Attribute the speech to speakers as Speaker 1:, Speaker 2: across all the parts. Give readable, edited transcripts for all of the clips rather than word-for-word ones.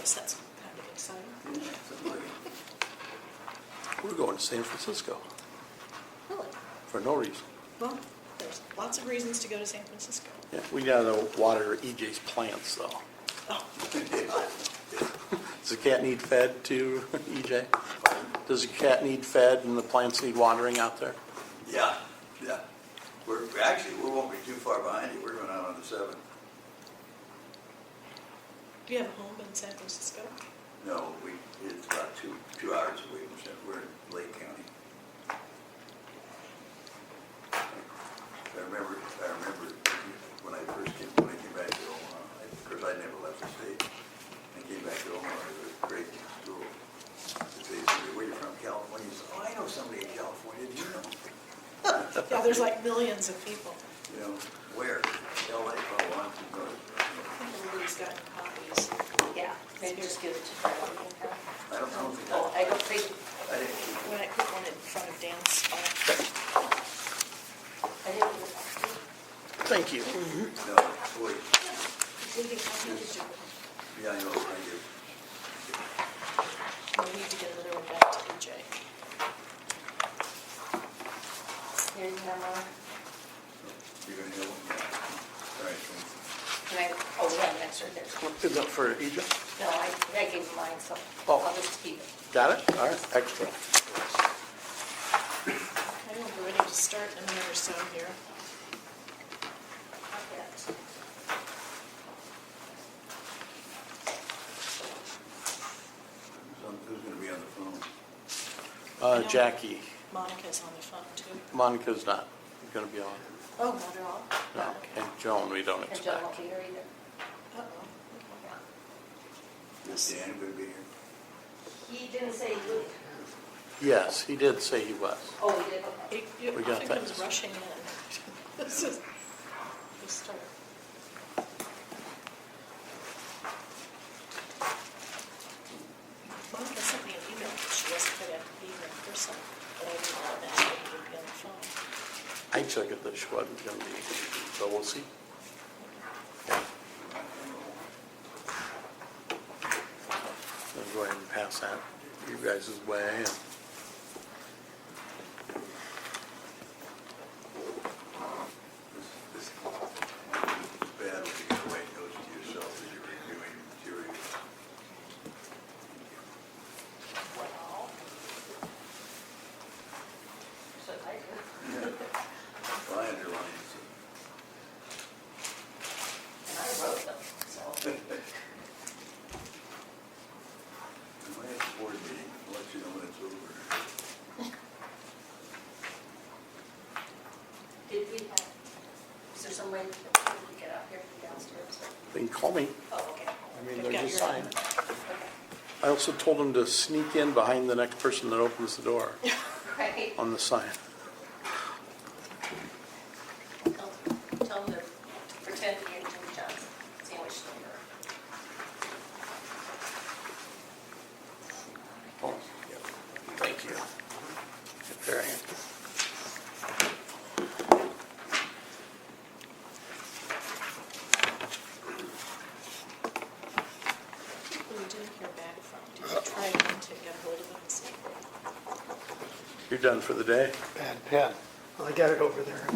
Speaker 1: guess that's kind of exciting.
Speaker 2: We're going to San Francisco
Speaker 1: Really?
Speaker 2: for no reason.
Speaker 1: Well, there's lots of reasons to go to San Francisco.
Speaker 2: Yeah, we gotta water EJ's plants though.
Speaker 1: Oh,
Speaker 2: Does the cat need fed too, EJ? Does the cat need fed and the plants need watering out there?
Speaker 3: Yeah, yeah. We won't be too far behind you. We're going out on the 7th.
Speaker 1: do you have a home in San Francisco?
Speaker 3: No, it's about two hours away from San, we're in Lake County. I remember when I came back to Omaha, of course, I never left the state. I came back to Omaha, it was a great school. They said, where you from, California? I said, oh, I know somebody in California, do you know?
Speaker 1: Yeah, there's like millions of people.
Speaker 3: You know, where? LA, oh, I
Speaker 1: I think everybody's gotten copies.
Speaker 4: Yeah, maybe just give it to Fred.
Speaker 3: I don't know.
Speaker 4: Oh, I don't think,
Speaker 3: I didn't keep
Speaker 1: When I put one in front of Dan's spot.
Speaker 4: I didn't.
Speaker 2: Thank you.
Speaker 3: No, wait.
Speaker 1: Leaving copies to,
Speaker 3: Yeah, I know, I did.
Speaker 1: we need to get another one back to EJ.
Speaker 4: Here you have one.
Speaker 3: You're gonna have one? Yeah. All right, thanks.
Speaker 4: And oh, yeah, that's right there.
Speaker 2: Is that for EJ?
Speaker 4: No, I gave him mine, so
Speaker 2: Oh.
Speaker 4: I'll just keep it.
Speaker 2: Got it? All right, extra.
Speaker 1: I think we're ready to start in a minute or so here.
Speaker 3: Who's gonna be on the phone?
Speaker 2: Jackie,
Speaker 1: Monica's on the phone too.
Speaker 2: Monica's not gonna be on.
Speaker 1: Oh, not at all?
Speaker 2: No,
Speaker 1: Okay.
Speaker 2: and Joan, we don't
Speaker 4: And John
Speaker 2: expect.
Speaker 4: won't be here either.
Speaker 1: Uh-oh.
Speaker 3: Is Dan gonna be here?
Speaker 4: He didn't say he would.
Speaker 2: Yes, he did say he was.
Speaker 4: Oh, he did, okay.
Speaker 1: You
Speaker 2: We got
Speaker 1: think he was
Speaker 2: that.
Speaker 1: rushing in. This is the start. Monica sent me an email that she wasn't going to have to be here in person, but I didn't know that she would be on the phone.
Speaker 2: I took it that she wasn't gonna be, so we'll see. I'll go ahead and pass that you guys' way. and-
Speaker 3: This is bad when you get away notes to yourself as you're reviewing material.
Speaker 4: Well. Should I do?
Speaker 3: Well, I underlined some.
Speaker 4: And I wrote them, so.
Speaker 3: My next board meeting, I'll let you know when it's over.
Speaker 4: Did we have, is there some way we could get up here from downstairs?
Speaker 2: They can call me.
Speaker 4: Oh, okay.
Speaker 2: I mean,
Speaker 1: I've
Speaker 2: they're
Speaker 1: got
Speaker 2: just
Speaker 1: your
Speaker 2: signed.
Speaker 4: Okay.
Speaker 2: I also told them to sneak in behind the next person that opens the door
Speaker 4: Right.
Speaker 2: on the sign.
Speaker 4: Tell them to pretend to be Jim Johnson, sandwich number.
Speaker 2: Oh, yeah. Thank you. Very.
Speaker 1: Who we didn't hear back from. Did you try again to get hold of them and see?
Speaker 2: You're done for the day?
Speaker 5: Bad pen. Well, I got it over there.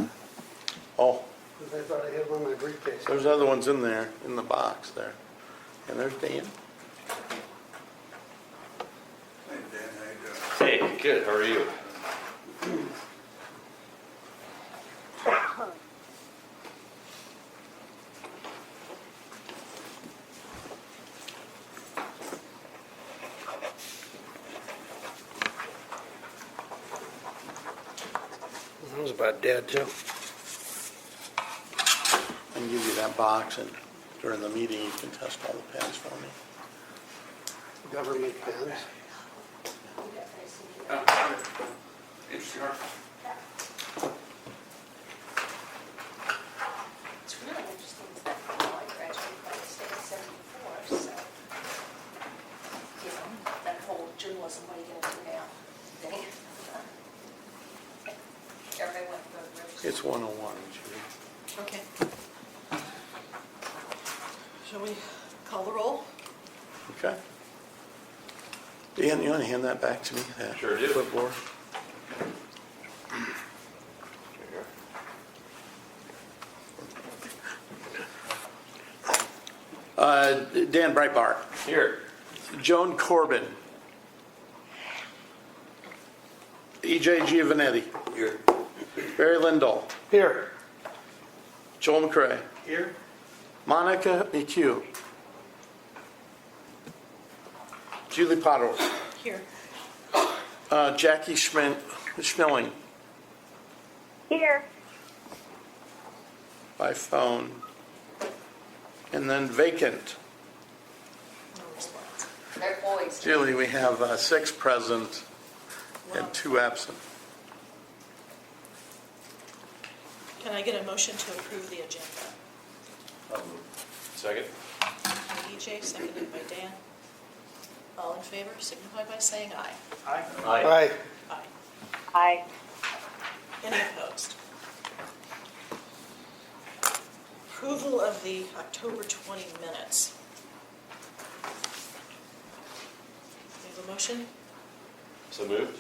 Speaker 2: Oh,
Speaker 5: I thought I had one in my briefcase.
Speaker 2: there's other ones in there, in the box there. And there's Dan.
Speaker 3: Hey, Dan, how you doing?
Speaker 6: Hey, good, how are you?
Speaker 5: That was about dead, too.
Speaker 2: I can give you that box and during the meeting you can test all the pens for me.
Speaker 5: Government pens.
Speaker 6: Interesting.
Speaker 4: It's really interesting that I graduated by the state of 74, so, you know, that whole journalism, what are you gonna do now thing. Everybody went to the rivers.
Speaker 2: It's 101, Judy.
Speaker 1: Okay. Shall we call the roll?
Speaker 2: Okay. Dan, you want to hand that back to me? that
Speaker 6: Sure do.
Speaker 2: Clipboard? Dan Breitbart,
Speaker 6: Here.
Speaker 2: Joan Corbin, E.J. Giovanetti,
Speaker 3: Here.
Speaker 2: Barry Lindahl,
Speaker 5: Here.
Speaker 2: Joel McCray,
Speaker 5: Here.
Speaker 2: Monica McHugh, Julie Potter,
Speaker 1: Here.
Speaker 2: Jackie Schmilling
Speaker 7: Here.
Speaker 2: by phone, and then vacant.
Speaker 1: No response.
Speaker 4: They're boys.
Speaker 2: Julie, we have 6 present and 2 absent.
Speaker 1: Can I get a motion to approve the agenda?
Speaker 6: Second?
Speaker 1: By EJ, seconded by Dan. All in favor, signify by saying aye.
Speaker 6: Aye.
Speaker 5: Aye.
Speaker 1: Aye.
Speaker 7: Aye.
Speaker 1: Any opposed? Approval of the October 20 minutes. We have a motion
Speaker 6: So moved?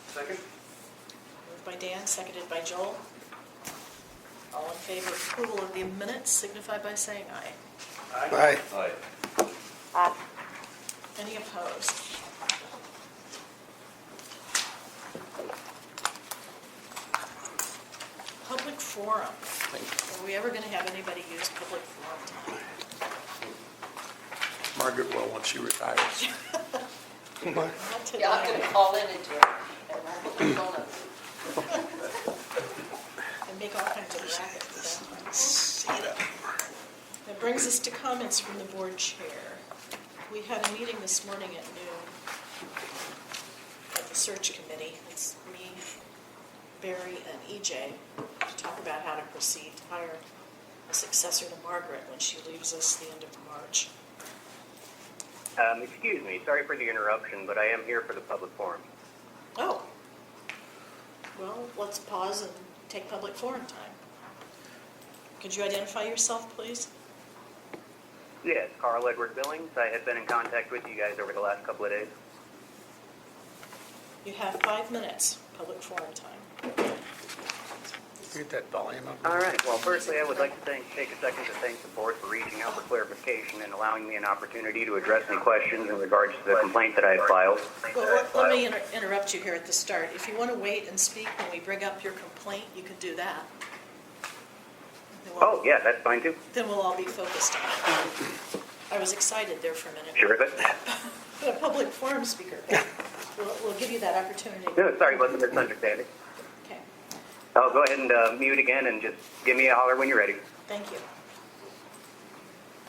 Speaker 5: Second.
Speaker 1: moved by Dan, seconded by Joel. All in favor of approval of the minutes, signify by saying aye.
Speaker 5: Aye.
Speaker 6: Aye.
Speaker 7: Aye.
Speaker 1: Any opposed? Public forum. Are we ever going to have anybody use public forum time?
Speaker 2: Margaret will once she retires.
Speaker 1: Not today.
Speaker 4: Yeah, I'm gonna call in and do it, and I'll put the phone up.
Speaker 1: And make all kinds of racket at that time. That brings us to comments from the board chair. We had a meeting this morning at noon at the search committee. It's me, Barry, and EJ to talk about how to proceed to hire a successor to Margaret when she leaves us the end of March.
Speaker 8: Excuse me, sorry for the interruption, but I am here for the public forum.
Speaker 1: Oh. Well, let's pause and take public forum time. Could you identify yourself, please?
Speaker 8: Yes, Carl Edward Billings. I have been in contact with you guys over the last couple of days.
Speaker 1: You have 5 minutes, public forum time.
Speaker 5: Get that volume up.
Speaker 8: All right, well, firstly, I would like to take a second to thank the board for reaching out for clarification and allowing me an opportunity to address any questions in regards to the complaint that I had filed.
Speaker 1: Well, let me interrupt you here at the start. If you want to wait and speak when we bring up your complaint, you can do that. Then we'll-
Speaker 8: Oh, yeah, that's fine too.
Speaker 1: Then we'll all be focused on it. I was excited there for a minute.
Speaker 8: Sure of it?
Speaker 1: A public forum speaker. We'll give you that opportunity.
Speaker 8: No, sorry, wasn't misunderstanding.
Speaker 1: Okay,
Speaker 8: I'll go ahead and mute again and just give me a holler when you're ready.
Speaker 1: thank you.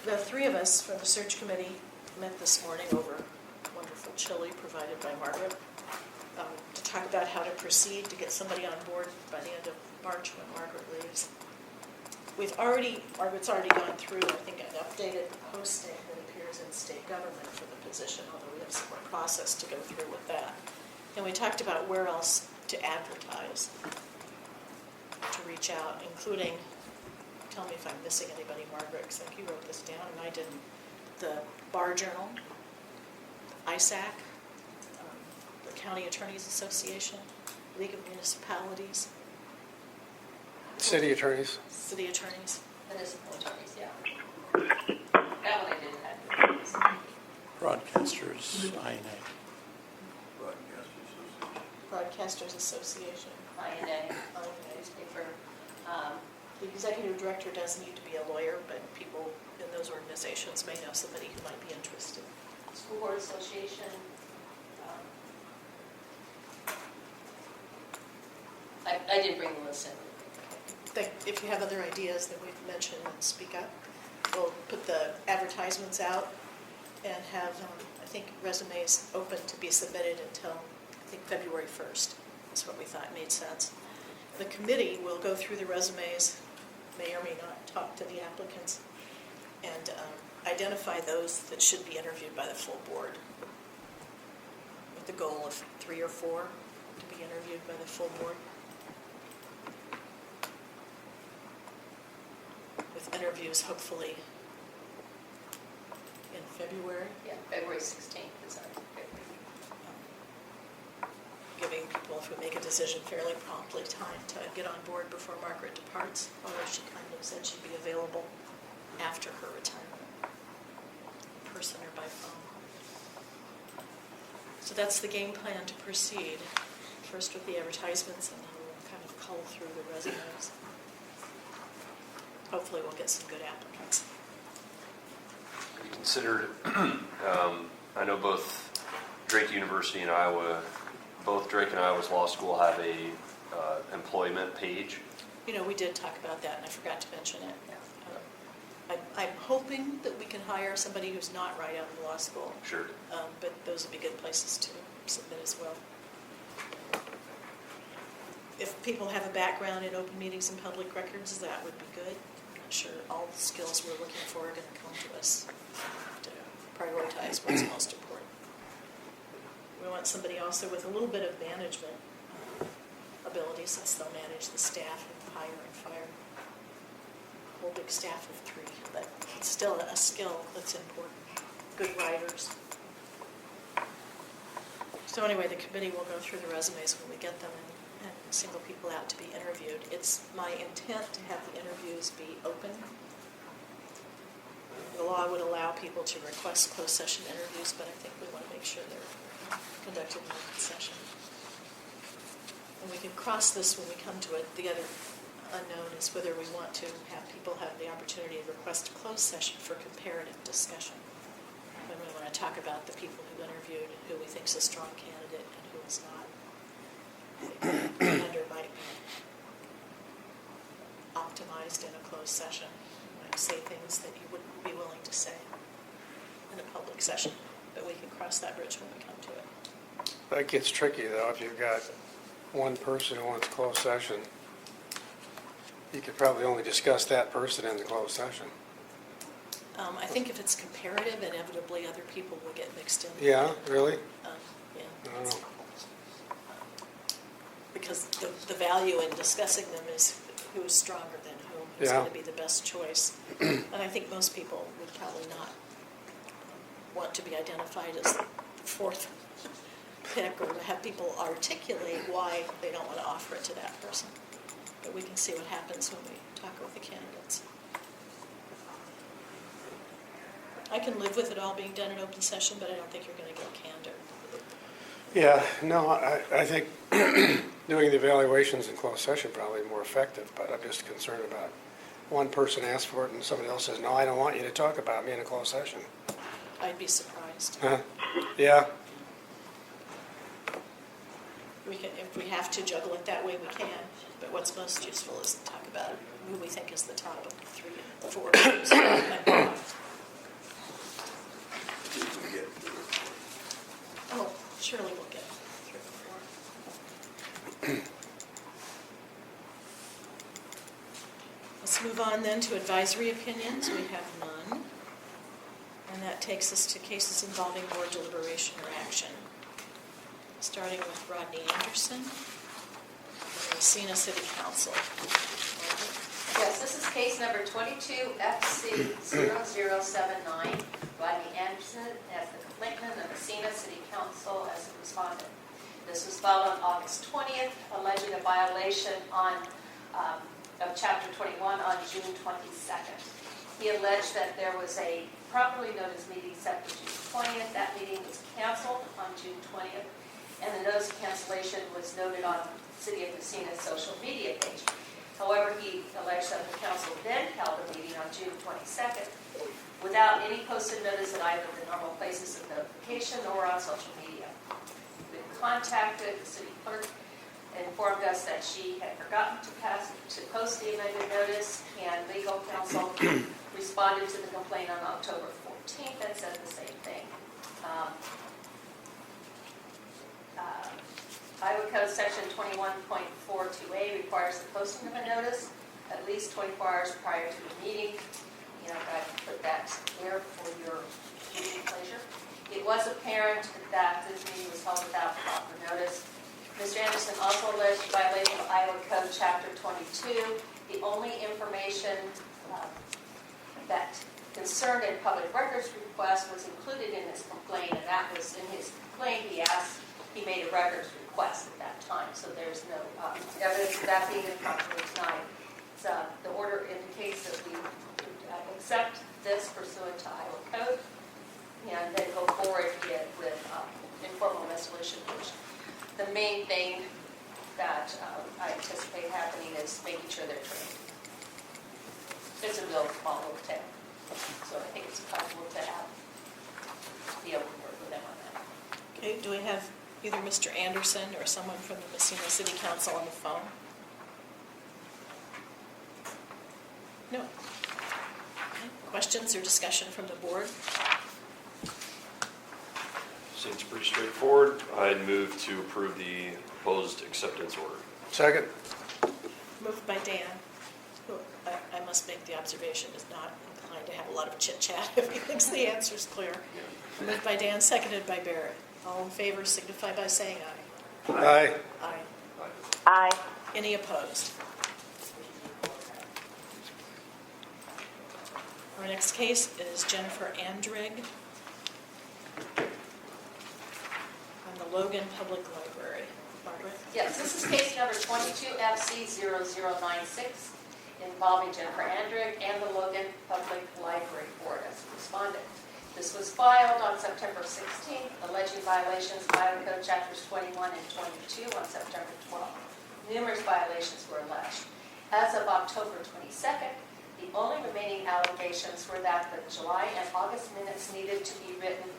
Speaker 1: The 3 of us from the search committee met this morning over wonderful chili provided by Margaret to talk about how to proceed to get somebody on board by the end of March when Margaret leaves. Margaret's already gone through, I think, an updated posting that appears in state government for the position, although we have some more process to go through with that. And we talked about where else to advertise, to reach out, including, tell me if I'm missing anybody, Margaret, because I think you wrote this down and I didn't, the Bar Journal, ISAC, the County Attorneys Association, League of Municipalities,
Speaker 5: City attorneys.
Speaker 1: city attorneys.
Speaker 4: Municipal attorneys, yeah. That one I didn't have.
Speaker 2: Broadcasters, INA.
Speaker 3: Broadcast Association.
Speaker 1: Broadcasters Association.
Speaker 4: INA, newspaper.
Speaker 1: The executive director does need to be a lawyer, but people in those organizations may know somebody who might be interested.
Speaker 4: School Board Association. I did bring the list in.
Speaker 1: If you have other ideas that we've mentioned, then speak up. We'll put the advertisements out and have, I think, resumes open to be submitted until, I think, February 1st. That's what we thought made sense. The committee will go through the resumes, may or may not talk to the applicants, and identify those that should be interviewed by the full board, with the goal of 3 or 4 to be interviewed by the full board. With interviews hopefully in February,
Speaker 4: Yeah, February 16th is our
Speaker 1: giving people who make a decision fairly promptly time to get on board before Margaret departs, although she kind of said she'd be available after her retirement, in person or by phone. So that's the game plan to proceed, first with the advertisements, and then we'll kind of cull through the resumes. Hopefully we'll get some good applicants.
Speaker 6: Have you considered, I know both Drake University and Iowa, both Drake and Iowa's law school have a employment page.
Speaker 1: You know, we did talk about that, and I forgot to mention it. I'm hoping that we can hire somebody who's not right out of law school,
Speaker 6: Sure.
Speaker 1: but those would be good places to submit as well. If people have a background in open meetings and public records, that would be good. I'm not sure all the skills we're looking for are going to come to us. To prioritize what's most important. We want somebody also with a little bit of management ability, since they'll manage the staff and hire and fire. A whole big staff of 3, but it's still a skill that's important. Good writers. So anyway, the committee will go through the resumes when we get them and single people out to be interviewed. It's my intent to have the interviews be open. The law would allow people to request closed session interviews, but I think we want to make sure they're conducted in open session. And we can cross this when we come to it. The other unknown is whether we want to have people have the opportunity to request a closed session for comparative discussion. When we want to talk about the people who interviewed and who we think is a strong candidate and who is not. I think the candor might be optimized in a closed session. You might say things that you wouldn't be willing to say in a public session, but we can cross that bridge when we come to it.
Speaker 5: That gets tricky, though, if you've got one person who wants closed session. You could probably only discuss that person in the closed session.
Speaker 1: I think if it's comparative, inevitably other people will get mixed in.
Speaker 5: Yeah, really?
Speaker 1: Yeah.
Speaker 5: I don't know.
Speaker 1: Because the value in discussing them is who is stronger than whom, who's
Speaker 5: Yeah.
Speaker 1: going to be the best choice. And I think most people would probably not want to be identified as the fourth pick, or to have people articulate why they don't want to offer it to that person. But we can see what happens when we talk with the candidates. I can live with it all being done in open session, but I don't think you're going to get candor.
Speaker 5: Yeah, no, I think doing the evaluations in closed session probably more effective, but I'm just concerned about one person asks for it and somebody else says, no, I don't want you to talk about me in a closed session.
Speaker 1: I'd be surprised.
Speaker 5: Yeah,
Speaker 1: We can, if we have to juggle it that way, we can. But what's most useful is to talk about who we think is the top of the 3 and 4.
Speaker 3: If we get
Speaker 1: Oh, surely we'll get 3 or 4. Let's move on then to advisory opinions. We have none. And that takes us to cases involving board deliberation or action. Starting with Rodney Anderson, the Messina City Council.
Speaker 4: Yes, this is case number 22 FC 0079. Rodney Anderson as the complainant and Messina City Council as the respondent. This was filed on August 20th, alleging a violation of Chapter 21 on June 22nd. He alleged that there was a properly noticed meeting set for June 20th. That meeting was canceled on June 20th, and the notice of cancellation was noted on the City of Messina's social media page. However, he alleged that the council then held a meeting on June 22nd without any posted notice at either the normal places of notification or on social media. We contacted the city clerk, informed us that she had forgotten to post the amended notice, and legal counsel responded to the complaint on October 14th and said the same thing. Iowa Code Section 21.42A requires the posting of a notice at least 24 hours prior to the meeting. And I put that there for your reading pleasure. It was apparent that this meeting was held without proper notice. Mr. Anderson also alleged violation of Iowa Code Chapter 22. The only information that concern and public records request was included in his complaint, and that was in his complaint, he made a records request at that time, so there's no evidence of that being improperly denied. The order indicates that we accept this pursuant to Iowa code, and then go forward with informal resolution, which the main thing that I anticipate happening is making sure they're trained. It's a real small little town, so I think it's possible to be able to work with them on that.
Speaker 1: Okay, do we have either Mr. Anderson or someone from the Messina City Council on the phone? No. Okay. Questions or discussion from the board?
Speaker 6: Seems pretty straightforward. I'd move to approve the proposed acceptance order.
Speaker 5: Second?
Speaker 1: Moved by Dan, who I must make the observation is not inclined to have a lot of chit-chat if he thinks the answer's clear. Moved by Dan, seconded by Barrett. All in favor signify by saying aye.
Speaker 5: Aye.
Speaker 1: Aye.
Speaker 7: Aye.
Speaker 1: Any opposed? Our next case is Jennifer Andrig on the Logan Public Library. Margaret?
Speaker 4: Yes, this is case number 22FC0096 involving Jennifer Andrick and the Logan Public Library Board as a respondent. This was filed on September 16th, alleging violations of Iowa Code Chapters 21 and 22 on September 12th. Numerous violations were alleged. As of October 22nd, the only remaining allegations were that the July and August minutes needed to be written,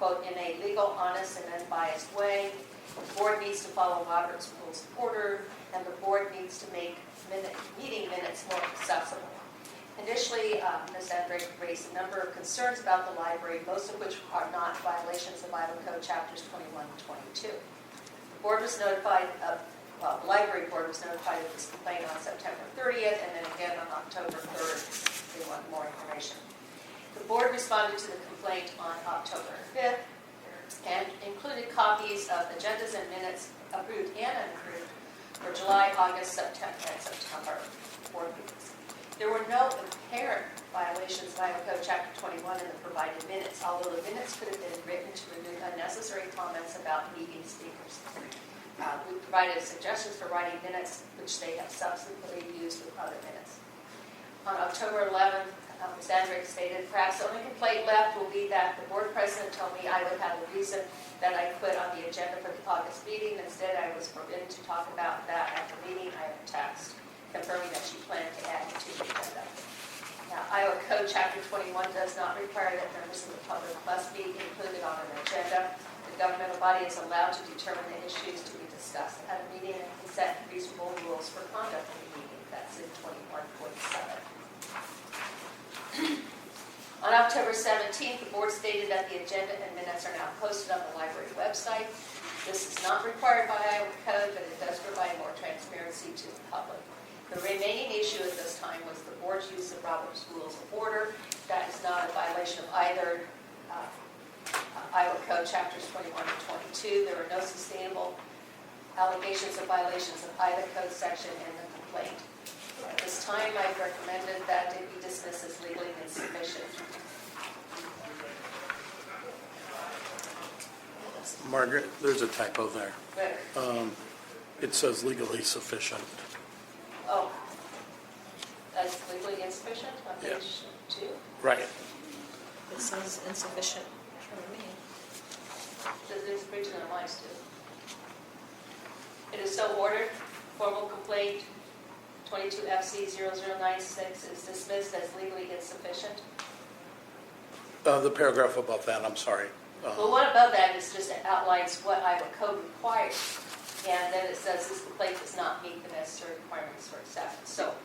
Speaker 4: quote, in a legal, honest, and unbiased way. The board needs to follow Robert's Rules of Order, and the board needs to make meeting minutes more accessible. Initially, Ms. Andrick raised a number of concerns about the library, most of which are not violations of Iowa Code Chapters 21 and 22. The board was notified of, the library board was notified of this complaint on September 30th, and then again on October 3rd. They want more information. The board responded to the complaint on October 5th and included copies of agendas and minutes approved and unapproved for July, August, September, and September board meetings. There were no apparent violations of Iowa Code Chapter 21 in the provided minutes, although the minutes could have been written to remove unnecessary comments about meeting speakers. We provided suggestions for writing minutes, which they have subsequently used with other minutes. On October 11th, Ms. Andrick stated, perhaps the only complaint left will be that the board president told me I would have a reason that I put on the agenda for the August meeting. Instead, I was forbidden to talk about that at the meeting. I have a text confirming that she planned to add it to the agenda. Now, Iowa Code Chapter 21 does not require that members of the public must be included on an agenda. The governmental body is allowed to determine the issues to be discussed at a meeting and can set reasonable rules for conduct of the meeting. That's in 21.7. On October 17th, the board stated that the agenda and minutes are now posted on the library website. This is not required by Iowa Code, but it does provide more transparency to the public. The remaining issue at this time was the board's use of Robert's Rules of Order. That is not a violation of either Iowa Code Chapters 21 and 22. There are no sustainable allegations of violations of either code section in the complaint. At this time, I've recommended that it be dismissed as legally insufficient.
Speaker 2: Margaret, there's a typo there.
Speaker 4: Where?
Speaker 2: It says legally sufficient.
Speaker 4: Oh, that's legally insufficient on
Speaker 2: Yeah.
Speaker 4: page 2?
Speaker 2: Right.
Speaker 1: It says insufficient for me.
Speaker 4: There's a bridge in lines too. It is so ordered, formal complaint 22FC0096 is dismissed as legally insufficient.
Speaker 2: The paragraph above that, I'm sorry.
Speaker 4: Well, one above that is just outlines what Iowa Code requires, and then it says this complaint does not meet the necessary requirements for acceptance. So,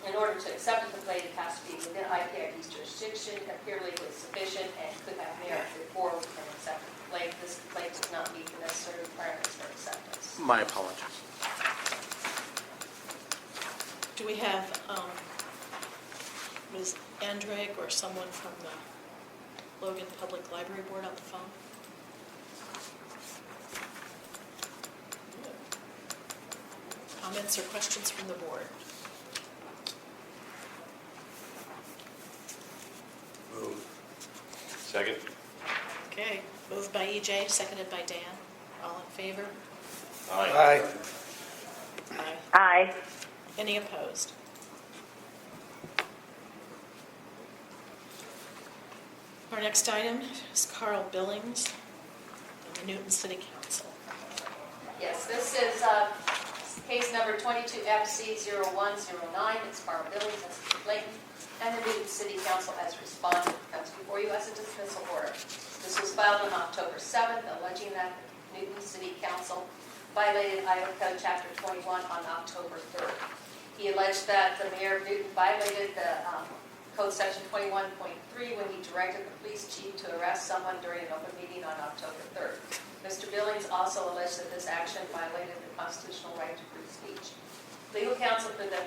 Speaker 4: in order to accept a complaint, it has to be within IPID's jurisdiction, appear legally sufficient, and could have merit before we can accept the complaint. This complaint does not meet the necessary requirements for acceptance.
Speaker 2: My apologies.
Speaker 1: Do we have Ms. Andrick or someone from the Logan Public Library Board on the phone? Comments or questions from the board?
Speaker 3: Move
Speaker 6: Second?
Speaker 1: Okay, moved by EJ, seconded by Dan. All in favor?
Speaker 5: Aye.
Speaker 1: Aye.
Speaker 7: Aye.
Speaker 1: Any opposed? Our next item is Carl Billings of the Newton City Council.
Speaker 4: Yes, this is case number 22FC0109. It's Carl Billings as the complainant, and the Newton City Council as respondent comes before you as a dismissal order. This was filed on October 7th, alleging that Newton City Council violated Iowa Code Chapter 21 on October 3rd. He alleged that the mayor of Newton violated the Code Section 21.3 when he directed the police chief to arrest someone during an open meeting on October 3rd. Mr. Billings also alleged that this action violated the constitutional right to free speech. Legal counsel for the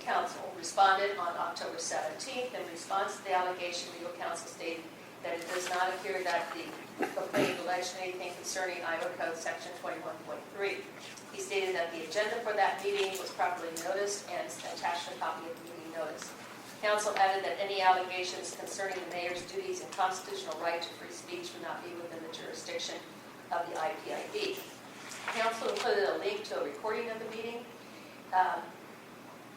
Speaker 4: council responded on October 17th. In response to the allegation, legal counsel stated that it does not appear that the complaint alleged anything concerning Iowa Code Section 21.3. He stated that the agenda for that meeting was properly noticed and attached a copy of the meeting notice. Counsel added that any allegations concerning the mayor's duties and constitutional right to free speech would not be within the jurisdiction of the IPID. Counsel included a link to a recording of the meeting,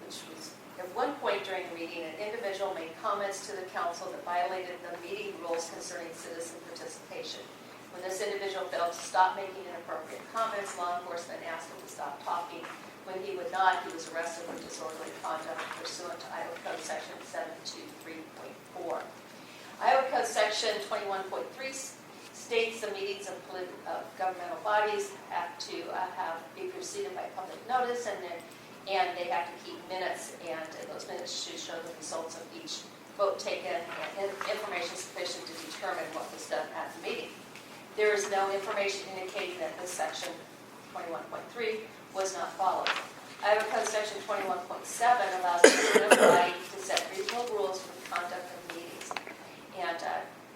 Speaker 4: which was at one point during the meeting, an individual made comments to the council that violated the meeting rules concerning citizen participation. When this individual failed to stop making inappropriate comments, law enforcement asked him to stop talking. When he would not, he was arrested for disorderly conduct pursuant to Iowa Code Section 723.4. Iowa Code Section 21.3 states the meetings of governmental bodies have to be preceded by public notice, and they have to keep minutes, and those minutes should show the results of each vote taken and information sufficient to determine what was done at the meeting. There is no information indicating that this section 21.3 was not followed. Iowa Code Section 21.7 allows the governmental body to set reasonable rules for the conduct of meetings. And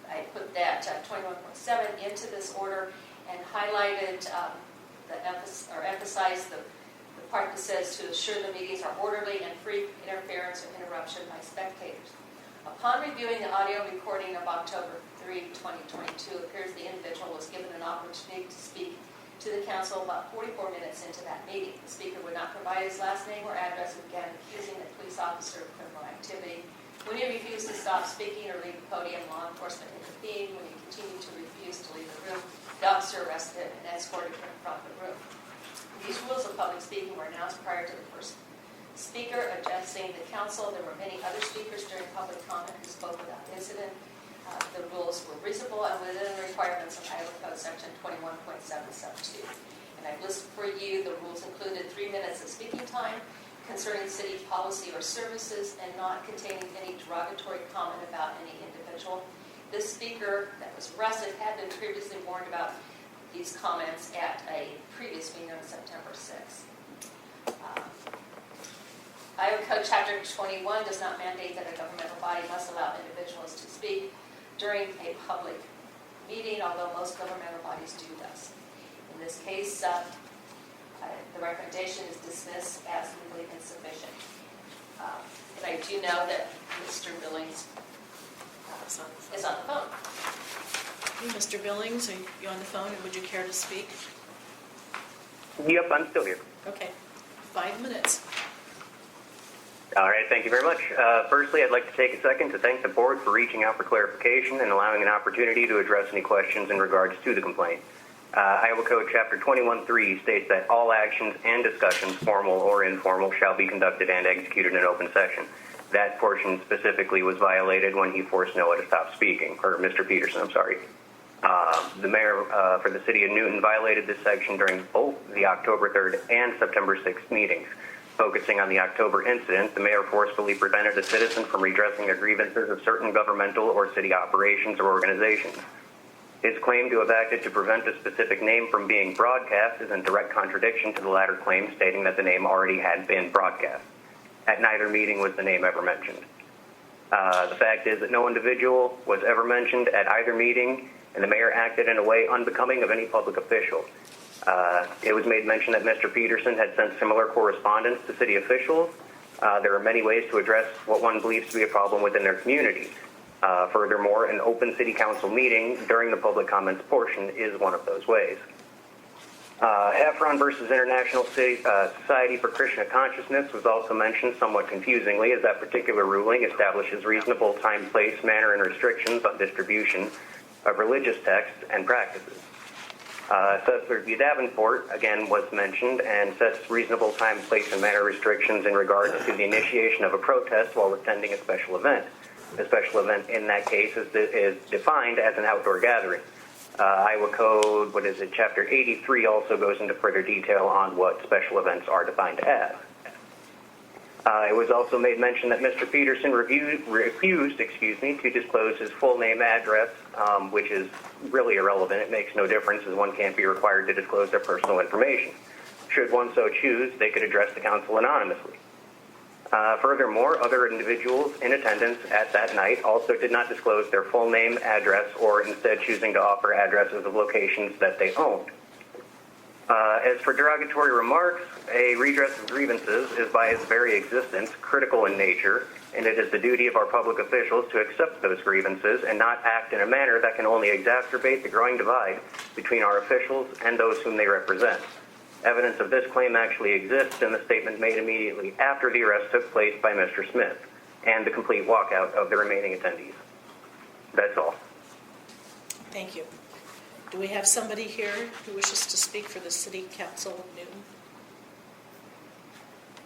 Speaker 4: I put that 21.7 into this order and highlighted emphasized the part that says to assure the meetings are orderly and free interference or interruption by spectators. Upon reviewing the audio recording of October 3, 2022, it appears the individual was given an opportunity to speak to the council about 44 minutes into that meeting. The speaker would not provide his last name or address and began accusing the police officer of criminal activity. When he refused to stop speaking or leave the podium, law enforcement intervened. When he continued to refuse to leave the room, the officer arrested him and escorted him from the room. These rules of public speaking were announced prior to the first speaker addressing the council. There were many other speakers during public comment who spoke without incident. The rules were reasonable and within the requirements of Iowa Code Section 21.772. And I've listed for you the rules included 3 minutes of speaking time concerning city policy or services and not containing any derogatory comment about any individual. This speaker that was arrested had been previously warned about these comments at a previous meeting on September 6th. Iowa Code Chapter 21 does not mandate that a governmental body must allow individuals to speak during a public meeting, although most governmental bodies do this. In this case, the recommendation is dismissed as legally insufficient. And I do know that Mr. Billings is on the phone.
Speaker 1: Hey, Mr. Billings, are you on the phone, and would you care to speak?
Speaker 8: Yep, I'm still here.
Speaker 1: Okay, 5 minutes.
Speaker 8: All right, thank you very much. Firstly, I'd like to take a second to thank the board for reaching out for clarification and allowing an opportunity to address any questions in regards to the complaint. Iowa Code Chapter 21.3 states that all actions and discussions, formal or informal, shall be conducted and executed in open session. That portion specifically was violated when he forced Noah to stop speaking, or Mr. Peterson, I'm sorry. The mayor for the city of Newton violated this section during both the October 3rd and September 6th meetings. Focusing on the October incident, the mayor forcefully prevented a citizen from redressing the grievances of certain governmental or city operations or organizations. His claim to have acted to prevent a specific name from being broadcast is in direct contradiction to the latter claim, stating that the name already had been broadcast. At neither meeting was the name ever mentioned. The fact is that no individual was ever mentioned at either meeting, and the mayor acted in a way unbecoming of any public official. It was made mention that Mr. Peterson had sent similar correspondence to city officials. There are many ways to address what one believes to be a problem within their community. Furthermore, an open city council meeting during the public comments portion is one of those ways. Heffron versus International Society for Krishna Consciousness was also mentioned somewhat confusingly, as that particular ruling establishes reasonable time, place, manner, and restrictions on distribution of religious texts and practices. Sessler v. Davenport, again, was mentioned and sets reasonable time, place, and manner restrictions in regards to the initiation of a protest while attending a special event. A special event in that case is defined as an outdoor gathering. Iowa Code, Chapter 83 also goes into further detail on what special events are defined as. It was also made mention that Mr. Peterson refused to disclose his full name, address, which is really irrelevant. It makes no difference, as one can't be required to disclose their personal information. Should one so choose, they could address the council anonymously. Furthermore, other individuals in attendance at that night also did not disclose their full name, address, or instead choosing to offer addresses of locations that they owned. As for derogatory remarks, a redress of grievances is by its very existence critical in nature, and it is the duty of our public officials to accept those grievances and not act in a manner that can only exacerbate the growing divide between our officials and those whom they represent. Evidence of this claim actually exists in the statement made immediately after the arrest took place by Mr. Smith and the complete walkout of the remaining attendees. That's all.
Speaker 1: Thank you. Do we have somebody here who wishes to speak for the City Council of Newton?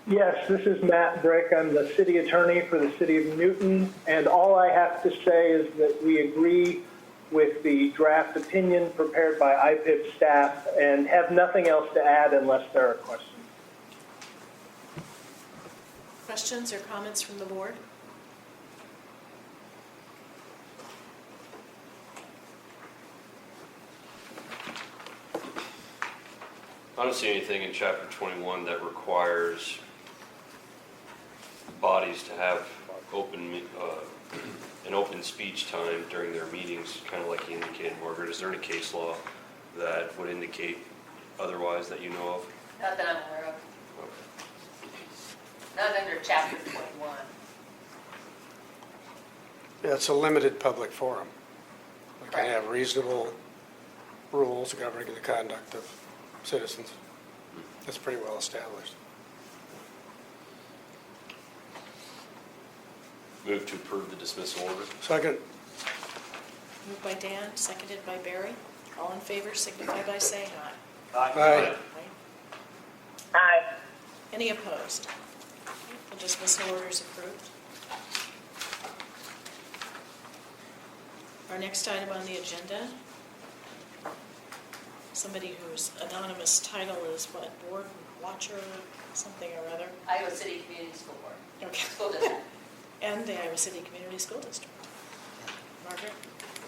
Speaker 9: Yes, this is Matt Brick. I'm the city attorney for the city of Newton, and all I have to say is that we agree with the draft opinion prepared by IPIP staff and have nothing else to add unless there are questions.
Speaker 1: Questions or comments from the board?
Speaker 6: I don't see anything in Chapter 21 that requires bodies to have an open speech time during their meetings, kind of like you indicated, Margaret. Is there any case law that would indicate otherwise that you know of?
Speaker 4: Not that I'm aware of.
Speaker 6: Okay.
Speaker 4: Not under Chapter 21.
Speaker 5: Yeah, it's a limited public forum. We can
Speaker 4: Correct.
Speaker 5: have reasonable rules governing the conduct of citizens. That's pretty well established.
Speaker 6: Move to approve the dismissal order.
Speaker 5: Second.
Speaker 1: Moved by Dan, seconded by Barry. All in favor signify by saying aye.
Speaker 5: Aye.
Speaker 7: Aye.
Speaker 1: Any opposed? The dismissal order is approved. Our next item on the agenda, somebody whose anonymous title is what, board watcher, something or other?
Speaker 4: Iowa City Community School Board.
Speaker 1: Okay.
Speaker 4: School District.
Speaker 1: And the Iowa City Community School District. Margaret?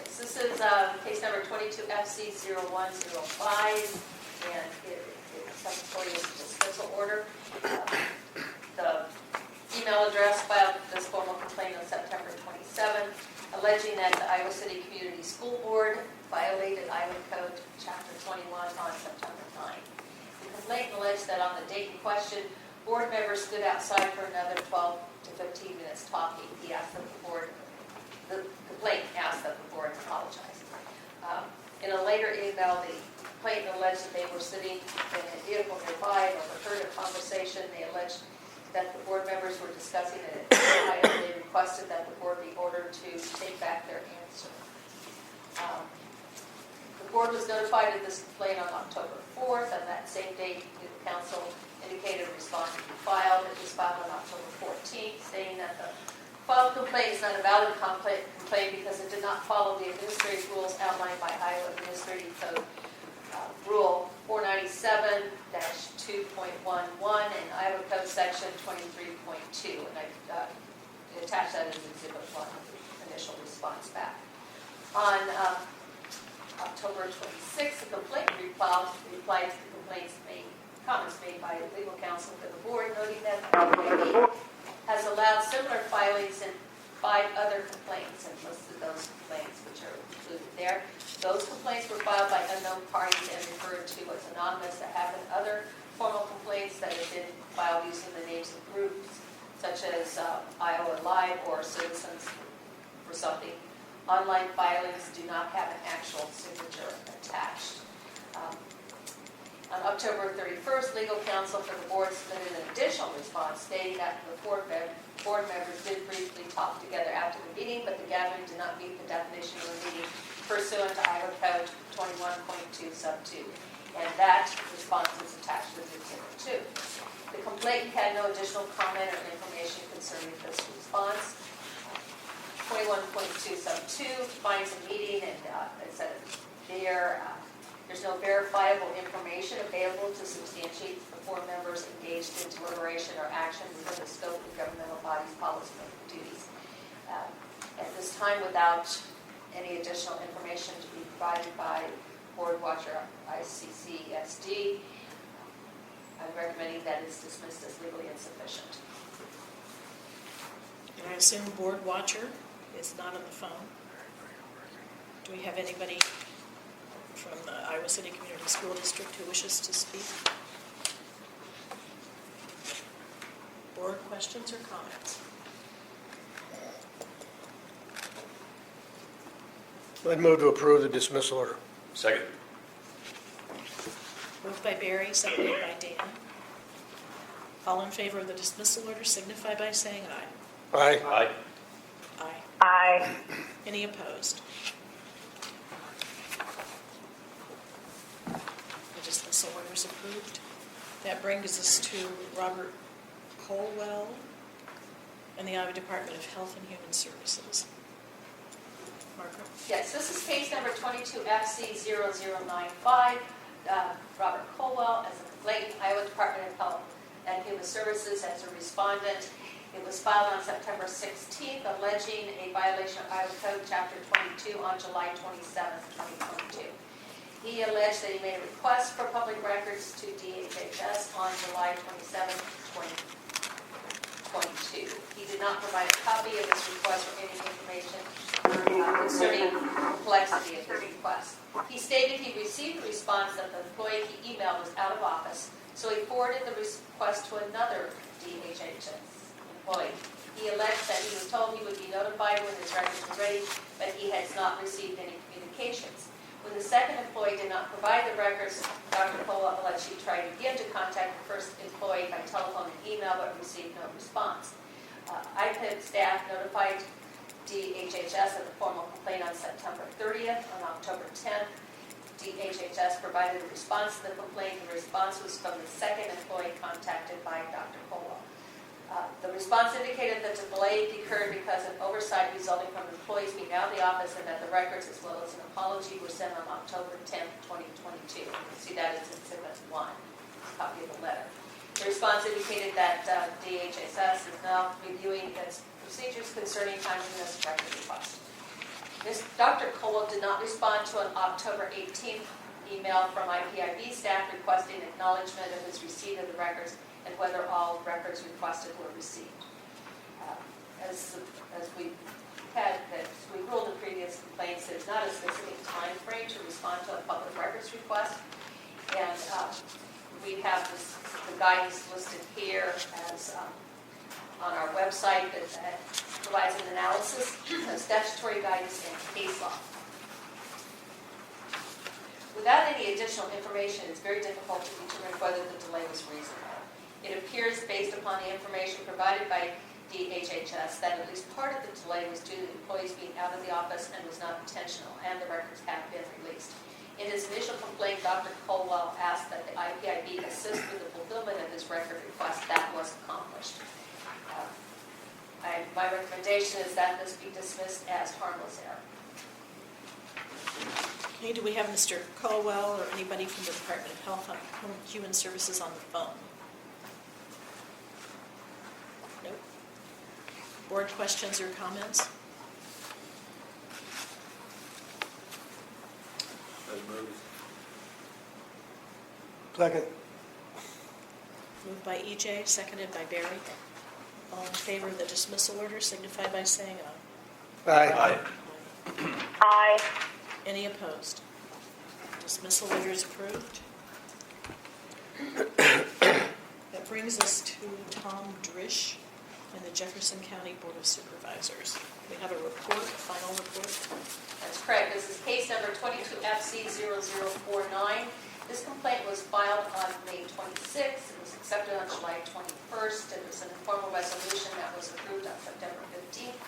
Speaker 4: Yes, this is case number 22FC0105, and it's for the dismissal order. The email address filed this formal complaint on September 27, alleging that the Iowa City Community School Board violated Iowa Code Chapter 21 on September 9. The complaint alleged that on the date in question, board members stood outside for another 12 to 15 minutes talking. He asked that the complaint asked that the board apologize. In a later email, the complainant alleged that they were sitting in a vehicle nearby and overheard a conversation. They alleged that the board members were discussing it and they requested that the board be ordered to take back their answer. The board was notified of this complaint on October 4th, and that same date, the council indicated a response to be filed. It was filed on October 14th, stating that the filed complaint is not a valid complaint because it did not follow the administrative rules outlined by Iowa Administrative Code Rule 497-2.11 and Iowa Code Section 23.2, and I attached that as Exhibit 1 of the initial response back. On October 26th, the complaint replied to the comments made by legal counsel to the board, noting that the board has allowed similar filings in 5 other complaints and listed those complaints which are included there. Those complaints were filed by unknown parties and referred to as anonymous that have been other formal complaints that have been filed using the names of groups such as Iowa Live or Citizens for something. Online filings do not have an actual signature attached. On October 31st, legal counsel for the board submitted an additional response stating that the board members did briefly talk together after the meeting, but the gathering did not meet the definition of a meeting pursuant to Iowa Code 21.2 sub 2. And that response is attached to Exhibit 2. The complainant had no additional comment or information concerning this response. 21.2 sub 2 defines a meeting, and it said there's no verifiable information available to substantiate the board members engaged in deliberation or action within the scope of governmental bodies' policy and duties. At this time, without any additional information to be provided by Board Watcher ICCSD, I'm recommending that it's dismissed as legally insufficient.
Speaker 1: And I assume Board Watcher is not on the phone. Do we have anybody from the Iowa City Community School District who wishes to speak? Board questions or comments?
Speaker 5: I'd move to approve the dismissal order.
Speaker 6: Second.
Speaker 1: Moved by Barry, seconded by Dan. All in favor of the dismissal order signify by saying aye.
Speaker 5: Aye.
Speaker 6: Aye.
Speaker 1: Aye.
Speaker 7: Aye.
Speaker 1: Any opposed? The dismissal order is approved. That brings us to Robert Colwell and the Iowa Department of Health and Human Services. Margaret?
Speaker 4: Yes, this is case number 22FC0095. Robert Colwell as a complainant, Iowa Department of Health and Human Services as a respondent. It was filed on September 16th, alleging a violation of Iowa Code Chapter 22 on July 27th, 2022. He alleged that he made a request for public records to DHHS on July 27th, 2022. He did not provide a copy of this request or any information concerning the complexity of the request. He stated he received a response that the employee he emailed was out of office, so he forwarded the request to another DHHS employee. He alleged that he was told he would be notified when his records were ready, but he has not received any communications. When the second employee did not provide the records, Dr. Colwell alleged he tried again to contact the first employee by telephone and email, but received no response. IPIP staff notified DHHS of the formal complaint on September 30th. On October 10th, DHHS provided a response to the complaint. The response was from the second employee contacted by Dr. Colwell. The response indicated that the delay occurred because of oversight resulting from employees being out of the office, and that the records, as well as an apology, were sent on October 10th, 2022. You can see that as Exhibit 1, a copy of the letter. The response indicated that DHHS is now reviewing its procedures concerning timeliness of record request. Dr. Colwell did not respond to an October 18th email from IPIB staff requesting acknowledgement of his receipt of the records and whether all records requested were received. As we ruled in previous complaints, there's not a specific time frame to respond to a public records request, and we have the guidance listed here as on our website that provides an analysis of statutory guidance and case law. Without any additional information, it's very difficult to determine whether the delay was reasonable. It appears, based upon the information provided by DHHS, that at least part of the delay was due to employees being out of the office and was not intentional, and the records have been released. In his initial complaint, Dr. Colwell asked that the IPIB assist with the fulfillment of his record request. That was accomplished. My recommendation is that this be dismissed as harmless error.
Speaker 1: Okay, do we have Mr. Colwell or anybody from the Department of Health and Human Services on the phone? Nope. Board questions or comments?
Speaker 5: Second.
Speaker 1: Moved by EJ, seconded by Barry. All in favor of the dismissal order signify by saying aye.
Speaker 5: Aye.
Speaker 7: Aye.
Speaker 1: Any opposed? Dismissal order is approved. That brings us to Tom Drish. and the Jefferson County Board of Supervisors. We have a report, a final report.
Speaker 4: That's correct. This is case number 22FC0049. This complaint was filed on May 26th. It was accepted on July 21st. It was an informal resolution that was approved on September 15th.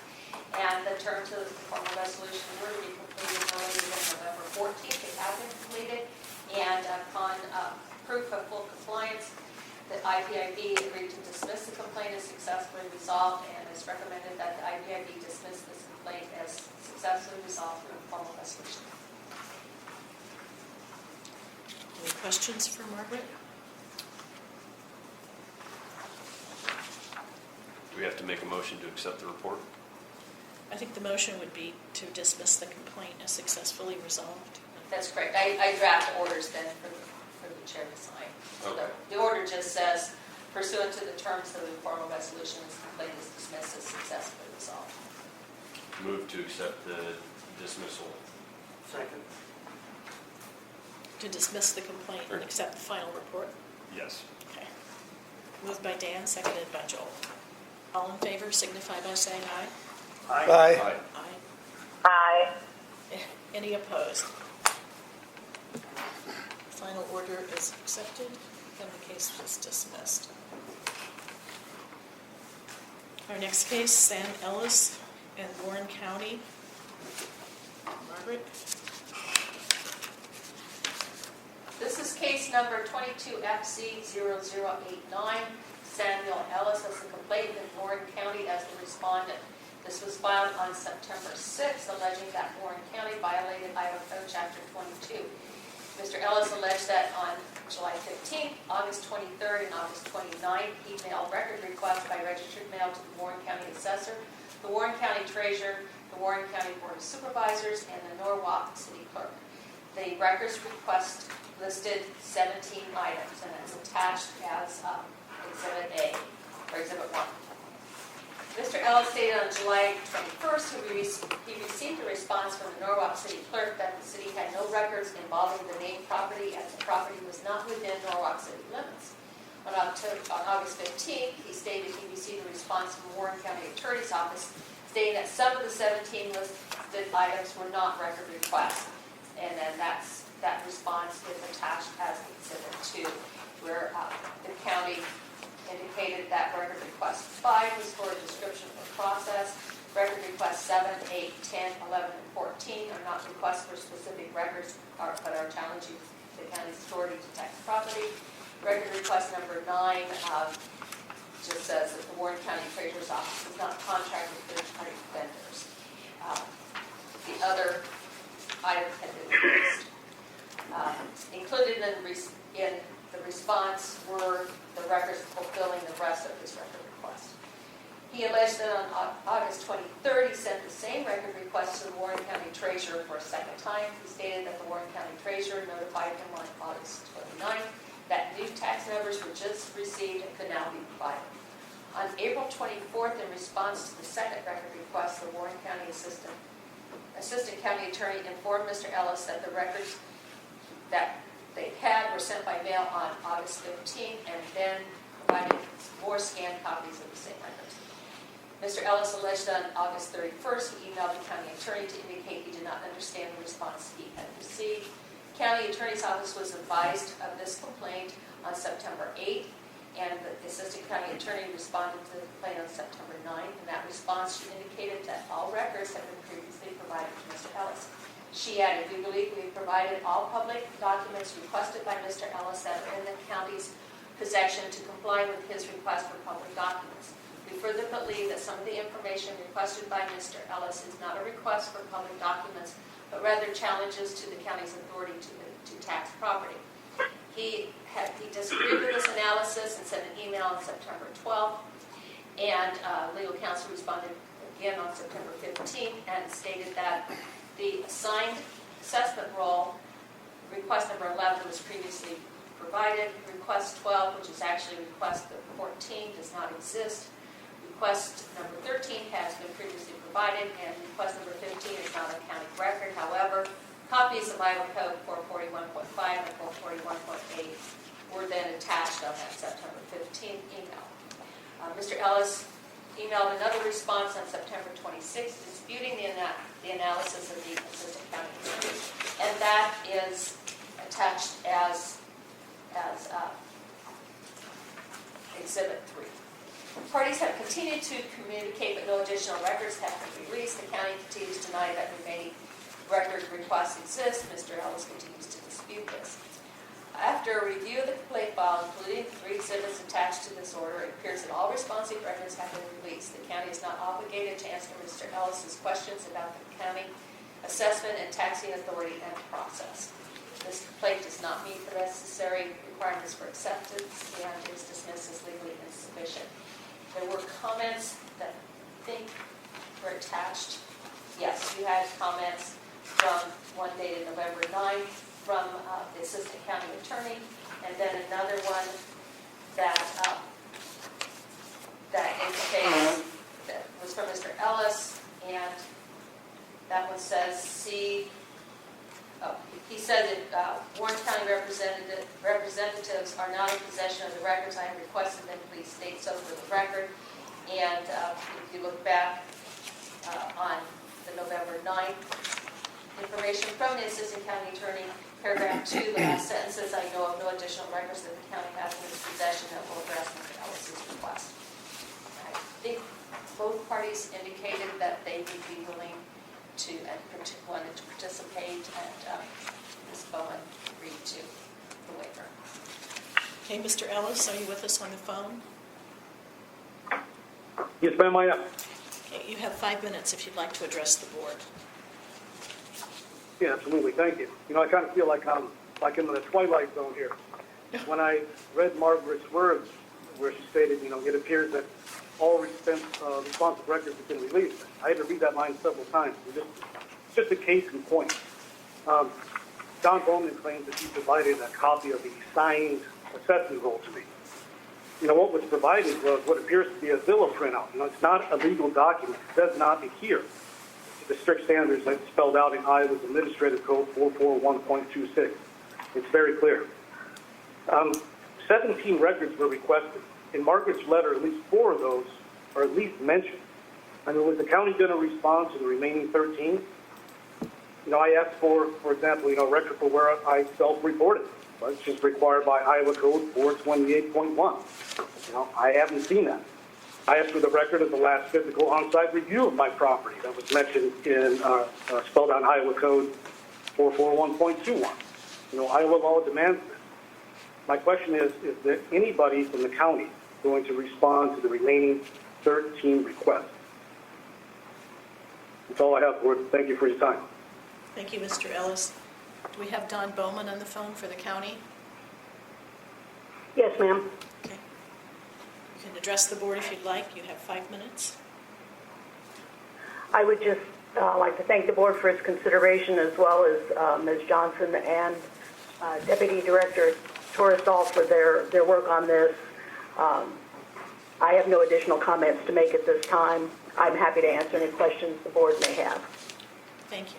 Speaker 4: And the terms of the formal resolution were to be completed no later than November 14th. They have been completed. And upon proof of full compliance, the IPIB agreed to dismiss the complaint as successfully resolved, and it's recommended that the IPIB dismiss this complaint as successfully resolved through a formal resolution.
Speaker 1: Any questions for Margaret?
Speaker 6: Do we have to make a motion to accept the report?
Speaker 1: I think the motion would be to dismiss the complaint as successfully resolved.
Speaker 4: That's correct. I draft orders then for the chair to sign. So
Speaker 6: Okay.
Speaker 4: the order just says, pursuant to the terms of the formal resolution, this complaint is dismissed as successfully resolved.
Speaker 6: Move to accept the dismissal.
Speaker 2: Second.
Speaker 1: To dismiss the complaint and accept the final report?
Speaker 6: Yes.
Speaker 1: Okay. Moved by Dan, seconded by Joel. All in favor signify by saying aye.
Speaker 5: Aye.
Speaker 6: Aye.
Speaker 1: Aye.
Speaker 7: Aye.
Speaker 1: Any opposed? Final order is accepted, and the case is dismissed. Our next case, Sam Ellis in Warren County. Margaret?
Speaker 4: This is case number 22FC0089. Samuel Ellis as the complainant in Warren County as the respondent. This was filed on September 6th, alleging that Warren County violated Iowa Code Chapter 22. Mr. Ellis alleged that on July 15th, August 23rd, and August 29th, he mailed record requests by registered mail to the Warren County Assessor, the Warren County Treasurer, the Warren County Board of Supervisors, and the Norwalk City Clerk. The records request listed 17 items, and it's attached as Exhibit A, or Exhibit 1. Mr. Ellis stated on July 21st he received a response from the Norwalk City Clerk that the city had no records involving the named property as the property was not within Norwalk City limits. On August 15th, he stated he received a response from the Warren County Attorney's Office stating that some of the 17 listed items were not record requests. And then that response is attached as Exhibit 2, where the county indicated that record request 5 was for a description of the process. Record requests 7, 8, 10, 11, and 14 are not requests for specific records, but are challenging the county's authority to tax property. Record request number 9 just says that the Warren County Treasurer's Office does not contract with third-party vendors. The other items had been released. Included in the response were the records fulfilling the rest of his record request. He alleged that on August 23rd, he sent the same record request to the Warren County Treasurer for a second time. He stated that the Warren County Treasurer notified him on August 29th that new tax numbers were just received and could now be provided. On April 24th, in response to the second record request, the Warren County Assistant County Attorney informed Mr. Ellis that the records that they had were sent by mail on August 15th and then provided more scanned copies of the same records. Mr. Ellis alleged that on August 31st, he emailed the county attorney to indicate he did not understand the response he had received. The county attorney's office was advised of this complaint on September 8th, and the assistant county attorney responded to the complaint on September 9th. In that response, she indicated that all records had been previously provided to Mr. Ellis. She added, "We believe we have provided all public documents requested by Mr. Ellis that are in the county's possession to comply with his request for public documents. We further believe that some of the information requested by Mr. Ellis is not a request for public documents, but rather challenges to the county's authority to tax property." He disagreed with this analysis and sent an email on September 12th, and legal counsel responded again on September 15th and stated that the assigned assessment roll, request number 11, was previously provided. Request 12, which is actually request 14, does not exist. Request number 13 has been previously provided, and request number 15 is not a county record. However, copies of Iowa Code 441.5 and 441.8 were then attached on that September 15th email. Mr. Ellis emailed another response on September 26th disputing the analysis of the assistant county attorney. And that is attached as Exhibit 3. Parties have continued to communicate, but no additional records have been released. The county continues to deny that remaining record requests exist. Mr. Ellis continues to dispute this. After a review of the complaint file, including the 3 exhibits attached to this order, it appears that all responsive records have been released. The county is not obligated to answer Mr. Ellis's questions about the county assessment and taxing authority and process. This complaint does not meet the necessary requirements for acceptance and is dismissed as legally insufficient. There were comments that I think were attached. Yes, you had comments from one dated November 9th from the assistant county attorney, and then another one that indicates that was from Mr. Ellis, and that one says, he said that Warren County representatives are not in possession of the records. I have requested them please state so for the record. And if you look back on the November 9th information from the assistant county attorney, paragraph 2, the last sentence says, I know of no additional records that the county has in its possession that will address Mr. Ellis's request. I think both parties indicated that they would be willing to, and wanted to participate, and Ms. Bowen agreed to the waiver.
Speaker 1: Okay, Mr. Ellis, are you with us on the phone?
Speaker 10: Yes, ma'am, I am.
Speaker 1: Okay, you have 5 minutes if you'd like to address the board.
Speaker 10: Yeah, absolutely. Thank you. You know, I kind of feel like I'm like in the twilight zone here. When I read Margaret's words, where she stated, you know, it appears that all responsive records have been released. I had to read that line several times. It's just a case in point. Don Bowman claims that he provided a copy of the signed assessment roll to me. You know, what was provided was what appears to be a Zillow printout. You know, it's not a legal document. It does not adhere to the strict standards that's spelled out in Iowa's Administrative Code 441.26. It's very clear. 17 records were requested. In Margaret's letter, at least 4 of those are at least mentioned. I mean, was the county going to respond to the remaining 13? You know, I asked for example, you know, a record for where I self-reported, which is required by Iowa Code 428.1. You know, I haven't seen that. I asked for the record of the last physical on-site review of my property that was mentioned in, spelled out in Iowa Code 441.21. You know, Iowa law demands this. My question is there anybody from the county going to respond to the remaining 13 requests? That's all I have, Board. Thank you for your time.
Speaker 1: Thank you, Mr. Ellis. Do we have Don Bowman on the phone for the county?
Speaker 7: Yes, ma'am.
Speaker 1: Okay. You can address the board if you'd like. You have 5 minutes.
Speaker 7: I would just like to thank the board for its consideration, as well as Ms. Johnson and Deputy Director Torresol for their work on this. I have no additional comments to make at this time. I'm happy to answer any questions the board may have.
Speaker 1: Thank you.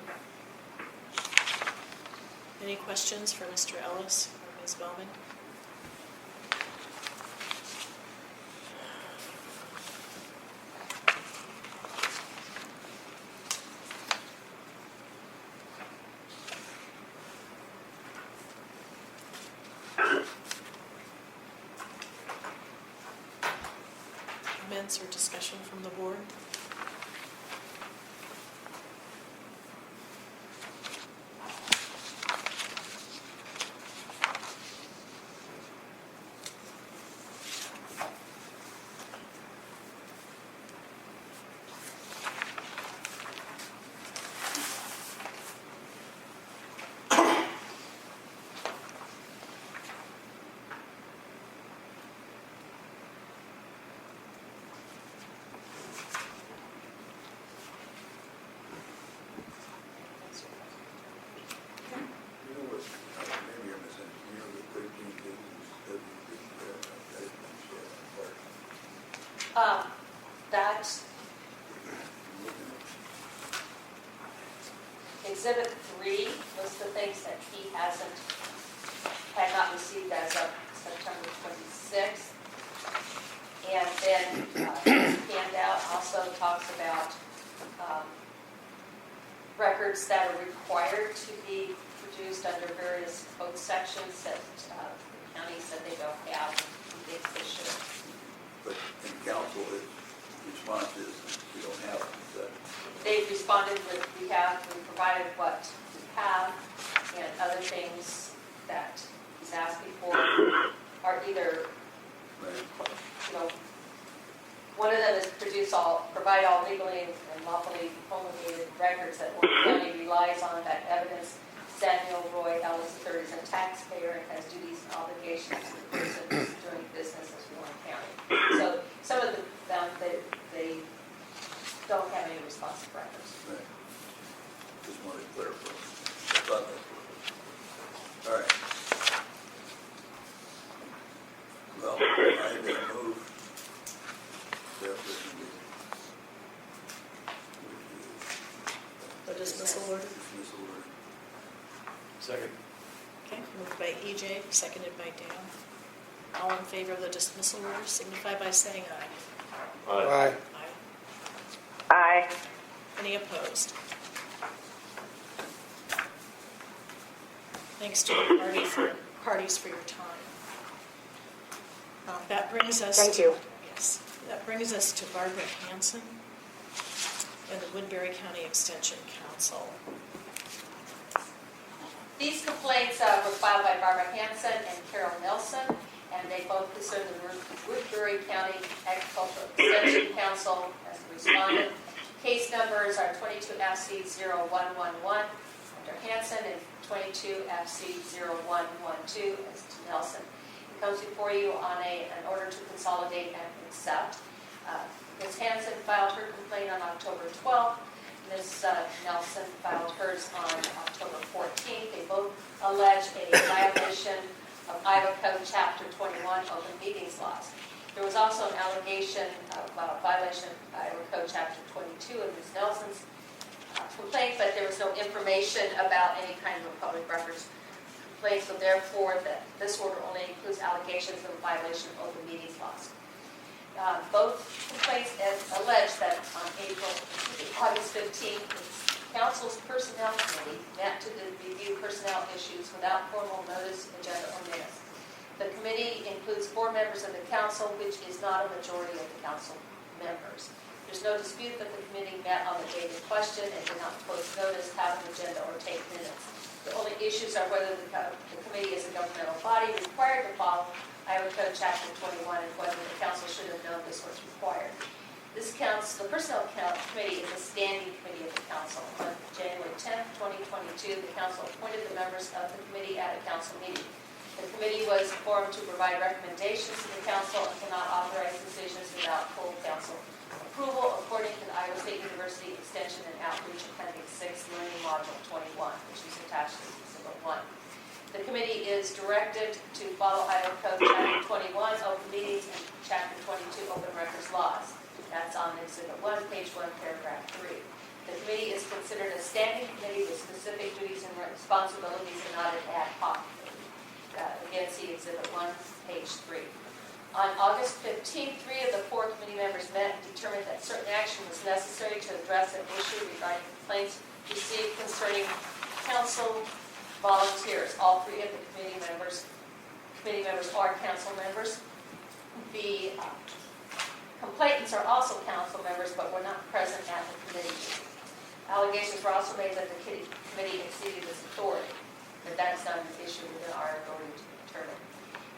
Speaker 1: Any questions for Mr. Ellis or Ms. Bowman? Comments or discussion from the board?
Speaker 3: You know what, maybe I'm missing, you know, the 13 cases that has been shared apart.
Speaker 4: That Exhibit 3 was the things that he had not received as of September 26th. And then this handout also talks about records that are required to be produced under various code sections that the county said they don't have, and thinks they should.
Speaker 3: But in council, its response is, we don't have it.
Speaker 4: They've responded with, we provided what we have, and other things that he's asking for are either, you know, one of them is provide all legally and lawfully promulgated records that Warren County relies on that evidence Samuel Roy Ellis III is a taxpayer and has duties and obligations to the person doing business as Warren County. So some of them, they don't have any responsive records.
Speaker 3: Right. Just wanted to clarify. I thought that's what it was. All right. Well, I move that
Speaker 1: The dismissal order.
Speaker 3: dismissal order.
Speaker 6: Second.
Speaker 1: Okay, moved by EJ, seconded by Dan. All in favor of the dismissal order signify by saying aye.
Speaker 5: Aye.
Speaker 1: Aye.
Speaker 7: Aye.
Speaker 1: Any opposed? Thanks to the parties for your time. That brings us.
Speaker 7: Thank you.
Speaker 1: Yes, that brings us to Barbara Hanson and the Woodbury County Extension Council.
Speaker 4: These complaints were filed by Barbara Hanson and Carol Nelson, and they both concern the Woodbury County Agricultural Extension Council as the respondent. Case numbers are 22 FC 0111 under Hanson and 22 FC 0112 as to Nelson. It comes before you on an order to consolidate and accept. Ms. Hanson filed her complaint on October 12th. Ms. Nelson filed hers on October 14th. They both allege a violation of Iowa Code Chapter 21 Open Meetings Laws. There was also an allegation of violation of Iowa Code Chapter 22 of Ms. Nelson's complaint, but there was no information about any kind of a public records complaint, so therefore this order only includes allegations of violation of open meetings laws. Both complaints allege that on August 15th, the Council's Personnel Committee met to review personnel issues without formal notice, agenda, or minutes. The committee includes 4 members of the Council, which is not a majority of the Council members. There's no dispute that the committee met on the date in question and did not post notice, have an agenda, or take minutes. The only issues are whether the committee is a governmental body required to follow Iowa Code Chapter 21 and whether the council should have known this was required. The Personnel Committee is a standing committee of the council. On January 10, 2022, the council appointed the members of the committee at a council meeting. The committee was formed to provide recommendations to the council and cannot authorize decisions without full council approval, according to the Iowa State University Extension and Outreach Appendix 6, Learning Module 21, which is attached to Exhibit 1. The committee is directed to follow Iowa Code Chapter 21, Open Meetings, and Chapter 22, Open Records Laws. That's on Exhibit 1, page 1, paragraph 3. The committee is considered a standing committee with specific duties and responsibilities and not an ad hoc committee. Again, see Exhibit 1, page 3. On August 15th, 3 of the 4 committee members met and determined that certain action was necessary to address an issue regarding complaints received concerning council volunteers. All 3 of the committee members are council members. The complainants are also council members, but were not present at the committee meeting. Allegations were also made that the committee exceeded its authority, but that is not an issue within our authority to determine.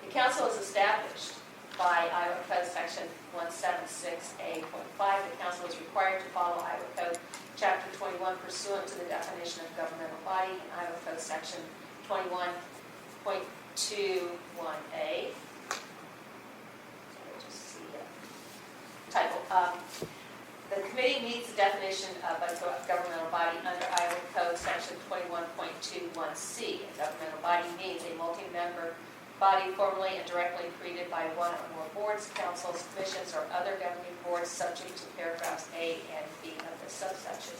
Speaker 4: The council is established by Iowa Code Section 176A.5. The council is required to follow Iowa Code Chapter 21 pursuant to the definition of governmental body in Iowa Code Section 21.21A. Typo. The committee meets the definition of a governmental body under Iowa Code Section 21.21C. A governmental body means a multi-member body formally and directly created by one or more boards, councils, commissions, or other governing boards subject to paragraphs A and B of the subsection.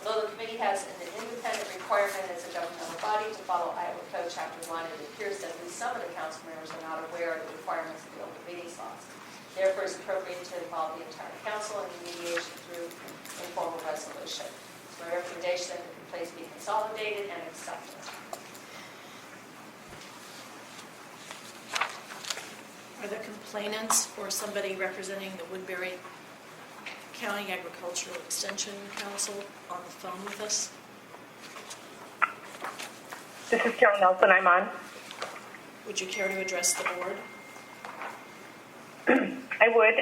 Speaker 4: Although the committee has an independent requirement as a governmental body to follow Iowa Code Chapter 1, it appears that at least some of the council members are not aware of the requirements of the open meetings laws. Therefore, it's appropriate to involve the entire council in the mediation through informal resolution. So my recommendation that the complaints be consolidated and accepted.
Speaker 1: Are the complainants or somebody representing the Woodbury County Agricultural Extension Council on the phone with us?
Speaker 7: This is Carol Nelson, I'm on.
Speaker 1: Would you care to address the board?
Speaker 7: I would.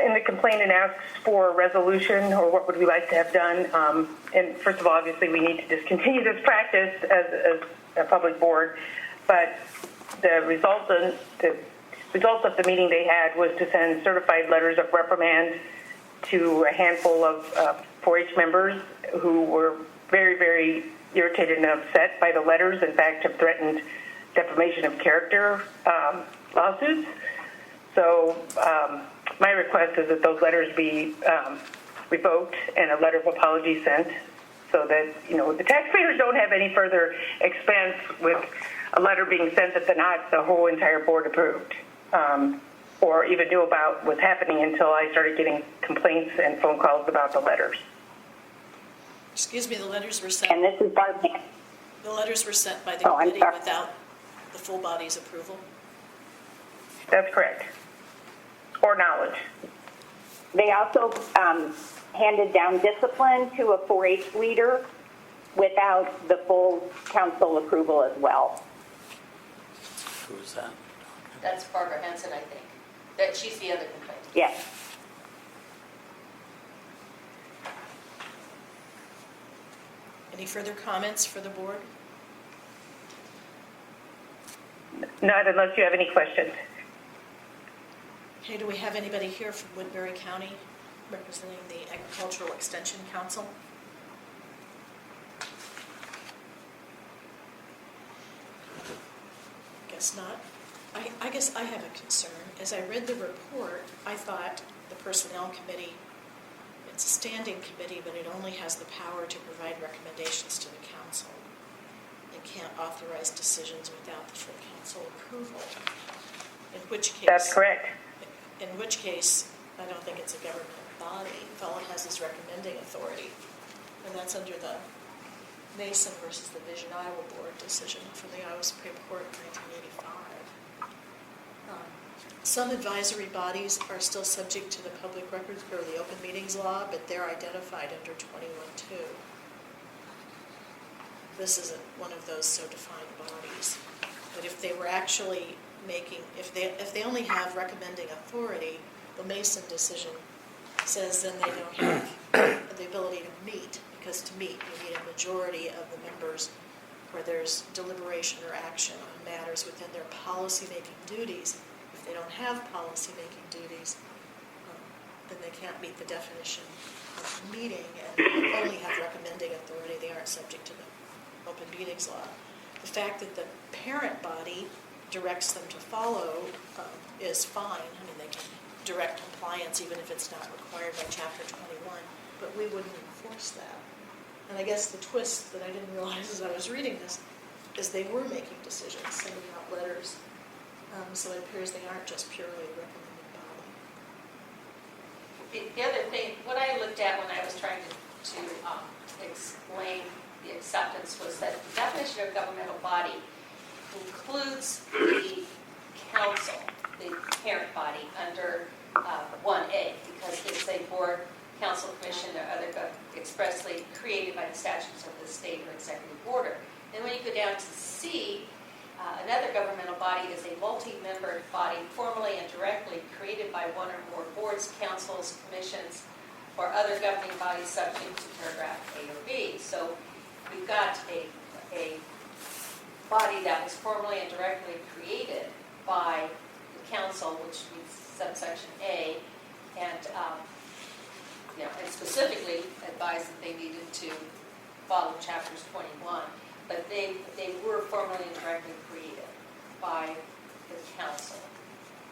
Speaker 7: And the complainant asks for a resolution, or what would we like to have done. And first of all, obviously, we need to discontinue this practice as a public board. But the result of the meeting they had was to send certified letters of reprimand to a handful of 4-H members who were very, very irritated and upset by the letters. In fact, have threatened defamation of character lawsuits. So my request is that those letters be revoked and a letter of apology sent, so that the taxpayers don't have any further expense with a letter being sent that the whole entire board approved, or even knew about was happening until I started getting complaints and phone calls about the letters.
Speaker 1: Excuse me, the letters were sent.
Speaker 7: And this is Barb.
Speaker 1: The letters were sent by the
Speaker 7: Oh, I'm
Speaker 1: committee
Speaker 7: sorry.
Speaker 1: without the full body's approval?
Speaker 7: That's correct. Or knowledge.
Speaker 11: They also handed down discipline to a 4-H leader without the full council approval as well.
Speaker 2: Who is that?
Speaker 4: That's Barbara Henson, I think. That she's the other complaint.
Speaker 11: Yes.
Speaker 1: Any further comments for the board?
Speaker 7: Not unless you have any questions.
Speaker 1: Okay, do we have anybody here from Woodbury County representing the Agricultural Extension Council? Guess not. I guess I have a concern. As I read the report, I thought the Personnel Committee, it's a standing committee, but it only has the power to provide recommendations to the council. It can't authorize decisions without the full council approval. In which case...
Speaker 7: That's correct.
Speaker 1: In which case, I don't think it's a government body. All it has is recommending authority. And that's under the Mason versus the Vision Iowa Board decision from the Iowa Supreme Court in 1985. Some advisory bodies are still subject to the Public Records or the Open Meetings Law, but they're identified under 21-2. This isn't one of those so defined bodies. But if they were actually making, if they only have recommending authority, the Mason decision says then they don't have the ability to meet, because to meet you need a majority of the members where there's deliberation or action on matters within their policy-making duties. If they don't have policy-making duties, then they can't meet the definition of meeting and only have recommending authority. They aren't subject to the Open Meetings Law. The fact that the parent body directs them to follow is fine. I mean, they can direct compliance even if it's not required by Chapter 21, but we wouldn't enforce that. And I guess the twist that I didn't realize as I was reading this is they were making decisions, sending out letters. So it appears they aren't just purely a recommending body.
Speaker 4: The other thing, what I looked at when I was trying to explain the acceptance was that the definition of governmental body includes the council, the parent body, under 1A, because it's a board, council, commission, or other expressly created by the statutes of the state or executive order. And when you go down to C, another governmental body is a multi-membered body formally and directly created by one or more boards, councils, commissions, or other governing bodies subject to paragraph A or B. So we've got a body that was formally and directly created by the council, which means subsection A, and and specifically advised that they needed to follow chapters 21. But they were formally and directly created by the council.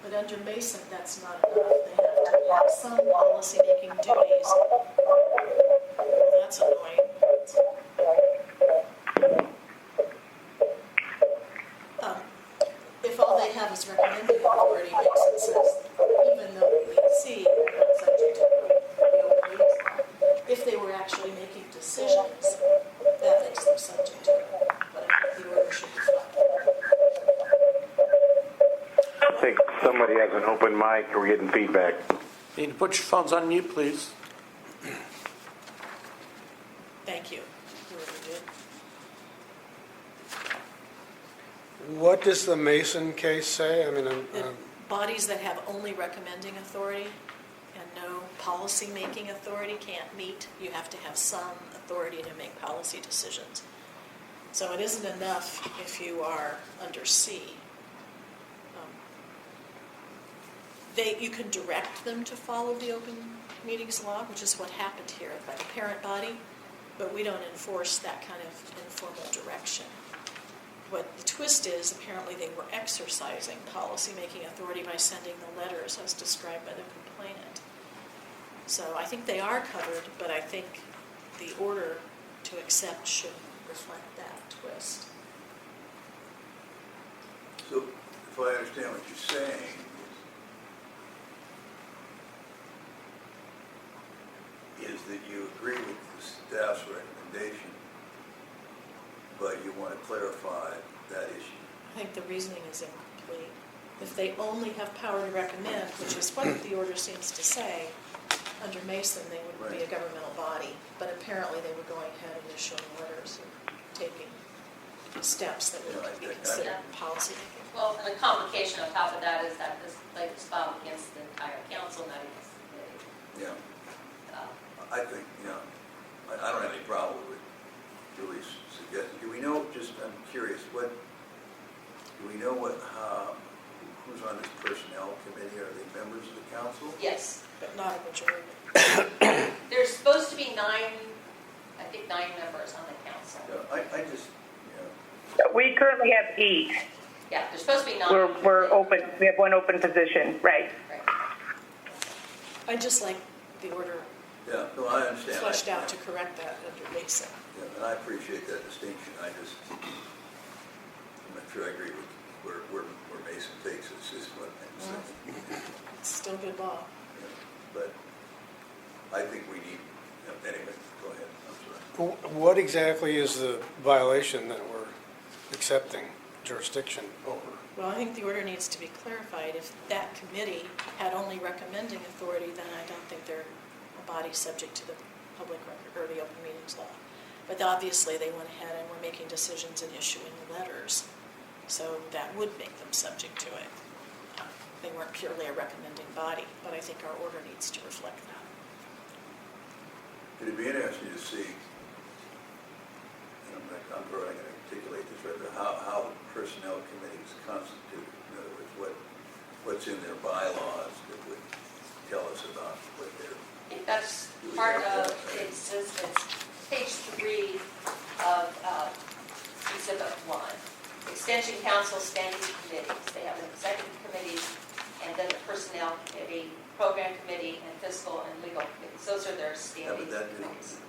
Speaker 1: But under Mason, that's not enough. They have to have some policy-making duties. Well, that's annoying. If all they have is recommended authority, makes it
Speaker 12: has an open mic. We're getting feedback.
Speaker 2: Need to put your phones on mute, please.
Speaker 1: Thank you, whoever did.
Speaker 5: What does the Mason case say? I mean,
Speaker 1: The bodies that have only recommending authority and no policy-making authority can't meet. You have to have some authority to make policy decisions. So it isn't enough if you are under C. You can direct them to follow the open meetings law, which is what happened here by the parent body, but we don't enforce that kind of informal direction. What the twist is, apparently they were exercising policy-making authority by sending the letters as described by the complainant. So I think they are covered, but I think the order to accept should reflect that twist.
Speaker 3: So if I understand what you're saying, is that you agree with the staff's recommendation, but you want to clarify that issue.
Speaker 1: I think the reasoning is incomplete. If they only have power to recommend, which is what the order seems to say, under Mason, they wouldn't be a governmental body, but apparently they were going ahead and issuing letters and taking steps that would be considered policy-making.
Speaker 4: Well, and the complication on top of that is that this complaint was filed against the entire council, not against the committee.
Speaker 3: Yeah. I think, I don't have any problem with Julie's suggestion. Do we know, I'm curious, who's on this personnel committee? Are they members of the council?
Speaker 4: Yes.
Speaker 1: But not a majority.
Speaker 4: There's supposed to be 9 members on the council.
Speaker 3: Yeah, I just,
Speaker 11: We currently have 8.
Speaker 4: Yeah, there's supposed to be 9.
Speaker 11: We're open, we have one open position, right?
Speaker 4: Right.
Speaker 1: I'd just like the order
Speaker 3: yeah, no, I understand.
Speaker 1: fleshed out to correct that under Mason.
Speaker 3: Yeah, and I appreciate that distinction. I'm not sure I agree with where Mason takes it. It's just what I'm saying.
Speaker 1: It's still good law.
Speaker 3: Yeah, but I think we need, anyway, go ahead. I'm sorry.
Speaker 5: what exactly is the violation that we're accepting jurisdiction over?
Speaker 1: Well, I think the order needs to be clarified. If that committee had only recommending authority, then I don't think they're a body subject to the public record or the open meetings law. But obviously they went ahead and were making decisions and issuing letters, so that would make them subject to it. They weren't purely a recommending body, but I think our order needs to reflect that.
Speaker 3: It'd be interesting to see, and I'm probably going to articulate this right, but how the personnel committee is constituted. In other words, what's in their bylaws that would tell us about what they're.
Speaker 4: I think that's part of, it's page 3 of Exhibit 1. Extension Council Standing Committees. They have an executive committee and then the personnel committee, program committee, and fiscal and legal committees. Those are their standing committees.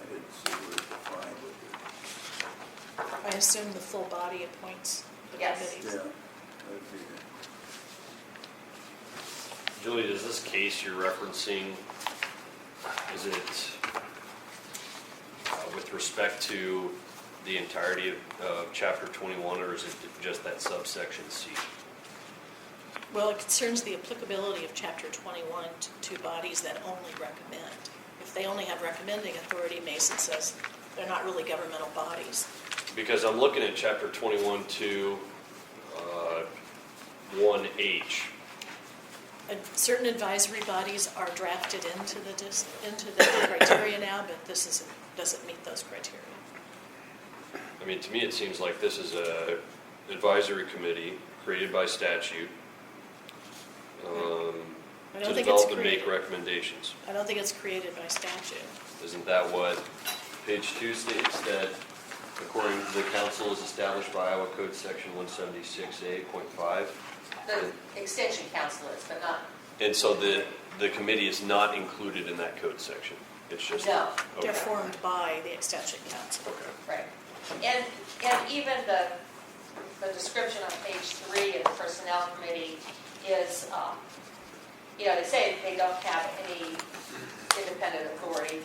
Speaker 3: I didn't see where it's defined with
Speaker 1: I assume the full body appoints the
Speaker 4: Yes.
Speaker 1: committees.
Speaker 3: it. Yeah. That'd be good.
Speaker 6: Julie, does this case you're referencing, is it with respect to the entirety of Chapter 21, or is it just that subsection C?
Speaker 1: Well, it concerns the applicability of Chapter 21 to bodies that only recommend. If they only have recommending authority, Mason says they're not really governmental bodies.
Speaker 6: Because I'm looking at Chapter 21 to 1H.
Speaker 1: And certain advisory bodies are drafted into the criteria now, but this doesn't meet those criteria.
Speaker 6: I mean, to me, it seems like this is a advisory committee created by statute
Speaker 1: I
Speaker 6: to
Speaker 1: don't think it's
Speaker 6: develop and
Speaker 1: created.
Speaker 6: make recommendations.
Speaker 1: I don't think it's created by statute.
Speaker 6: Isn't that what page 2 states, that according to the council is established by Iowa Code Section 176A.5?
Speaker 4: The extension council is, but not,
Speaker 6: And so the committee is not included in that code section? It's just.
Speaker 4: no.
Speaker 6: Okay.
Speaker 1: They're formed by the Extension Council.
Speaker 6: Okay.
Speaker 4: Right. And even the description on page 3 of the personnel committee is, they say they don't have any independent authority,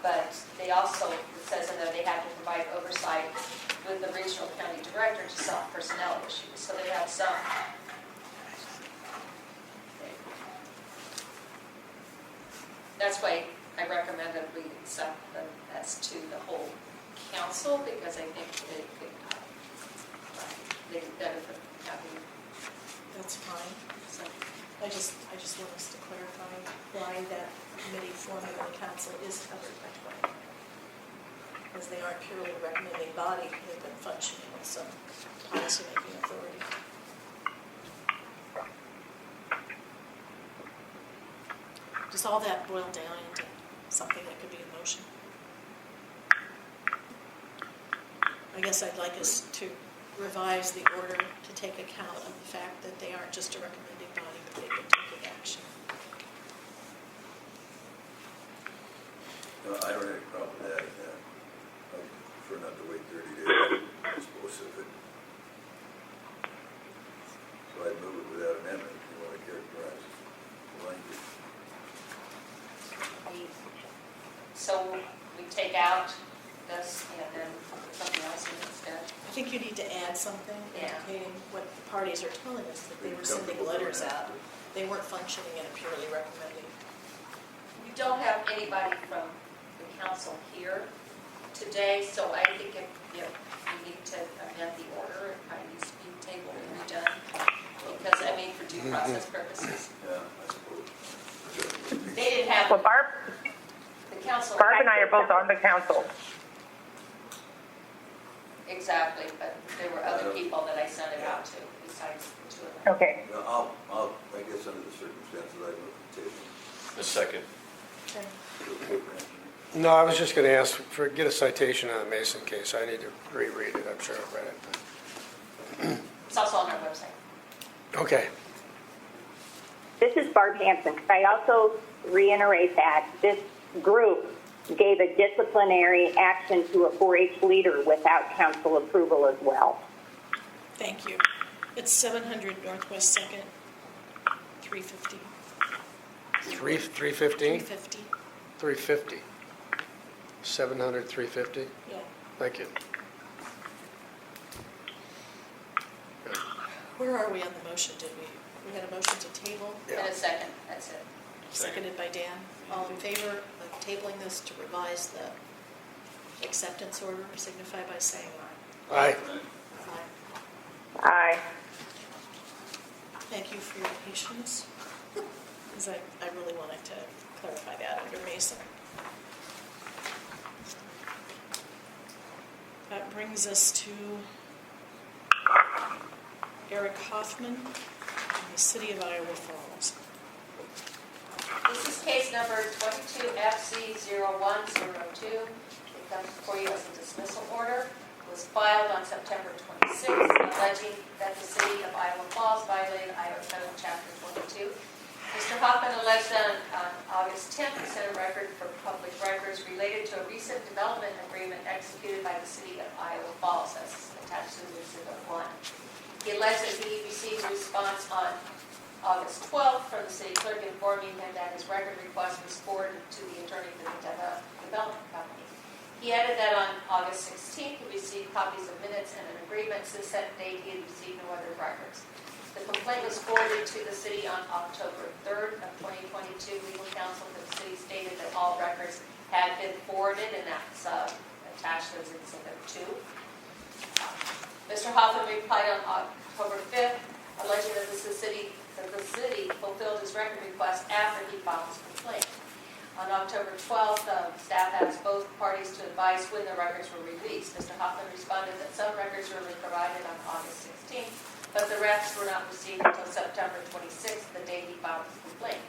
Speaker 4: but they also, it says in there they have to provide oversight with the regional county director to solve personnel issues. So they have some. That's why I recommended we accept them as to the whole council, because I think they could benefit from having.
Speaker 1: That's fine. So I just want us to clarify why that committee forming of the council is covered by 20. Because they aren't purely a recommending body, they've been functioning with some policymaking authority. Does all that boil down into something that could be in motion? I guess I'd like us to revise the order to take account of the fact that they aren't just a recommending body, but they've been taking action.
Speaker 3: No, I don't have any problem with that. I prefer not to wait 30 days, I suppose, if it. So I'd move it without amendment, if you want to characterize the language.
Speaker 4: So we take out this and then put something else in instead.
Speaker 1: I think you need to add something
Speaker 4: Yeah.
Speaker 1: indicating what the parties are telling us, that they were sending letters out. They weren't functioning in a purely recommending.
Speaker 4: We don't have anybody from the council here today, so I think if we need to amend the order, it probably needs to be tabled and redone. Because, I mean, for due process purposes.
Speaker 3: Yeah, I suppose.
Speaker 4: They didn't have,
Speaker 11: Well,
Speaker 4: the council.
Speaker 11: Barb and I are both on the council.
Speaker 4: Exactly, but there were other people that I sent it out to besides the two of them.
Speaker 11: Okay.
Speaker 3: Well, I guess under the circumstances, I move to table.
Speaker 6: A second.
Speaker 1: Okay.
Speaker 5: No, I was just going to ask for, get a citation on the Mason case. I need to reread it. I'm sure I've read it. But.
Speaker 4: It's also on our website.
Speaker 5: Okay.
Speaker 11: This is Barb Hanson. I also reiterate that this group gave a disciplinary action to a 4-H leader without council approval as well.
Speaker 1: Thank you. It's 700 Northwest 2nd, 350.
Speaker 5: 315?
Speaker 1: 350,
Speaker 5: 350. 700, 350?
Speaker 1: yeah.
Speaker 5: Thank you.
Speaker 1: Where are we on the motion? Did we had a motion to table?
Speaker 4: In a second, that's it.
Speaker 1: Seconded by Dan. All in favor of tabling this to revise the acceptance order, signify by saying aye.
Speaker 5: Aye.
Speaker 1: Aye.
Speaker 11: Aye.
Speaker 1: Thank you for your patience, because I really wanted to clarify that under Mason. That brings us to Eric Hoffman in the city of Iowa Falls.
Speaker 4: This is case number 22FC0102. It comes before you as a dismissal order. It was filed on September 26th, alleging that the city of Iowa Falls violated Iowa Code Chapter 22. Mr. Hoffman alleged that on August 10th, he sent a record for public records related to a recent development agreement executed by the city of Iowa Falls. That's attached to Exhibit 1. He alleged that he received a response on August 12th from the city clerk informing him that his record request was forwarded to the attorney for the development company. He added that on August 16th, he received copies of minutes and an agreement. Since that date, he had received no other records. The complaint was forwarded to the city on October 3rd of 2022. Legal counsel for the city stated that all records had been forwarded, and that's attached as Exhibit 2. Mr. Hoffman replied on October 5th, alleging that the city fulfilled his record request after he filed his complaint. On October 12th, staff asked both parties to advise when the records were released. Mr. Hoffman responded that some records were provided on August 16th, but the rest were not received until September 26th, the day he filed his complaint.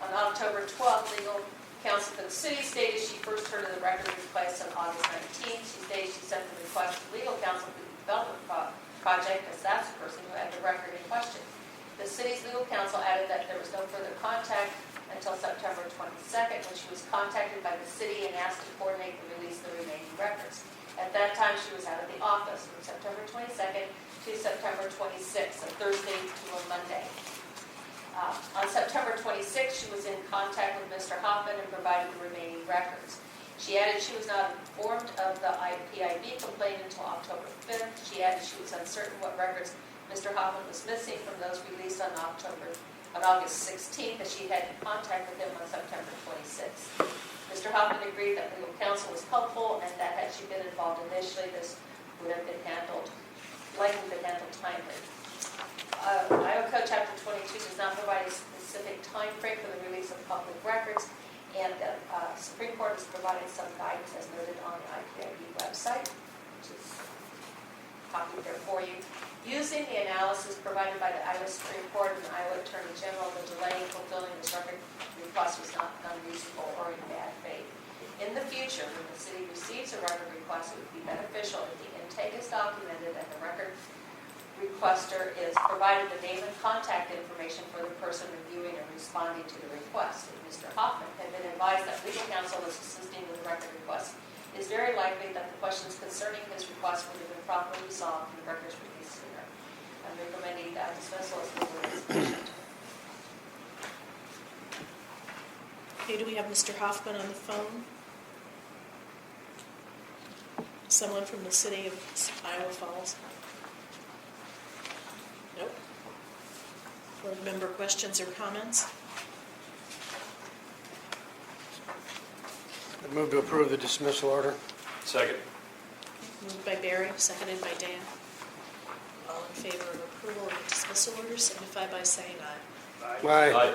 Speaker 4: On October 12th, legal counsel for the city stated she first heard of the record request on August 19th. She stated she sent the request to legal counsel for the development project, as that's the person who had the record in question. The city's legal counsel added that there was no further contact until September 22nd, when she was contacted by the city and asked to coordinate the release of the remaining records. At that time, she was out of the office from September 22nd to September 26th, a Thursday to a Monday. On September 26th, she was in contact with Mr. Hoffman and provided the remaining records. She added she was not informed of the PIB complaint until October 5th. She added she was uncertain what records Mr. Hoffman was missing from those released on August 16th, as she had contact with him on September 26th. Mr. Hoffman agreed that legal counsel was helpful and that had she been involved initially, this would have been likely been handled timely. Iowa Code Chapter 22 does not provide a specific time frame for the release of public records, and the Supreme Court has provided some guidance as noted on the IPIB website, which is copied there for you. Using the analysis provided by the Iowa Supreme Court and the Iowa Attorney General, the delay in fulfilling this record request was not unreasonable or in bad faith. In the future, when the city receives a record request, it would be beneficial if the intake is documented and the record requester is provided the name and contact information for the person reviewing and responding to the request. If Mr. Hoffman had been advised that legal counsel was assisting with the record request, it is very likely that the questions concerning his request would have been properly resolved and the records released sooner. I'm recommending that dismissal as legally sufficient.
Speaker 1: Okay, do we have Mr. Hoffman on the phone? Someone from the city of Iowa Falls? Nope. Board member questions or comments?
Speaker 5: I move to approve the dismissal order.
Speaker 6: Second.
Speaker 1: Moved by Barry, seconded by Dan. All in favor of approval of the dismissal order signify by saying aye.
Speaker 5: Aye.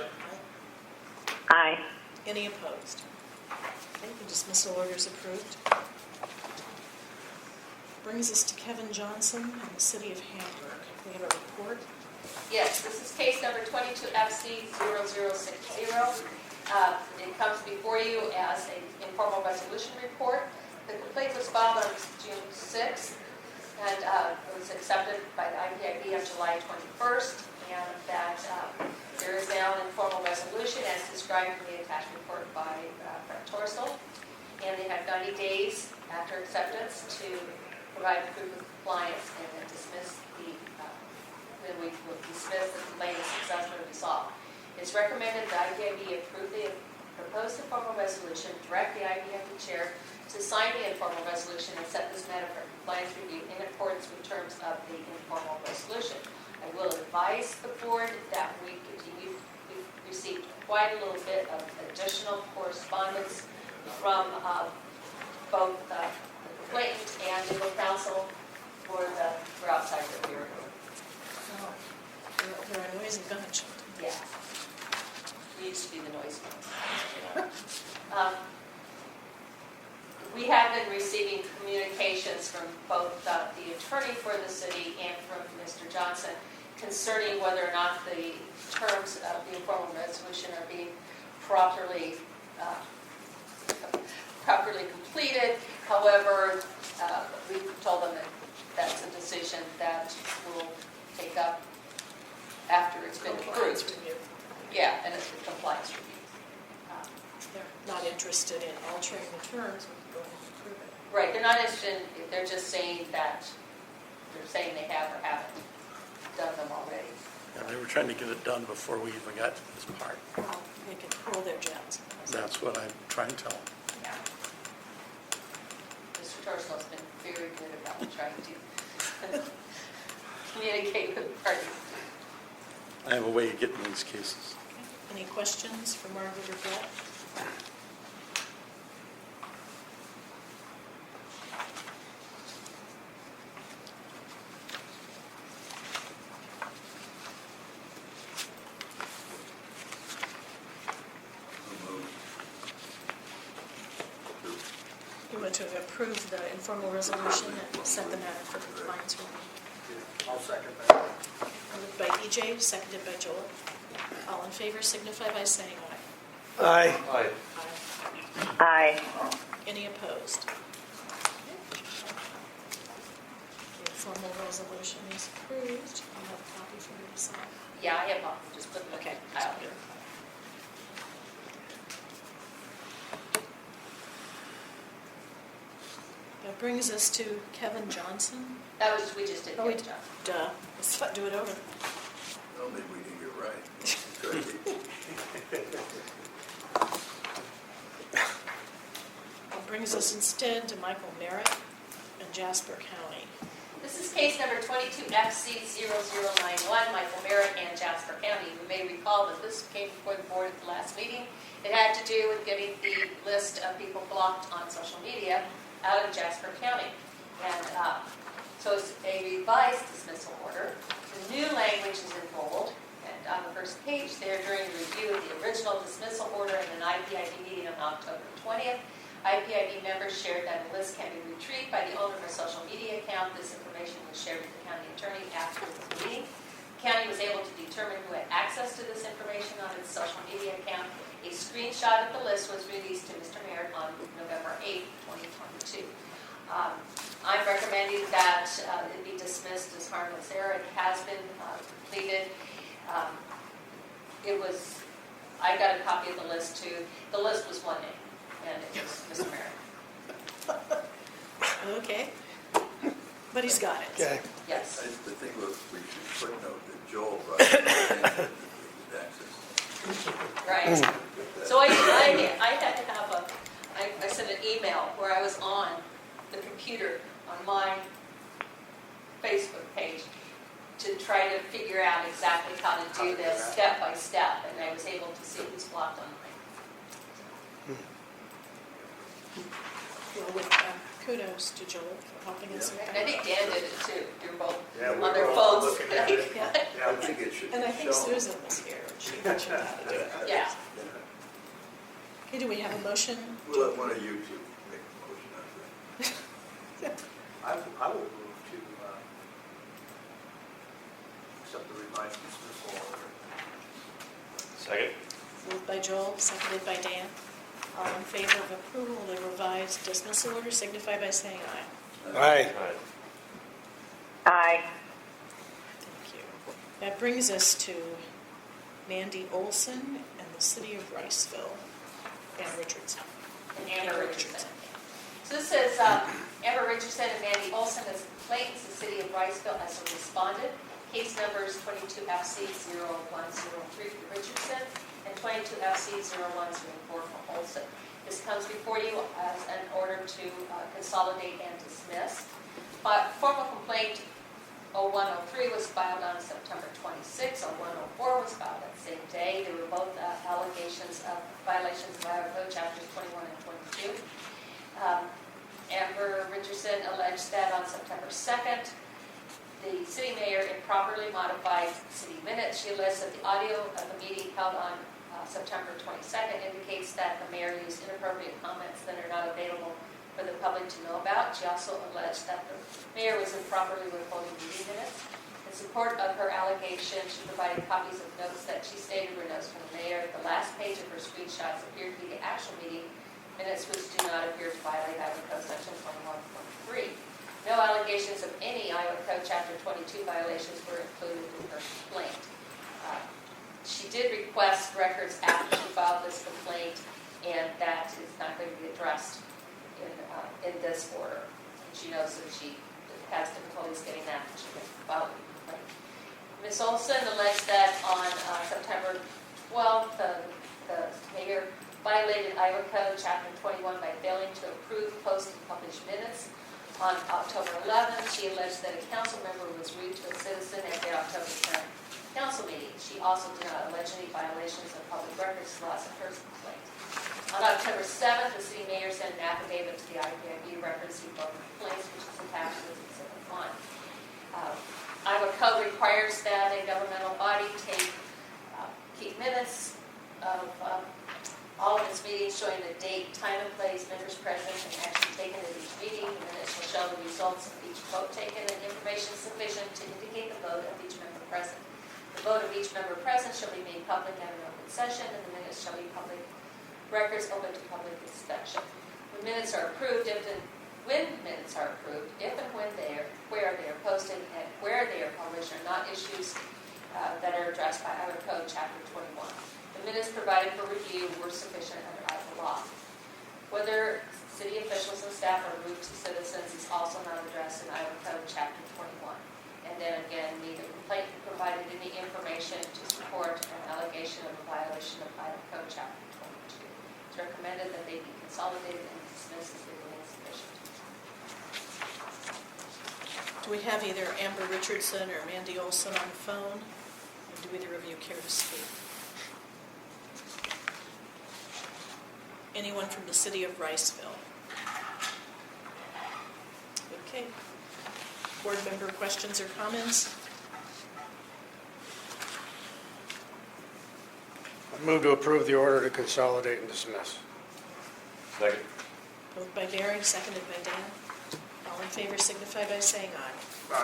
Speaker 11: Aye.
Speaker 1: Any opposed? Okay, the dismissal order is approved. Brings us to Kevin Johnson and the city of Hamburg. We have a report.
Speaker 4: Yes, this is case number 22FC0060. It comes before you as an informal resolution report. The complaint was filed on June 6th and was accepted by the IPIB on July 21st, and that there is now an informal resolution as described in the attached report by Brett Torsel, and they have 90 days after acceptance to provide proof of compliance and then dismiss then we will dismiss the complaint as successfully resolved. It's recommended that IPIB approve the proposed informal resolution, direct the IPIB chair to sign the informal resolution and set this matter for compliance review in accordance with terms of the informal resolution. I will advise the board that we've received quite a little bit of additional correspondence from both the complainant and legal counsel for outside the bureau.
Speaker 1: Oh, they're a noisy bunch.
Speaker 4: Yeah. We used to be the noisy ones. We have been receiving communications from both the attorney for the city and from Mr. Johnson concerning whether or not the terms of the informal resolution are being properly completed. However, we told them that that's a decision that we'll take up after it's been
Speaker 1: Compliance
Speaker 4: approved.
Speaker 1: review.
Speaker 4: Yeah, and it's a compliance review.
Speaker 1: They're not interested in altering the terms, we can go ahead and approve it.
Speaker 4: Right, they're not interested, they're just saying that, they're saying they have or haven't done them already.
Speaker 2: Yeah, they were trying to get it done before we even got to this part.
Speaker 1: Well, they can pull their jets.
Speaker 2: That's what I'm trying to tell them.
Speaker 4: Yeah. Mr. Torsel's been very good about trying to communicate with parties.
Speaker 2: I have a way of getting these cases.
Speaker 1: Any questions for Margaret or Brett? You want to approve the informal resolution and set the matter for compliance review.
Speaker 10: I'll second that.
Speaker 1: Moved by EJ, seconded by Joel. All in favor signify by saying aye.
Speaker 5: Aye.
Speaker 6: Aye.
Speaker 11: Aye.
Speaker 1: Any opposed? The informal resolution is approved. I'll have a copy for you to sign.
Speaker 4: Yeah, I have one, just put them
Speaker 1: Okay.
Speaker 4: out here.
Speaker 1: That brings us to Kevin Johnson.
Speaker 4: That was, we just did
Speaker 1: Oh, we
Speaker 4: good
Speaker 1: did.
Speaker 4: job.
Speaker 1: Duh, let's do it over.
Speaker 3: Well, maybe we didn't get it right. Try to-
Speaker 1: brings us instead to Michael Merritt and Jasper County.
Speaker 4: This is case number 22FC0091, Michael Merritt and Jasper County. You may recall that this came before the board at the last meeting. It had to do with getting the list of people blocked on social media out of Jasper County. And so it's a revised dismissal order. The new language is in bold. And on the first page there, during the review of the original dismissal order in an IPID meeting on October 20th, IPID members shared that a list can be retrieved by the owner of a social media account. This information was shared with the county attorney after the meeting. The county was able to determine who had access to this information on its social media account. A screenshot of the list was released to Mr. Merritt on November 8th, 2022. I'm recommending that it be dismissed as harmless error. It has been completed. I got a copy of the list too. The list was one name, and it was Mr. Merritt.
Speaker 1: Okay. But he's got it.
Speaker 5: Okay.
Speaker 4: Yes.
Speaker 3: I think we should footnote that Joel brought it access.
Speaker 4: Right. So I had to have I sent an email where I was on the computer on my Facebook page to try to figure out exactly how to do this step by step, and I was able to see who's blocked online.
Speaker 1: Well, with kudos to Joel for helping us with
Speaker 4: And I
Speaker 1: that.
Speaker 4: think Dan did it too. You're both
Speaker 3: Yeah, we
Speaker 4: on their
Speaker 3: were all
Speaker 4: phones.
Speaker 3: looking at it.
Speaker 1: Yeah.
Speaker 3: I think it should be
Speaker 1: And I think
Speaker 3: shown.
Speaker 1: Susan was here, and she mentioned how to do it.
Speaker 4: Yeah.
Speaker 1: Okay, do we have a motion?
Speaker 3: We'll let one of you two make the motion on that.
Speaker 13: I will move to accept the revised dismissal order.
Speaker 6: Second?
Speaker 1: Moved by Joel, seconded by Dan. All in favor of approval of the revised dismissal order signify by saying aye.
Speaker 5: Aye.
Speaker 6: All right.
Speaker 11: Aye.
Speaker 1: Thank you. That brings us to Mandy Olson and the city of Riceville and Richardson.
Speaker 4: And Amber Richardson. So this is Amber Richardson and Mandy Olson as complainants. The city of Riceville as a respondent. Case numbers 22FC0103 for Richardson and 22FC0104 for Olson. This comes before you as an order to consolidate and dismiss. But formal complaint 0103 was filed on September 26. 0104 was filed that same day. They were both allegations of violations of Iowa Code Chapters 21 and 22. Amber Richardson alleged that on September 2nd, the city mayor improperly modified city minutes. She alleged that the audio of the meeting held on September 22nd indicates that the mayor used inappropriate comments that are not available for the public to know about. She also alleged that the mayor was improperly withholding meeting minutes. In support of her allegation, she provided copies of notes that she stated were notes from the mayor. The last page of her screenshots appeared to be the actual meeting minutes, which do not appear to violate Iowa Code Section 21.3. No allegations of any Iowa Code Chapter 22 violations were included in her complaint. She did request records after she filed this complaint, and that is not going to be addressed in this order. She knows that she has difficulties getting that, and she can file the complaint. Ms. Olson alleged that on September 12th, the mayor violated Iowa Code Chapter 21 by failing to approve, post, and publish minutes. On October 11th, she alleged that a council member was rude to a citizen at the October 10th council meeting. She also did not allege any violations of public records laws in her complaint. On October 7th, the city mayor sent an affidavit to the IPIB referencing both complaints, which is attached to Exhibit 1. Iowa Code requires that a governmental body keep minutes of all of its meetings showing the date, time and place, members present, and action taken at each meeting. The minutes will show the results of each vote taken and information sufficient to indicate the vote of each member present. The vote of each member present shall be made public at an open session, and the minutes shall be public records open to public inspection. When minutes are approved, if and when where they are posted, and where they are published are not issues that are addressed by Iowa Code Chapter 21. The minutes provided for review were sufficient under Iowa law. Whether city officials and staff are rude to citizens is also not addressed in Iowa Code Chapter 21. And then again, neither complaint provided any information to support an allegation of a violation of Iowa Code Chapter 22. It's recommended that they be consolidated and dismissed dismiss as legally insufficient.
Speaker 1: Do we have either Amber Richardson or Mandy Olson on the phone? Or do either of you care to speak? Anyone from the city of Riceville? Okay. Board member questions or comments?
Speaker 5: I move to approve the order to consolidate and dismiss.
Speaker 6: Second.
Speaker 1: Moved by Barry, seconded by Dan. All in favor signify by saying aye.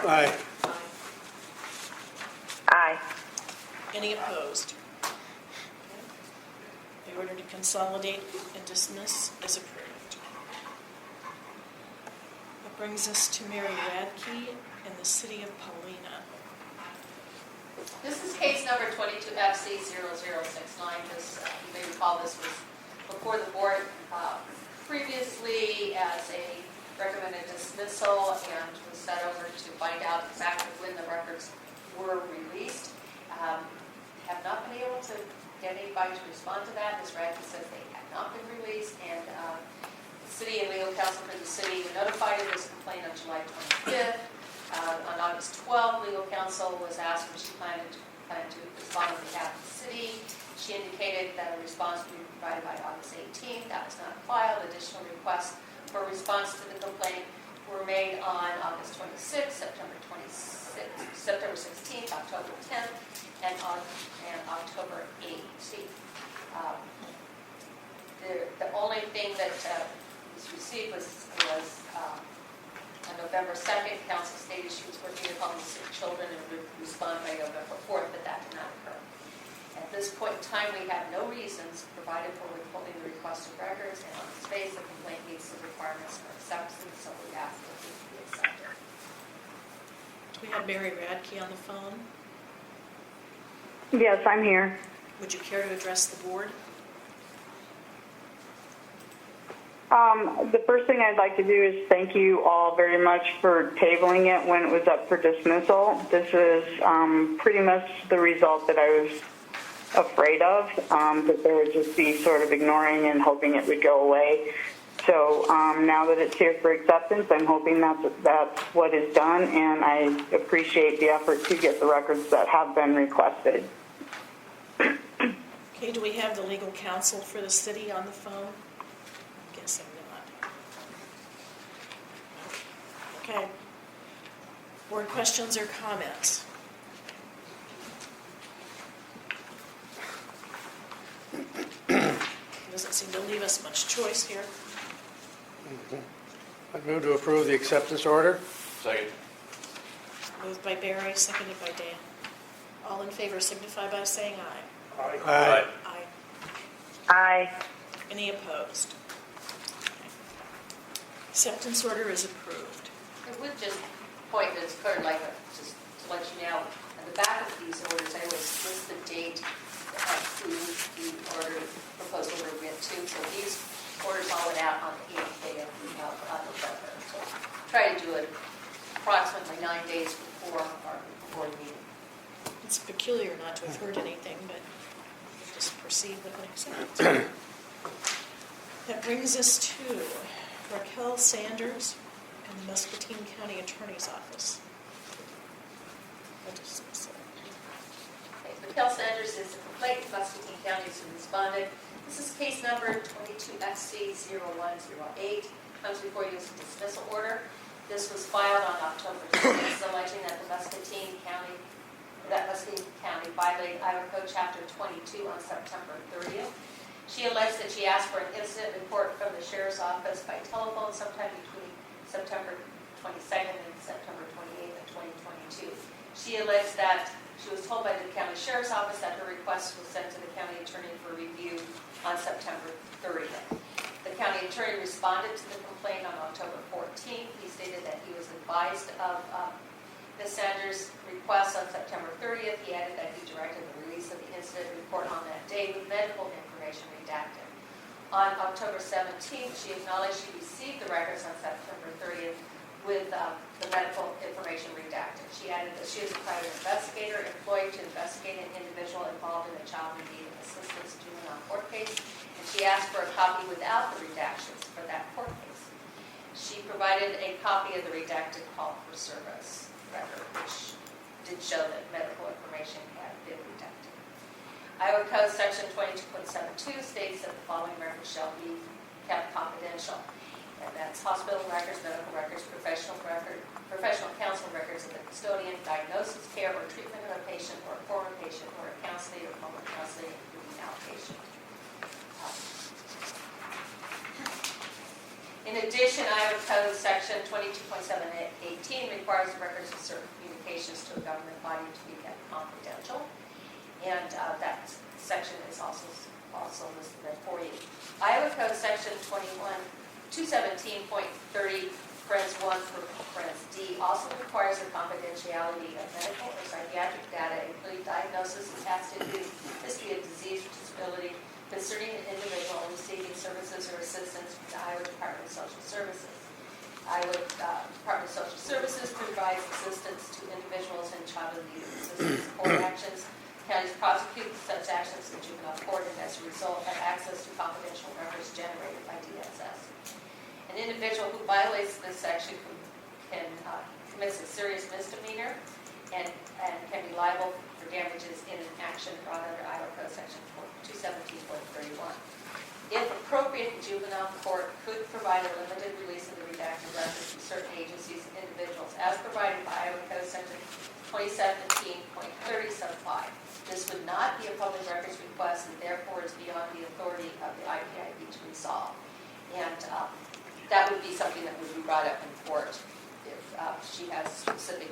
Speaker 5: Aye.
Speaker 1: Aye.
Speaker 11: Aye.
Speaker 1: Any opposed? Okay. The order to consolidate and dismiss is approved. That brings us to Mary Radke in the city of Paulina.
Speaker 4: This is case number 22FC0069. This, you may recall this was before the board previously as a recommended dismissal and was sent over to find out exactly when the records were released. Have not been able to get anybody to respond to that. Ms. Radke says they have not been released, and the city and legal counsel for the city were notified of this complaint on July 25th. On August 12th, legal counsel was asked when she planned to respond on behalf of the city. She indicated that a response would be provided by August 18th. That was not filed. Additional requests for response to the complaint were made on August 26th, September 16th, October 10th, and October 18th. The only thing that was received was on November 2nd, counsel stated she was working upon the sick children and would respond by November 4th, but that did not occur. At this point in time, we have no reasons provided for withholding the request of records, and on its face, the complaint meets the requirements for acceptance, so we ask that it be accepted.
Speaker 1: Do we have Mary Radke on the phone?
Speaker 7: Yes, I'm here.
Speaker 1: Would you care to address the board?
Speaker 7: The first thing I'd like to do is thank you all very much for tabling it when it was up for dismissal. This is pretty much the result that I was afraid of, that there would just be sort of ignoring and hoping it would go away. So now that it's here for acceptance, I'm hoping that's what is done, and I appreciate the effort to get the records that have been requested.
Speaker 1: Okay, do we have the legal counsel for the city on the phone? I'm guessing not. Okay. Board questions or comments? Doesn't seem to leave us much choice here.
Speaker 5: I move to approve the acceptance order.
Speaker 6: Second.
Speaker 1: Moved by Barry, seconded by Dan. All in favor signify by saying aye.
Speaker 5: Aye.
Speaker 1: Aye.
Speaker 11: Aye.
Speaker 1: Any opposed? Acceptance order is approved.
Speaker 4: I would just point that it's kind of like, just to let you know, on the back of these orders, I always list the date who the proposed order went to. So these orders all went out on the 8th day of November. So try to do it approximately 9 days before the meeting.
Speaker 1: It's peculiar not to have heard anything, but we'll just proceed with an acceptance. That brings us to Raquel Sanders and the Muscatine County Attorney's Office.
Speaker 4: Raquel Sanders is the complaint. Muscatine County has responded. This is case number 22FC0108. Comes before you as a dismissal order. This was filed on October 6th, alleging that Muscatine County violated Iowa Code Chapter 22 on September 30th. She alleged that she asked for an incident report from the sheriff's office by telephone sometime between September 22nd and September 28th of 2022. She alleged that she was told by the county sheriff's office that her request was sent to the county attorney for review on September 30th. The county attorney responded to the complaint on October 14th. He stated that he was advised of Ms. Sanders' request on September 30th. He added that he directed the release of the incident report on that day with medical information redacted. On October 17th, she acknowledged she received the records on September 30th with the medical information redacted. She added that she is a private investigator employed to investigate an individual involved in a child in need of assistance juvenile court case, and she asked for a copy without the redactions for that court case. provided a copy of the redacted call for service record, which did show that medical information had been redacted. Iowa Code Section 22.72 states that the following records shall be kept confidential, and that's hospital records, medical records, professional counsel records of the custodian, diagnosis, care, or treatment of a patient or a former patient, or a counseling or public counseling, including outpatient. In addition, Iowa Code Section 22.718 requires the records of certain communications to a government body to be kept confidential, and that section is also listed there for you. Iowa Code Section 217.30, Friends 1 for Friends D also requires the confidentiality of medical or psychiatric data, including diagnosis and past history of disease or disability concerning an individual receiving services or assistance from the Iowa Department of Social Services. Iowa Department of Social Services provides assistance to individuals in child abuse assistance court actions. Counties prosecute such actions in juvenile court, and as a result have access to confidential records generated by DSS. An individual who violates this section commits a serious misdemeanor and can be liable for damages in an action brought under Iowa Code Section 217.31. If appropriate, the juvenile court could provide a limited release of the redacted records to certain agencies and individuals as provided by Iowa Code Section 2017.30 sub 5. This would not be a public records request, and therefore is beyond the authority of the IPIB to resolve. And that would be something that would be brought up in court if she has specific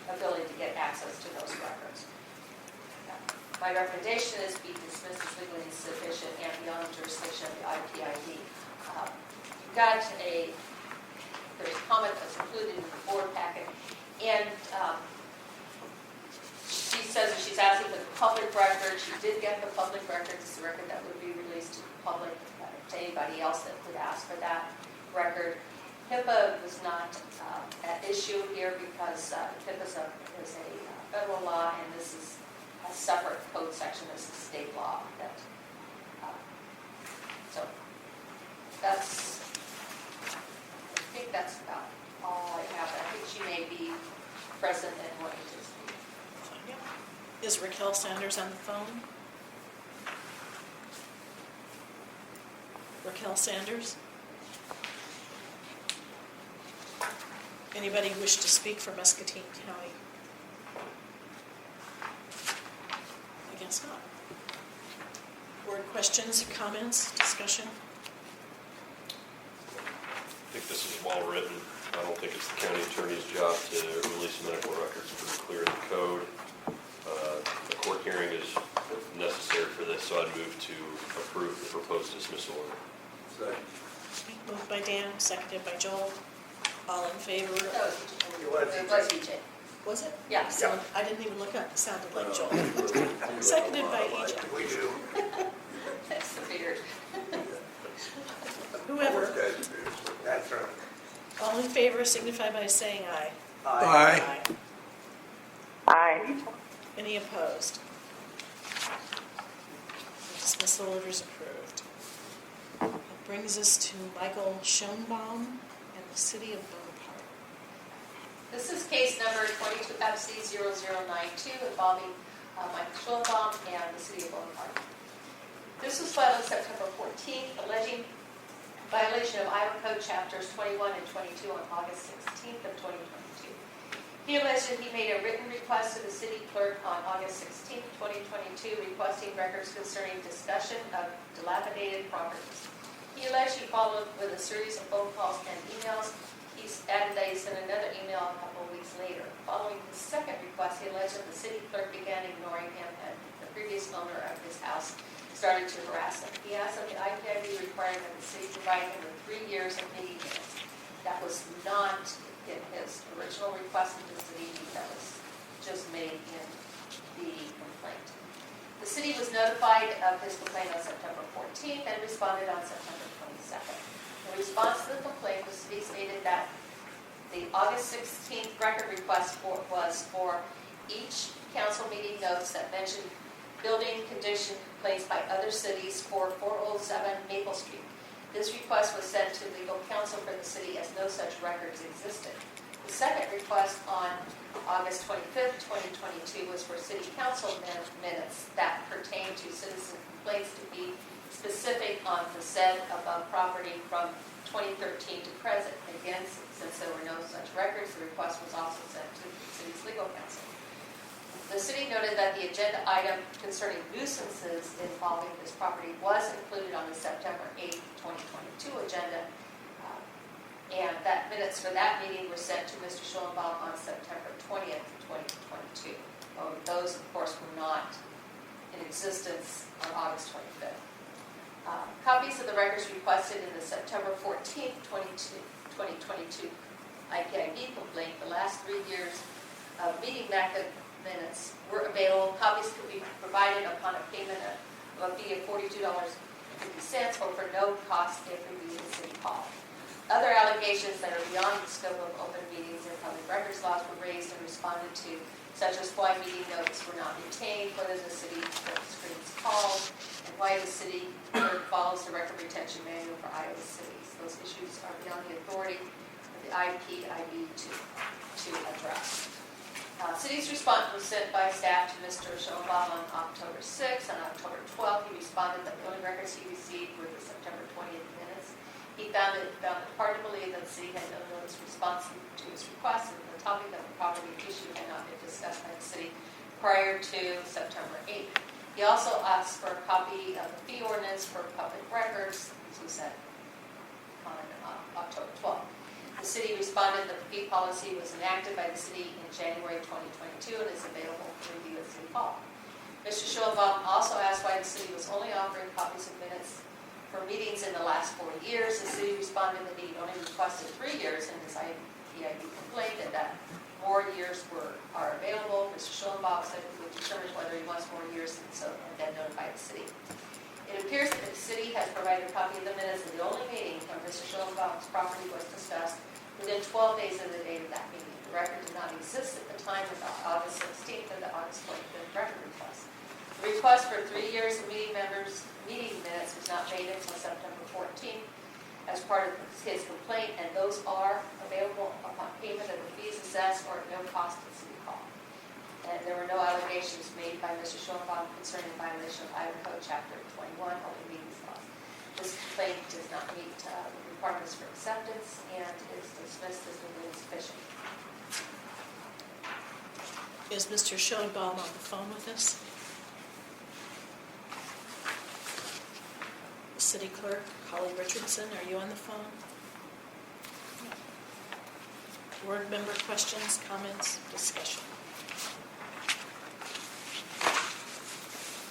Speaker 4: ability to get access to those records. My recommendation is be dismissed as legally insufficient and beyond the jurisdiction of the IPIB. There's a comment that's included in the board packet, and she says that she's asking for the public record. She did get the public record. It's the record that would be released to the public, to anybody else that would ask for that record. HIPAA was not at issue here because HIPAA is a federal law, and this is a separate code section. This is state law. So I think that's about all I have. I think she may be present and wanting to speak.
Speaker 1: Is Raquel Sanders on the phone? Raquel Sanders? Anybody wish to speak for Muscatine County? I guess not. Board questions, comments, discussion?
Speaker 6: I think this is well written. I don't think it's the county attorney's job to release medical records. It's pretty clear in the code. A court hearing is necessary for this, so I'd move to approve the proposed dismissal order.
Speaker 3: Second.
Speaker 1: Moved by Dan, seconded by Joel. All in favor?
Speaker 4: It was EJ.
Speaker 1: Was it?
Speaker 4: Yeah.
Speaker 1: I didn't even look up. It sounded like Joel. Seconded by EJ.
Speaker 13: We do.
Speaker 4: That's the beard.
Speaker 1: Whoever.
Speaker 13: That's right.
Speaker 1: All in favor signify by saying aye.
Speaker 13: Aye.
Speaker 11: Aye.
Speaker 1: Any opposed? The dismissal order is approved. That brings us to Michael Schoenbaum and the City of Bonaparte.
Speaker 4: This is case number 22FC0092 involving Michael Schoenbaum and the City of Bonaparte. This was filed on September 14th, alleging violation of Iowa Code Chapters 21 and 22 on August 16th of 2022. He alleged that he made a written request to the city clerk on August 16th, 2022, requesting records concerning discussion of dilapidated properties. He alleged he followed with a series of phone calls and emails. He added that he sent another email a couple of weeks later. Following his second request, he alleged that the city clerk began ignoring him and the previous owner of his house started to harass him. He asked that the IPIB required that the city provide him with 3 years of meeting minutes. That was not in his original request to the city. That was just made in the complaint. The city was notified of his complaint on September 14th and responded on September 22nd. In response to the complaint, the city stated that the August 16th record request was for each council meeting notes that mentioned building condition complaints by other cities for 407 Maple Street. This request was sent to legal counsel for the city as no such records existed. The second request on August 25th, 2022 was for city council minutes that pertain to citizen complaints to be specific on the said above property from 2013 to present. Again, since there were no such records, the request was also sent to the city's legal counsel. The city noted that the agenda item concerning nuisances involving this property was included on the September 8th, 2022 agenda, and that minutes for that meeting were sent to Mr. Schoenbaum on September 20th, 2022. Those, of course, were not in existence on August 25th. Copies of the records requested in the September 14th, 2022 IPIB complaint, the last 3 years of meeting minutes were available. Copies could be provided upon a payment of a fee of $42.50 or for no cost if reviewed in City Hall. Other allegations that are beyond the scope of open meetings and public records laws were raised and responded to, such as why meeting notes were not retained, whether the city clerk screens called, and why the city clerk follows the record retention manual for Iowa cities. Those issues are beyond the authority of the IPIB to address. City's response was sent by staff to Mr. Schoenbaum on October 6th. On October 12th, he responded that the only records he received were the September 20th minutes. He found it hard to believe that the city had no notice response to his request, and the topic of the property issue had not been discussed by the city prior to September 8th. He also asked for a copy of the fee ordinance for public records, as we said, on October 12th. The city responded that the fee policy was enacted by the city in January 2022 and is available for review at City Hall. Mr. Schoenbaum also asked why the city was only offering copies of minutes for meetings in the last 4 years. The city responded that he only requested 3 years in his IPIB complaint, and that more years are available. Mr. Schoenbaum said he would determine whether he wants more years and then notify the city. It appears that the city has provided a copy of the minutes of the only meeting when Mr. Schoenbaum's property was discussed within 12 days of the date of that meeting. The record did not exist at the time of the August 16th and the August 25th record request. The request for 3 years of meeting minutes was not made until September 14th as part of his complaint, and those are available upon payment of the fees assessed or at no cost to City Hall. And there were no allegations made by Mr. Schoenbaum concerning the violation of Iowa Code Chapter 21, Open Meetings Law. This complaint does not meet the requirements for acceptance and is dismissed as legally insufficient.
Speaker 1: Is Mr. Schoenbaum on the phone with us? The city clerk, Holly Richardson, are you on the phone? Board member questions, comments, discussion?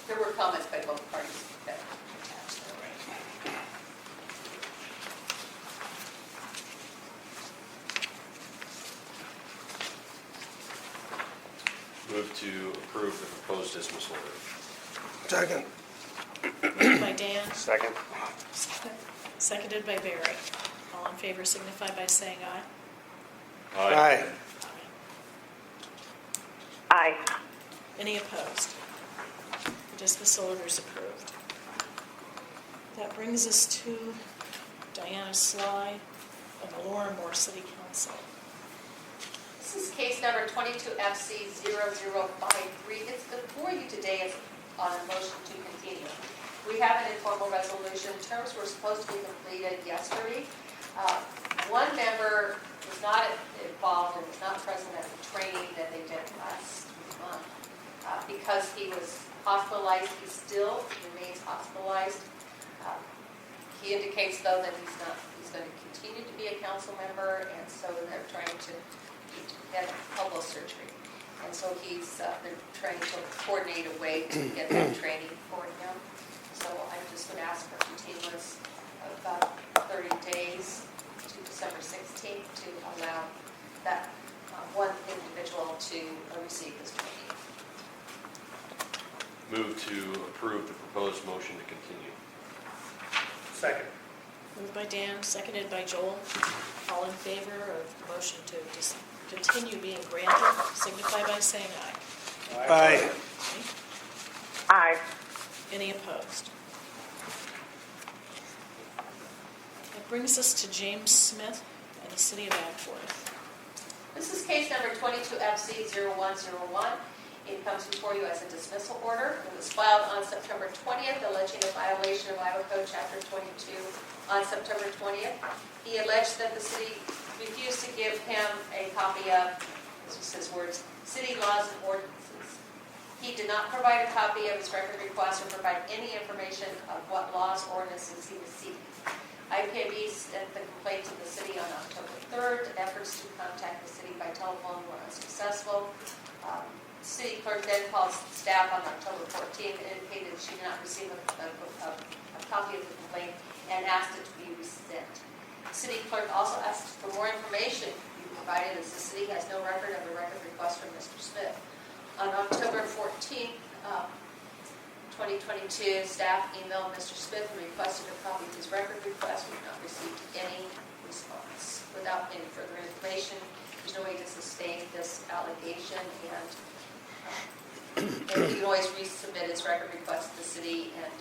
Speaker 4: There were comments by both parties that were attached there, right?
Speaker 6: Move to approve the proposed dismissal order.
Speaker 13: Second.
Speaker 1: Moved by Dan,
Speaker 12: Second.
Speaker 1: seconded by Barry. All in favor signify by saying aye.
Speaker 13: Aye.
Speaker 11: Aye.
Speaker 1: Any opposed? The dismissal order is approved. That brings us to Diana Sly of the Lorimore City Council.
Speaker 4: This is case number 22FC0053. It's before you today on a motion to continue. We have an informal resolution. Terms were supposed to be completed yesterday. One member was not involved and was not present at the training that they did last month because he was hospitalized. He still remains hospitalized. He indicates, though, that he's going to continue to be a council member, and so they're trying to get elbow surgery. And so they're trying to coordinate a way to get that training for him. So I just would ask for continuance of about 30 days to December 16th to allow that one individual to receive this training.
Speaker 6: Move to approve the proposed motion to continue.
Speaker 13: Second.
Speaker 1: Moved by Dan, seconded by Joel. All in favor of the motion to continue being granted, signify by saying aye.
Speaker 13: Aye.
Speaker 11: Aye.
Speaker 1: Any opposed? That brings us to James Smith and the City of Acworth.
Speaker 4: This is case number 22FC0101. It comes before you as a dismissal order. It was filed on September 20th, alleging a violation of Iowa Code Chapter 22 on September 20th. He alleged that the city refused to give him a copy of, this was his words, city laws and ordinances. He did not provide a copy of his record request or provide any information of what laws or ordinances he was seeking. IPIB sent the complaint to the city on October 3rd. Efforts to contact the city by telephone were unsuccessful. City clerk then called staff on October 14th and indicated she did not receive a copy of the complaint and asked it to be resent. City clerk also asked for more information to be provided as the city has no record of a record request from Mr. Smith. On October 14th, 2022, staff emailed Mr. Smith and requested a copy of his record request. We have not received any response. Without any further information, there's no way to sustain this allegation, and he can always resubmit his record request to the city and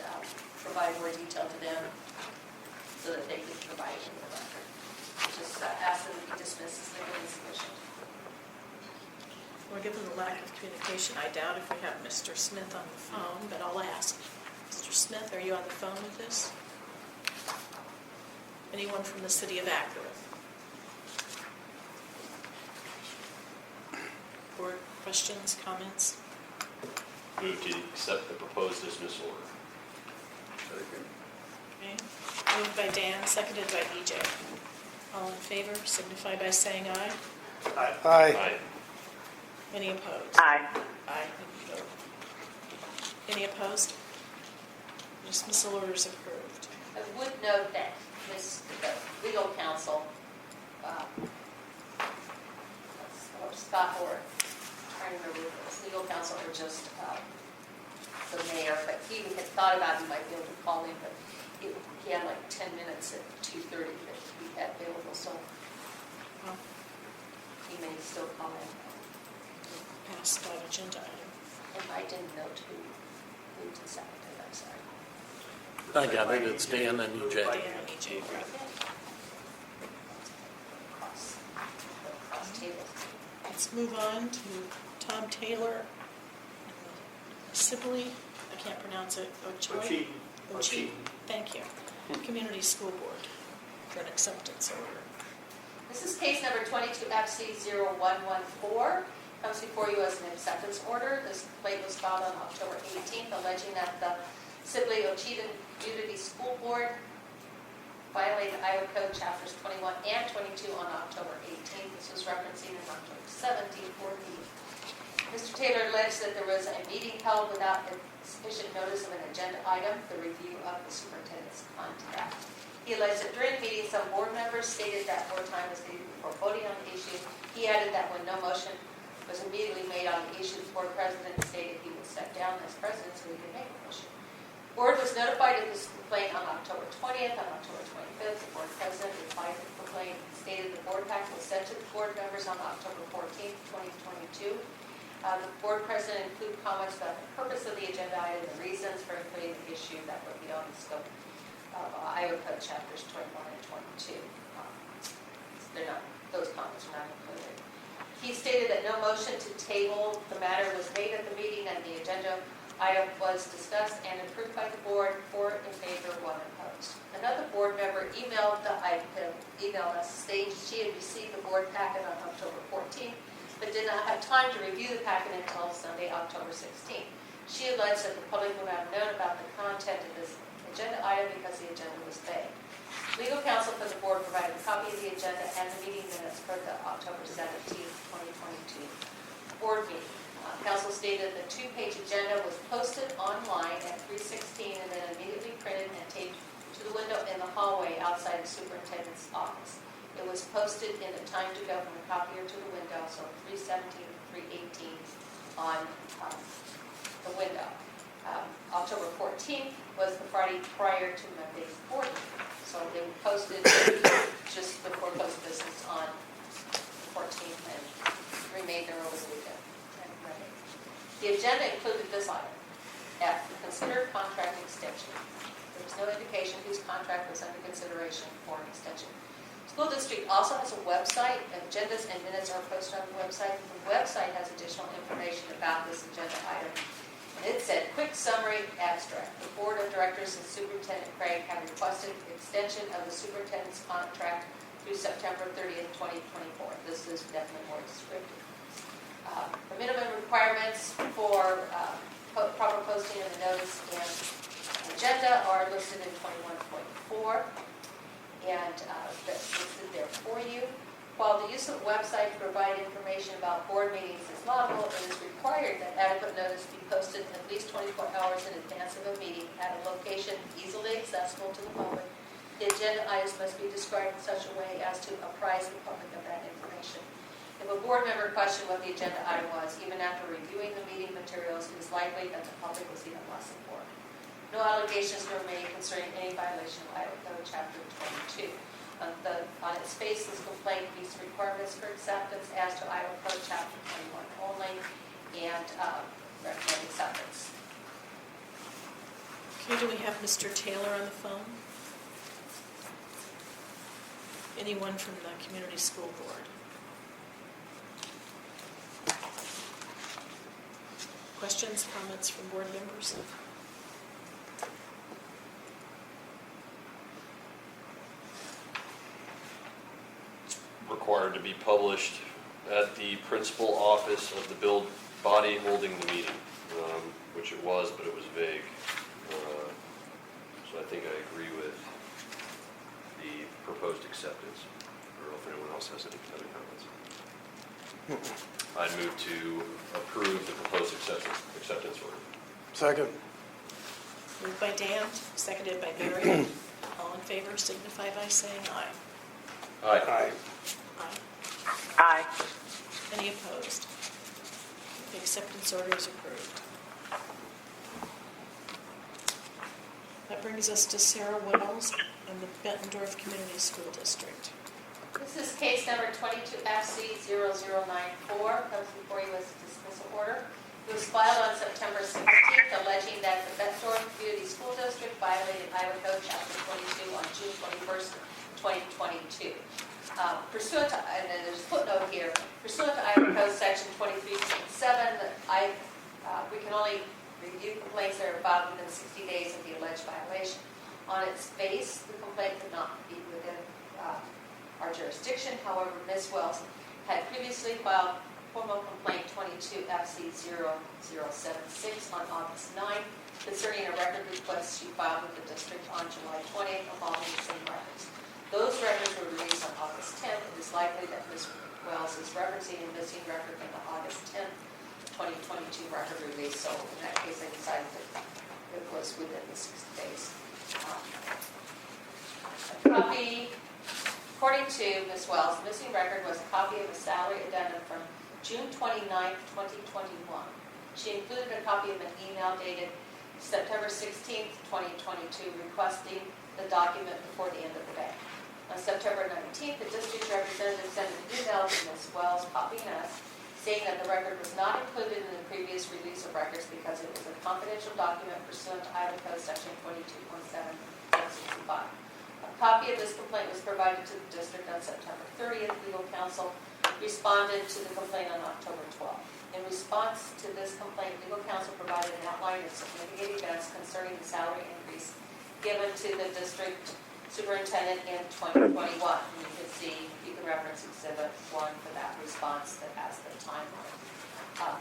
Speaker 4: provide more detail to them so that they can provide him the record. Just ask them to be dismissed as legally insufficient.
Speaker 1: Well, given the lack of communication, I doubt if we have Mr. Smith on the phone, but I'll ask. Mr. Smith, are you on the phone with us? Anyone from the City of Acworth? Board questions, comments?
Speaker 6: Move to accept the proposed dismissal order.
Speaker 3: Second.
Speaker 1: Okay. Moved by Dan, seconded by EJ. All in favor, signify by saying aye.
Speaker 5: Aye.
Speaker 6: Aye.
Speaker 1: Any opposed?
Speaker 11: Aye.
Speaker 1: Aye. Any opposed? Dismissal order is approved.
Speaker 4: I would note that the legal counsel, Scott Orr, trying to remember his legal counsel or just the mayor, but he had thought about he might be able to call in, but he had like 10 minutes at 2:30 that he had available, so
Speaker 1: Well,
Speaker 4: he may still call in.
Speaker 1: pass that agenda item.
Speaker 4: And I didn't note who moved and seconded, I'm sorry.
Speaker 2: I got it, it's Dan and EJ.
Speaker 1: Dan and EJ, right.
Speaker 4: Cross tables.
Speaker 1: Let's move on to Tom Taylor and the Sibley, I can't pronounce it, Ochean. Thank you. Community School Board for an acceptance order.
Speaker 4: This is case number 22FC0114. Comes before you as an acceptance order. This complaint was filed on October 18th, alleging that the Sibley Ochean Community School Board violated Iowa Code Chapters 21 and 22 on October 18th. This was referencing an October 17th board meeting. Mr. Taylor alleged that there was a meeting held without sufficient notice of an agenda item, the review of the superintendent's contract. He alleged that during the meeting, some board members stated that more time was needed before voting on the issue. He added that when no motion was immediately made on the issue, the board president stated he would step down as president so he could make a motion. The board was notified of this complaint on October 20th. On October 25th, the board president replied to the complaint and stated the board packet was sent to the board members on October 14th, 2022. The board president included comments about the purpose of the agenda item, the reasons for including the issue that would be on the scope of Iowa Code Chapters 21 and 22. Those comments are not included. He stated that no motion to table the matter was made at the meeting and the agenda item was discussed and approved by the board, 4 in favor, 1 opposed. Another board member emailed us stating she had received the board packet on October 14th, but did not have time to review the packet until Sunday, October 16th. She alleged that the public would not have known about the content of this agenda item because the agenda was vague. Legal counsel for the board provided a copy of the agenda and the meeting minutes for the October 17th, 2022 board meeting. Counsel stated the 2-page agenda was posted online at 3:16 and then immediately printed and taped to the window in the hallway outside the superintendent's office. It was posted in the time to go from the copier to the window, so 3:17 to 3:18 on the window. October 14th was the Friday prior to Monday's board meeting. So they were posted just before close business on the 14th and remained there over the weekend. The agenda included this item. F, consider contract extension. There was no indication whose contract was under consideration for an extension. School district also has a website. Agendas and minutes are posted on the website. The website has additional information about this agenda item. And it said, quick summary abstract. The board of directors and Superintendent Craig have requested extension of the superintendent's contract through September 30th, 2024. This is definitely more descriptive. The minimum requirements for proper posting of the notice and agenda are listed in 21.4, and that's listed there for you. While the use of website to provide information about board meetings is laudable, it is required that adequate notice be posted at least 24 hours in advance of a meeting at a location easily accessible to the public. The agenda items must be described in such a way as to apprise the public of that information. If a board member questioned what the agenda item was, even after reviewing the meeting materials, it is likely that the public was even less informed. No allegations were made concerning any violation of Iowa Code Chapter 22. On its face, this complaint meets requirements for acceptance as to Iowa Code Chapter 21 only, and recommend acceptance.
Speaker 1: Okay, do we have Mr. Taylor on the phone? Anyone from the community school board? Questions, comments from board members?
Speaker 6: Required to be published at the principal office of the body holding the meeting, which it was, but it was vague. So I think I agree with the proposed acceptance. I don't know if anyone else has any other comments. I'd move to approve the proposed acceptance order.
Speaker 5: Second.
Speaker 1: Moved by Dan, seconded by Barry. All in favor signify by saying aye.
Speaker 6: Aye.
Speaker 5: Aye.
Speaker 1: Aye.
Speaker 11: Aye.
Speaker 1: Any opposed? The acceptance order is approved. That brings us to Sarah Wells and the Bettendorf Community School District.
Speaker 4: This is case number 22FC0094, comes before you as a dismissal order. It was filed on September 16th, alleging that the Bettendorf Community School District violated Iowa Code Chapter 22 on June 21st, 2022. Pursuant to, and then there's a footnote here, pursuant to Iowa Code Section 23.7, we can only review complaints that are filed within 60 days of the alleged violation. On its face, the complaint could not be within our jurisdiction. However, Ms. Wells had previously filed formal complaint 22FC0076 on August 9th concerning a record request she filed with the district on July 20th involving the same records. Those records were released on August 10th. It is likely that Ms. Wells is referencing a missing record from the August 10th, 2022 record release. So in that case, I decided that it was within the 60 days. A copy, according to Ms. Wells, the missing record was a copy of a salary addendum from June 29th, 2021. She included a copy of an email dated September 16th, 2022, requesting the document before the end of the day. On September 19th, the district representative sent an email to Ms. Wells, copying us, saying that the record was not included in the previous release of records because it was a confidential document pursuant to Iowa Code Section 22.7/65. A copy of this complaint was provided to the district on September 30th. Legal counsel responded to the complaint on October 12th. In response to this complaint, legal counsel provided an outline of significant events concerning the salary increase given to the district superintendent in 2021. And you can see, you can reference Exhibit 1 for that response that has the timeline.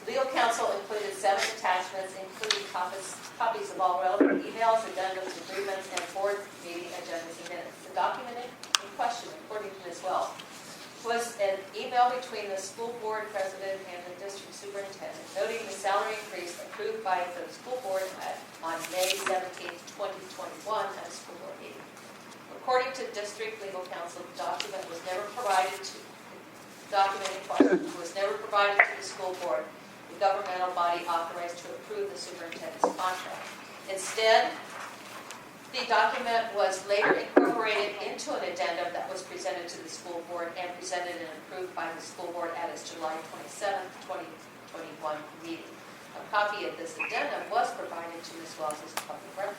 Speaker 4: Legal counsel included 7 attachments, including copies of all relevant emails, addendums, agreements, and board meeting agendas and minutes. The document in question, according to Ms. Wells, was an email between the school board president and the district superintendent noting the salary increase approved by the school board on May 17th, 2021 at a school board meeting. According to district legal counsel, the document was never provided to the school board, the governmental body authorized to approve the superintendent's contract. Instead, the document was later incorporated into an addendum that was presented to the school board and presented and approved by the school board at its July 27th, 2021 meeting. A copy of this addendum was provided to Ms. Wells as a public record.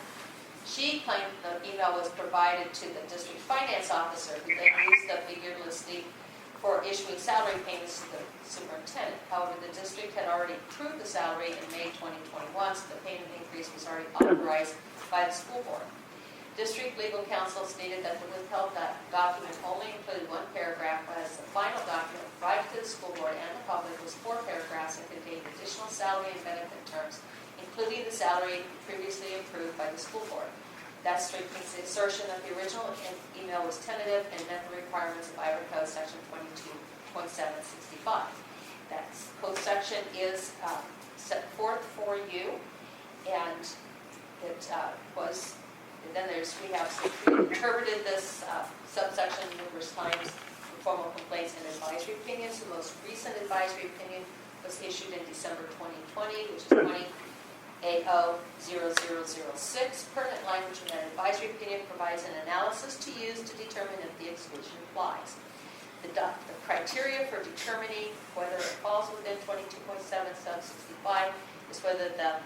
Speaker 4: She claimed the email was provided to the district finance officer, who then used the figure listing for issuing salary payments to the superintendent. However, the district had already approved the salary in May 2021, so the payment increase was already authorized by the school board. District legal counsel stated that the withheld document only included one paragraph, whereas the final document provided to the school board and the public was 4 paragraphs and contained additional salary and benefit terms, including the salary previously approved by the school board. That strengthens the assertion that the original email was tentative and met the requirements of Iowa Code Section 22.765. That code section is set forth for you, and it was. And then we have interpreted this subsection numerous times in formal complaints and advisory opinions. The most recent advisory opinion was issued in December 2020, which is 20AO0006. Pertinent language in that advisory opinion provides an analysis to use to determine if the exclusion applies. The criteria for determining whether it falls within 22.7 sub 65 is whether the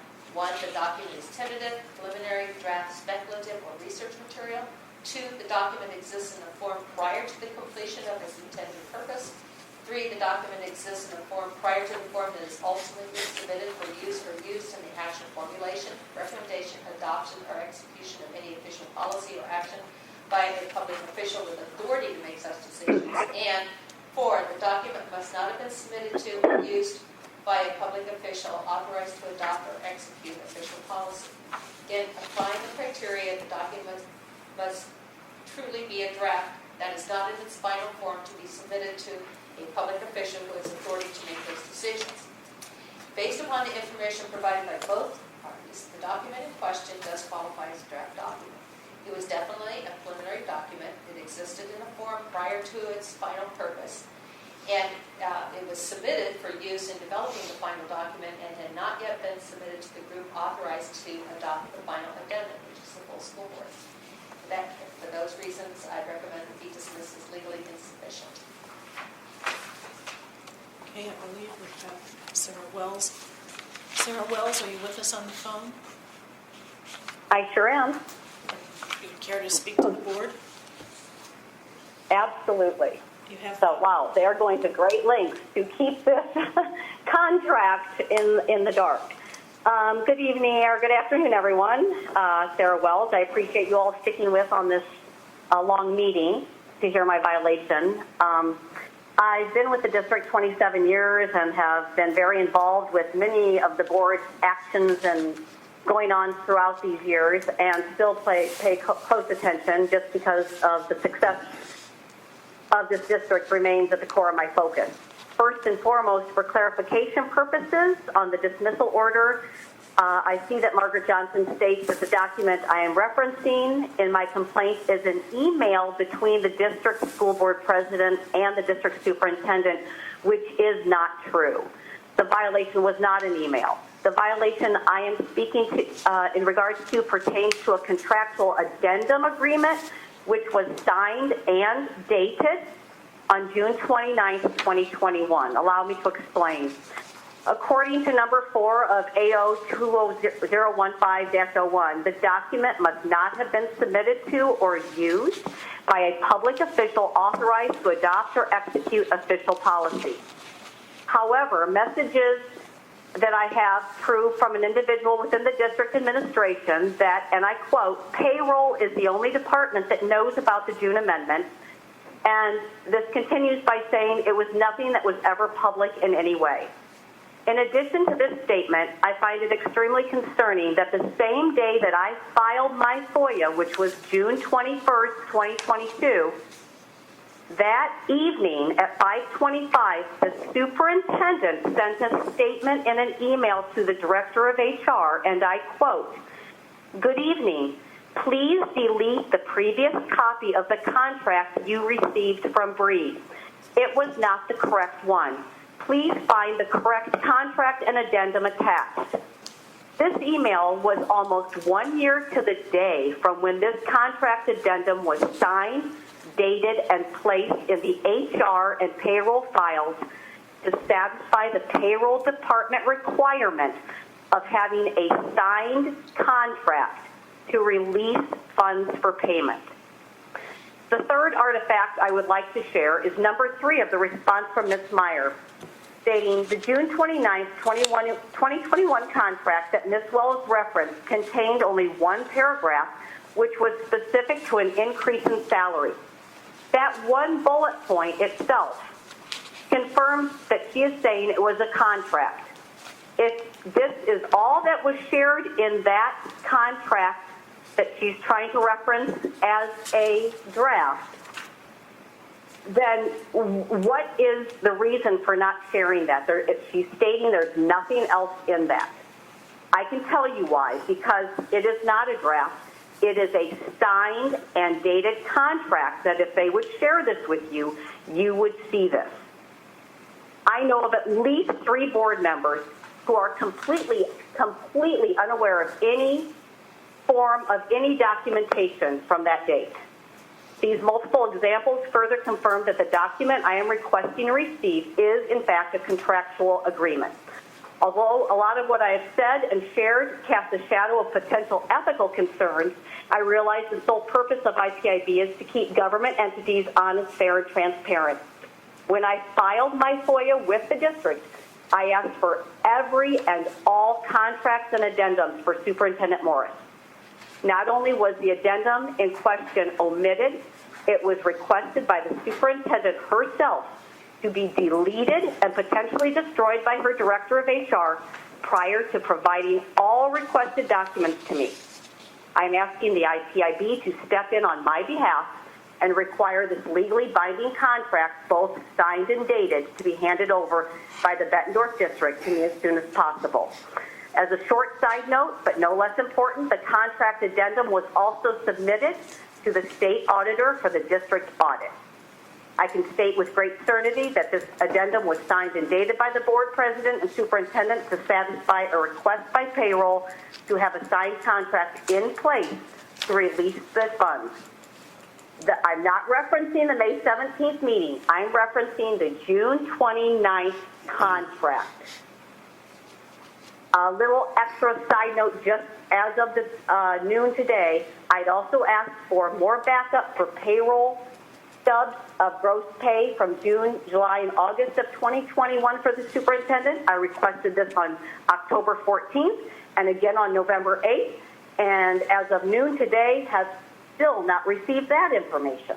Speaker 4: document is tentative, preliminary, draft, speculative, or research material. 2, the document exists in a form prior to the completion of its intended purpose. 3, the document exists in a form prior to the form that is ultimately submitted for use or used in the action formulation, recommendation, adoption, or execution of any official policy or action by a public official with authority to make such decisions. And 4, the document must not have been submitted to or used by a public official authorized to adopt or execute official policy. Again, applying the criteria, the document must truly be a draft that is not in its final form to be submitted to a public official who has authority to make those decisions. Based upon the information provided by both parties, the document in question does qualify as a draft document. It was definitely a preliminary document. It existed in a form prior to its final purpose. And it was submitted for use in developing the final document and had not yet been submitted to the group authorized to adopt the final addendum, which is the full school board. For those reasons, I recommend it be dismissed as legally insufficient.
Speaker 1: Okay, I believe we have Sarah Wells. Sarah Wells, are you with us on the phone?
Speaker 11: I sure am.
Speaker 1: You would care to speak to the board?
Speaker 11: Absolutely.
Speaker 1: You have.
Speaker 11: So, wow, they're going to great lengths to keep this contract in the dark. Good evening or good afternoon, everyone. Sarah Wells, I appreciate you all sticking with on this long meeting to hear my violation. I've been with the district 27 years and have been very involved with many of the board's actions and going on throughout these years, and still pay close attention just because of the success of this district remains at the core of my focus. First and foremost, for clarification purposes on the dismissal order, I see that Margaret Johnson states that the document I am referencing in my complaint is an email between the district school board president and the district superintendent, which is not true. The violation was not an email. The violation I am speaking to in regards to pertains to a contractual addendum agreement, which was signed and dated on June 29, 2021. Allow me to explain. According to number 4 of AO 20015-01, the document must not have been submitted to or used by a public official authorized to adopt or execute official policy. However, messages that I have prove from an individual within the district administration that, and I quote, payroll is the only department that knows about the June amendment, and this continues by saying it was nothing that was ever public in any way. In addition to this statement, I find it extremely concerning that the same day that I filed my FOIA, which was June 21st, 2022, that evening at 5:25, the superintendent sent a statement in an email to the director of HR, and I quote, "Good evening. Please delete the previous copy of the contract you received from Breed. It was not the correct one. Please find the correct contract and addendum attached." This email was almost 1 year to the day from when this contract addendum was signed, dated, and placed in the HR and payroll files, to satisfy the payroll department requirement of having a signed contract to release funds for payment. The third artifact I would like to share is number 3 of the response from Ms. Meyer, stating the June 29, 2021 contract that Ms. Wells referenced contained only one paragraph, which was specific to an increase in salary. That one bullet point itself confirms that she is saying it was a contract. If this is all that was shared in that contract that she's trying to reference as a draft, then what is the reason for not sharing that? She's stating there's nothing else in that. I can tell you why, because it is not a draft. It is a signed and dated contract that if they would share this with you, you would see this. I know of at least 3 board members who are completely unaware of any form of any documentation from that date. These multiple examples further confirm that the document I am requesting to receive is, in fact, a contractual agreement. Although a lot of what I have said and shared casts a shadow of potential ethical concerns, I realize the sole purpose of IPIB is to keep government entities honest, fair, and transparent. When I filed my FOIA with the district, I asked for every and all contracts and addendums for Superintendent Morris. Not only was the addendum in question omitted, it was requested by the superintendent herself to be deleted and potentially destroyed by her director of HR prior to providing all requested documents to me. I'm asking the IPIB to step in on my behalf and require this legally binding contract, both signed and dated, to be handed over by the Bettendorf District to me as soon as possible. As a short side note, but no less important, the contract addendum was also submitted to the state auditor for the district audit. I can state with great certainty that this addendum was signed and dated by the board president and superintendent to satisfy a request by payroll to have a signed contract in place to release the funds. I'm not referencing the May 17th meeting. I'm referencing the June 29th contract. A little extra side note, just as of this noon today, I'd also asked for more backup for payroll stubs of gross pay from June, July, and August of 2021 for the superintendent. I requested this on October 14th and again on November 8th, and as of noon today has still not received that information.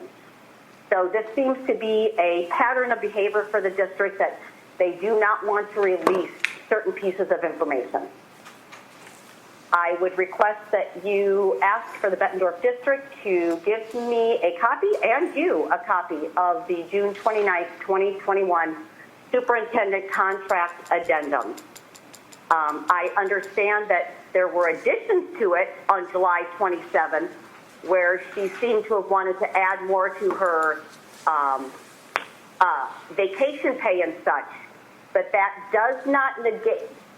Speaker 11: So this seems to be a pattern of behavior for the district that they do not want to release certain pieces of information. I would request that you ask for the Bettendorf District to give me a copy, and you a copy, of the June 29th, 2021 Superintendent Contract Addendum. I understand that there were additions to it on July 27th, where she seemed to have wanted to add more to her vacation pay and such, but that does not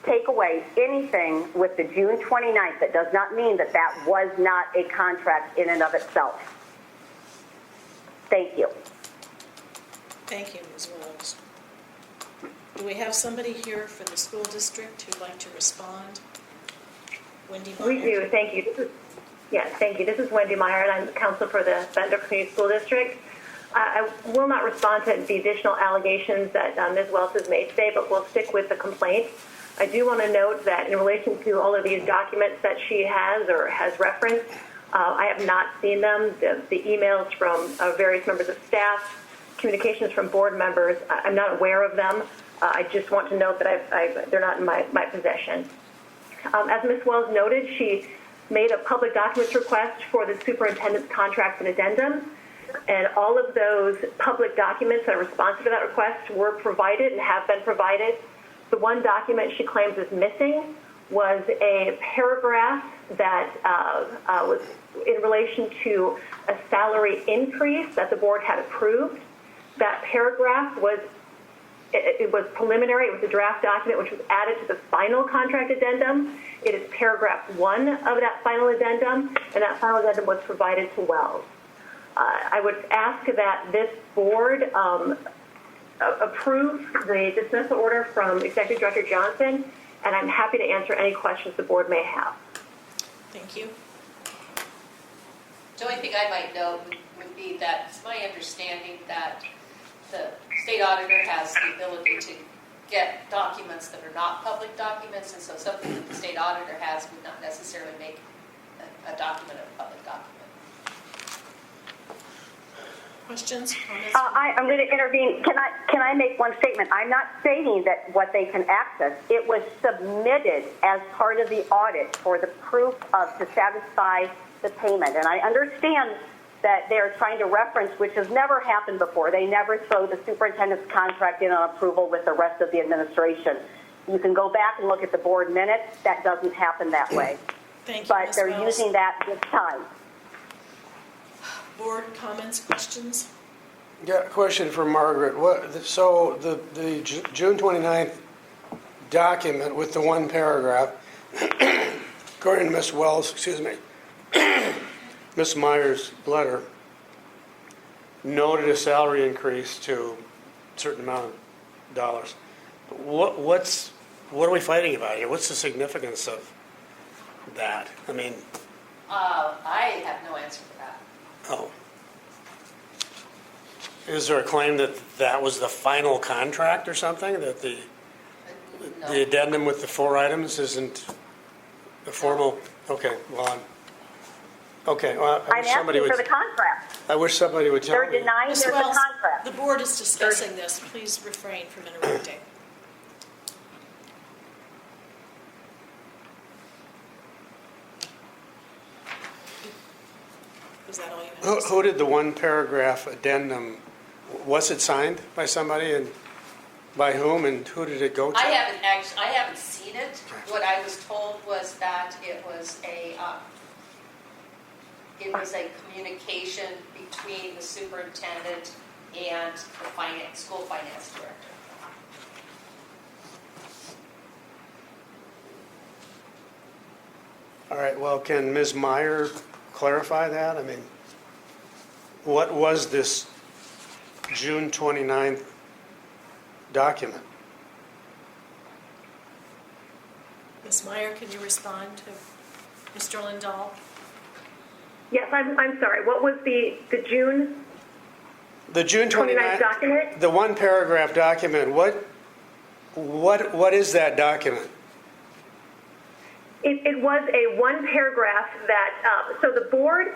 Speaker 11: take away anything with the June 29th. That does not mean that that was not a contract in and of itself. Thank you.
Speaker 1: Thank you, Ms. Wells. Do we have somebody here for the school district who'd like to respond? Wendy Meyer?
Speaker 14: We do, thank you. Yes, thank you. This is Wendy Meyer, and I'm counsel for the Bettendorf Community School District. I will not respond to the additional allegations that Ms. Wells has made today, but we'll stick with the complaint. I do want to note that in relation to all of these documents that she has or has referenced, I have not seen them. The emails from various members of staff, communications from board members, I'm not aware of them. I just want to note that they're not in my possession. As Ms. Wells noted, she made a public documents request for the superintendent's contracts and addendums, and all of those public documents that are responsive to that request were provided and have been provided. The one document she claims is missing was a paragraph that was in relation to a salary increase that the board had approved. That paragraph was preliminary. It was a draft document which was added to the final contract addendum. It is paragraph 1 of that final addendum, and that final addendum was provided to Wells. I would ask that this board approve the dismissal order from Executive Director Johnson, and I'm happy to answer any questions the board may have.
Speaker 1: Thank you.
Speaker 4: The only thing I might note would be that it's my understanding that the state auditor has the ability to get documents that are not public documents, and so something that the state auditor has would not necessarily make a document a public document.
Speaker 1: Questions, comments?
Speaker 11: I'm going to intervene. Can I make one statement? I'm not stating that what they can access. It was submitted as part of the audit for the proof of to satisfy the payment. And I understand that they're trying to reference, which has never happened before. They never throw the superintendent's contract in on approval with the rest of the administration. You can go back and look at the board minutes. That doesn't happen that way.
Speaker 1: Thank you,
Speaker 11: But
Speaker 1: Ms.
Speaker 11: they're
Speaker 1: Wells.
Speaker 11: using that this time.
Speaker 1: Board comments, questions?
Speaker 5: Yeah, question for Margaret. So the June 29th document with the one paragraph, according to Ms. Wells, Ms. Meyer's letter, noted a salary increase to a certain amount of dollars. What are we fighting about here? What's the significance of that? I mean,
Speaker 4: I have no answer for that.
Speaker 5: oh. Is there a claim that that was the final contract or something? That the
Speaker 4: No.
Speaker 5: addendum with the 4 items isn't the formal? Okay, well, okay. Well, I
Speaker 11: I'm
Speaker 5: wish somebody
Speaker 11: asking
Speaker 5: would.
Speaker 11: for the contract.
Speaker 5: I wish somebody would tell
Speaker 11: They're
Speaker 5: me.
Speaker 11: denying
Speaker 1: Ms.
Speaker 11: there's a
Speaker 1: Wells,
Speaker 11: contract.
Speaker 1: the board is discussing this. Please refrain from interrupting. Was that all you had to say?
Speaker 5: Who did the one paragraph addendum? Was it signed by somebody, and by whom, and who did it go to?
Speaker 4: I haven't seen it. What I was told was that it was a communication between the superintendent and the school finance director.
Speaker 5: All right, well, can Ms. Meyer clarify that? I mean, what was this June 29th document?
Speaker 1: Ms. Meyer, can you respond to Mr. Lindahl?
Speaker 14: Yes, I'm sorry. What was the June
Speaker 5: The June
Speaker 14: 29th
Speaker 5: 29th
Speaker 14: document?
Speaker 5: the one paragraph document, what is that document?
Speaker 14: It was a one paragraph that, so the board,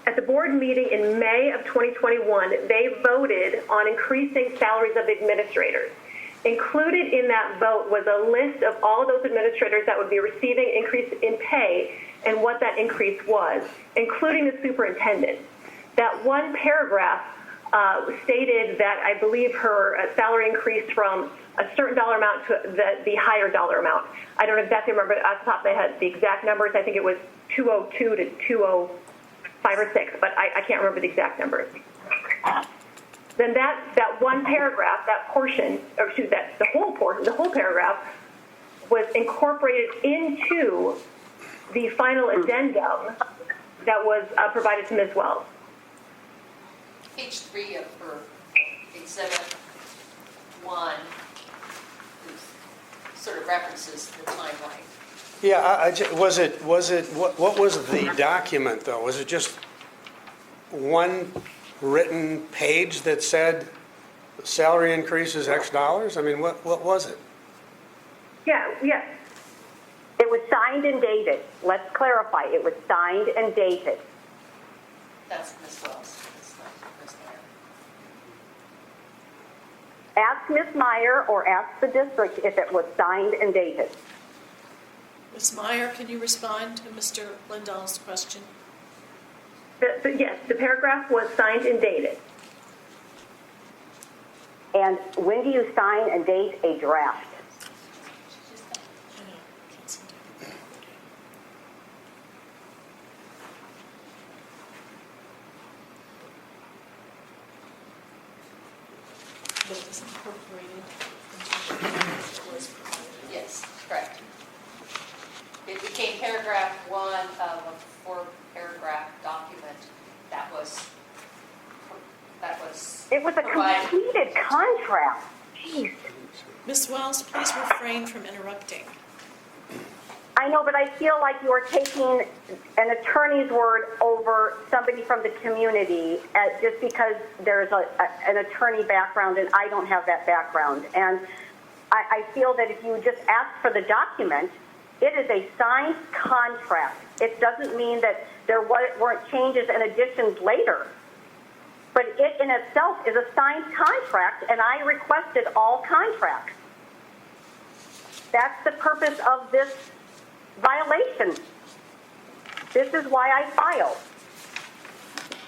Speaker 14: at the board meeting in May of 2021, they voted on increasing salaries of administrators. Included in that vote was a list of all those administrators that would be receiving increase in pay and what that increase was, including the superintendent. That one paragraph stated that I believe her salary increased from a certain dollar amount to the higher dollar amount. I don't exactly remember off the top of my head the exact numbers. I think it was 202 to 205 or 6, but I can't remember the exact numbers. Then that one paragraph, that portion, or excuse me, the whole portion, the whole paragraph was incorporated into the final addendum that was provided to Ms. Wells.
Speaker 4: Page 3 of her exhibit 1 sort of references the timeline.
Speaker 5: Yeah, what was the document, though? Was it just one written page that said salary increase is X dollars? I mean, what was it?
Speaker 14: Yeah.
Speaker 11: It was signed and dated. Let's clarify. It was signed and dated.
Speaker 4: That's Ms. Wells. That's not Ms. Meyer.
Speaker 11: Ask Ms. Meyer or ask the district if it was signed and dated.
Speaker 1: Ms. Meyer, can you respond to Mr. Lindahl's question?
Speaker 14: Yes, the paragraph was signed and dated.
Speaker 11: And when do you sign and date a draft?
Speaker 1: I know, can't seem to have it. But it was incorporated into it was provided.
Speaker 4: Yes, correct. It became paragraph 1 of a 4-paragraph document that was was
Speaker 11: It was a
Speaker 4: provided.
Speaker 11: completed contract. Jeez.
Speaker 1: Ms. Wells, please refrain from interrupting.
Speaker 11: I know, but I feel like you are taking an attorney's word over somebody from the community just because there's an attorney background and I don't have that background. And I feel that if you just ask for the document, it is a signed contract. It doesn't mean that there weren't changes and additions later. But it in itself is a signed contract, and I requested all contracts. That's the purpose of this violation. This is why I filed.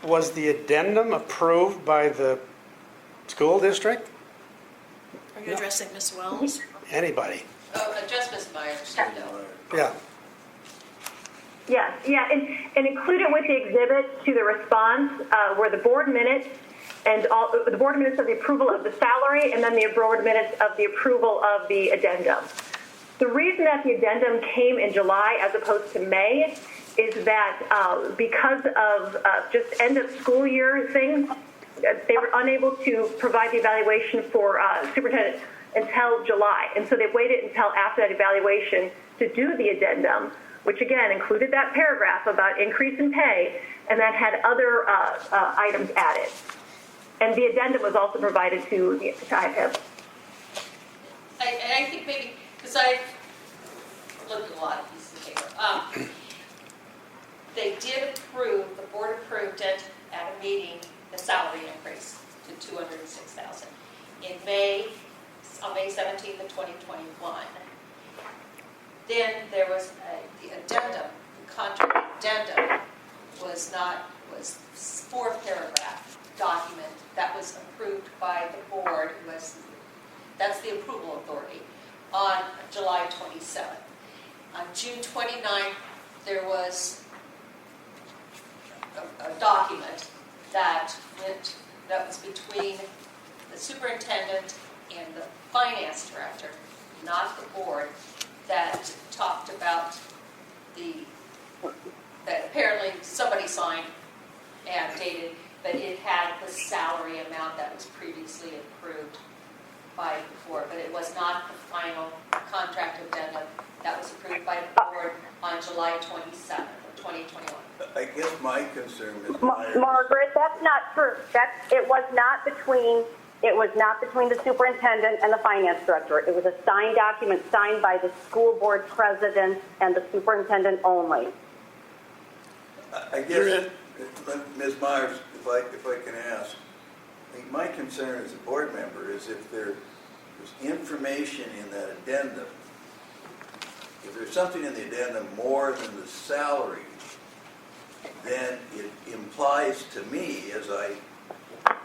Speaker 5: Was the addendum approved by the school district?
Speaker 1: Are you addressing Ms. Wells?
Speaker 5: Anybody?
Speaker 4: Address Ms. Myers, no.
Speaker 5: Yeah.
Speaker 14: Yes, yeah, and included with the exhibit to the response were the board minutes and all the board minutes of the approval of the salary, and then the board minutes of the approval of the addendum. The reason that the addendum came in July as opposed to May is that because of just end of school year things, they were unable to provide the evaluation for superintendent until July, and so they waited until after that evaluation to do the addendum, which again included that paragraph about increase in pay, and then had other items added. And the addendum was also provided to IPIP.
Speaker 4: I think maybe, because I've looked at a lot of pieces of paper. They did approve, the board approved it at a meeting, the salary increase to $206,000 in May, on May 17th of 2021. Then there was the addendum, the contract addendum was fourth paragraph document that was approved by the board, that's the approval authority, on July 27th. On June 29th, there was a document that was between the superintendent and the finance director, not the board, that talked about that apparently somebody signed and dated, but it had the salary amount that was previously approved by the board, but it was not the final contract addendum that was approved by the board on July 27th of 2021.
Speaker 3: I guess my concern is
Speaker 11: Margaret, that's not true. It was not between the superintendent and the finance director. It was a signed document signed by the school board president and the superintendent only.
Speaker 3: I guess, Ms. Myers, if I can ask, my concern as a board member is if there's information in that addendum, if there's something in the addendum more than the salary, then it implies to me, as I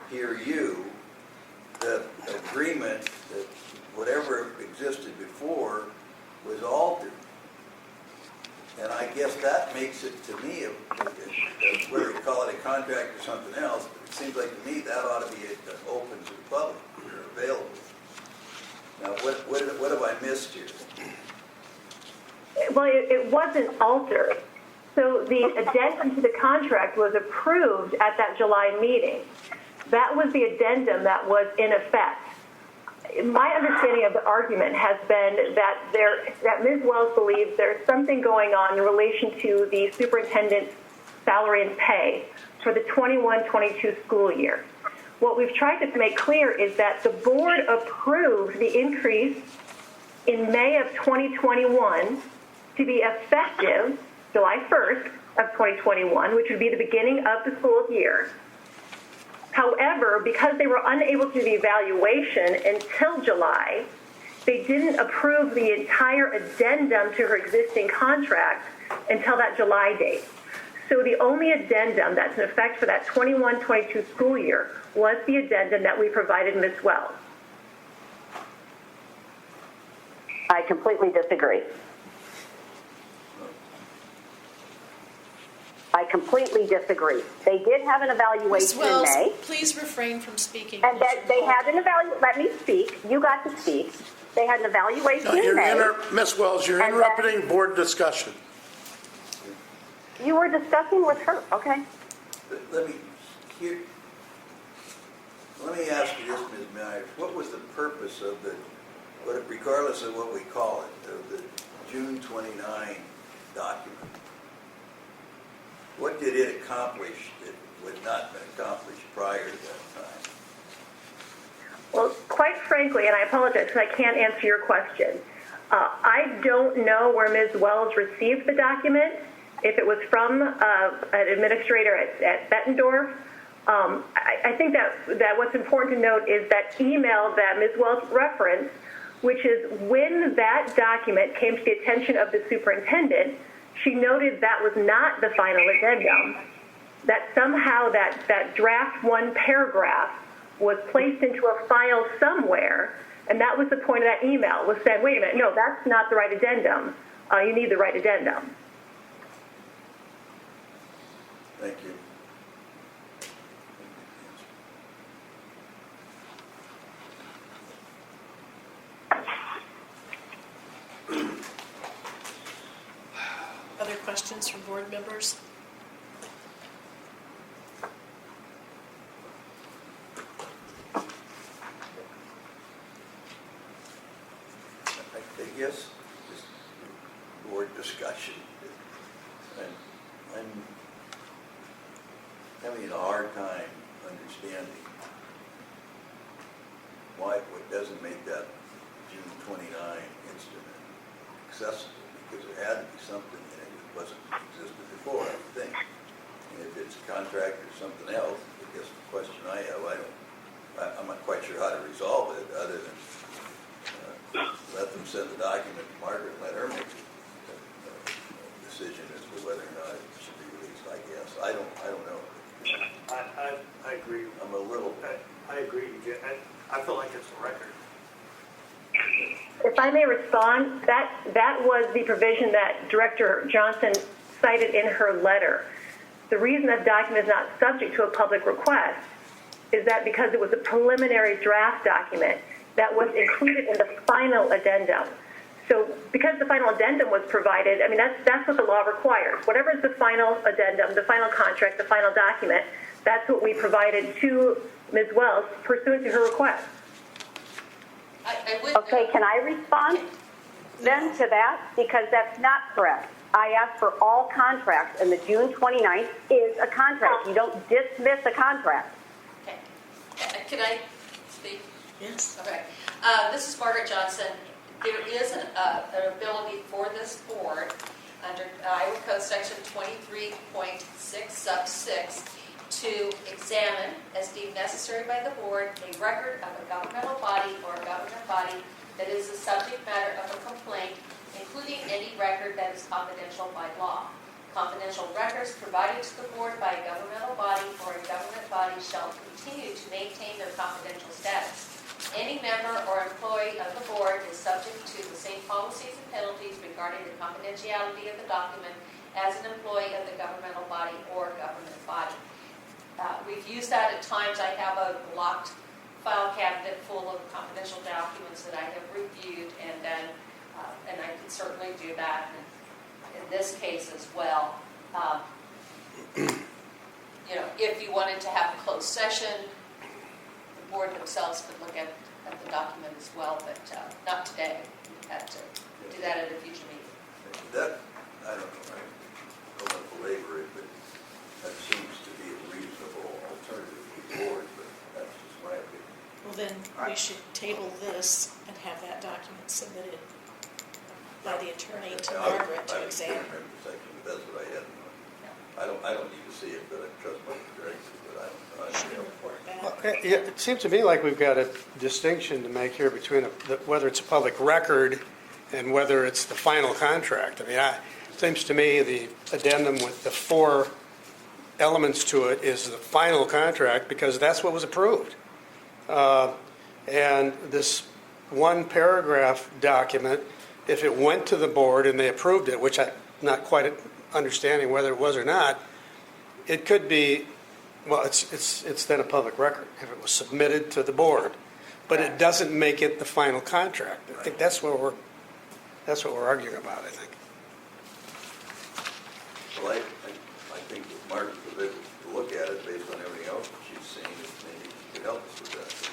Speaker 3: hear you, the agreement that whatever existed before was altered. And I guess that makes it to me, whether you call it a contract or something else, it seems like to me that ought to be open to the public or available. Now, what have I missed here?
Speaker 14: Well, it wasn't altered. So the addendum to the contract was approved at that July meeting. That was the addendum that was in effect. My understanding of the argument has been that Ms. Wells believes there's something going on in relation to the superintendent's salary and pay for the 21-22 school year. What we've tried to make clear is that the board approved the increase in May of 2021 to be effective July 1st of 2021, which would be the beginning of the school year. However, because they were unable to do the evaluation until July, they didn't approve the entire addendum to her existing contract until that July date. So the only addendum that's in effect for that 21-22 school year was the addendum that we provided Ms. Wells.
Speaker 11: I completely disagree. I completely disagree. They did have an
Speaker 1: Ms.
Speaker 11: evaluation
Speaker 1: Wells,
Speaker 11: in May.
Speaker 1: please refrain from speaking.
Speaker 11: And that they had an evaluation. Let me speak. You got to speak. They had an evaluation in May.
Speaker 2: Ms. Wells, you're interrupting board discussion.
Speaker 11: You were discussing with her. Okay.
Speaker 3: Let me, me ask you this, Ms. Myers, what was the purpose of the, regardless of what we call it, of the June 29 document? What did it accomplish that would not have been accomplished prior to that time?
Speaker 14: Well, quite frankly, and I apologize because I can't answer your question, I don't know where Ms. Wells received the document, if it was from an administrator at Bettendorf. I think that what's important to note is that email that Ms. Wells referenced, which is when that document came to the attention of the superintendent, she noted that was not the final addendum, that somehow that draft one paragraph was placed into a file somewhere, and that was the point of that email, was said, wait a minute, no, that's not the right addendum. You need the right addendum.
Speaker 3: Thank you.
Speaker 1: Other questions from board members?
Speaker 3: I guess just board discussion. I'm having a hard time understanding what doesn't make that June 29 instrument accessible, because there had to be something in it that wasn't existed before, I would think. And if it's a contract or something else, I guess the question I have, I'm not quite sure how to resolve it, other than let them send the document to Margaret and let her make a decision as to whether or not it should be released, I guess. I don't know.
Speaker 13: I agree.
Speaker 3: I'm a little...
Speaker 13: I agree. I feel like it's a record.
Speaker 14: If I may respond, that was the provision that Director Johnson cited in her letter. The reason that document is not subject to a public request is that because it was a preliminary draft document that was included in the final addendum. So because the final addendum was provided, I mean, that's what the law requires. Whatever is the final addendum, the final contract, the final document, that's what we provided to Ms. Wells pursuant to her request.
Speaker 4: I would.
Speaker 11: Okay, can I respond then to that? Because that's not correct. I asked for all contracts, and the June 29th is a contract. You don't dismiss a contract.
Speaker 4: Okay. Can I speak?
Speaker 1: Yes.
Speaker 4: Okay. This is Margaret Johnson. There is an ability for this board under Iowa Code Section 23.6 sub 6 to examine, as deemed necessary by the board, a record of a governmental body or a government body that is the subject matter of a complaint, including any record that is confidential by law. Confidential records provided to the board by a governmental body or a government body shall continue to maintain their confidential status. Any member or employee of the board is subject to the same policies and penalties regarding the confidentiality of the document as an employee of the governmental body or government body. We've used that at times. I have a locked file cabinet full of confidential documents that I have reviewed, and I can certainly do that in this case as well. If you wanted to have a closed session, the board themselves could look at the document as well, but not today. We had to do that at a future meeting.
Speaker 3: That, I don't know, I don't want to belabor it, but that seems to be a reasonable alternative to the board, but that's just my opinion.
Speaker 1: Well, then we should table this and have that document submitted by the attorney to Margaret to examine.
Speaker 3: I don't remember the section, but that's what I had in mind. I don't need to see it, but I trust my director, but I don't
Speaker 1: Should
Speaker 3: know.
Speaker 1: report
Speaker 5: Well,
Speaker 1: back.
Speaker 5: it seems to me like we've got a distinction to make here between whether it's a public record and whether it's the final contract. I mean, it seems to me the addendum with the 4 elements to it is the final contract because that's what was approved. And this one paragraph document, if it went to the board and they approved it, which I'm not quite understanding whether it was or not, it could be, well, it's then a public record if it was submitted to the board, but it doesn't make it the final contract. I think that's what we're arguing about, I think.
Speaker 3: Well, I think that Margaret was able to look at it based on everything else that she's seen, and maybe she could help us with that.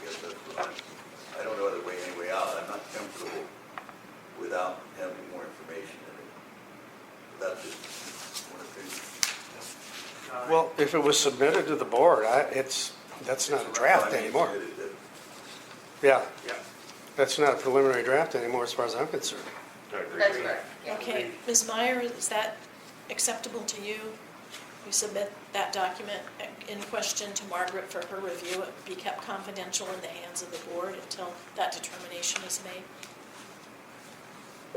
Speaker 5: If it was submitted to the board, that's not a draft anymore. Yeah,
Speaker 13: Yeah.
Speaker 5: that's not a preliminary draft anymore as far as I'm concerned.
Speaker 6: I agree.
Speaker 4: That's correct. Yeah.
Speaker 1: Okay, Ms. Meyer, is that acceptable to you? You submit that document in question to Margaret for her review. It be kept confidential in the hands of the board until that determination is made.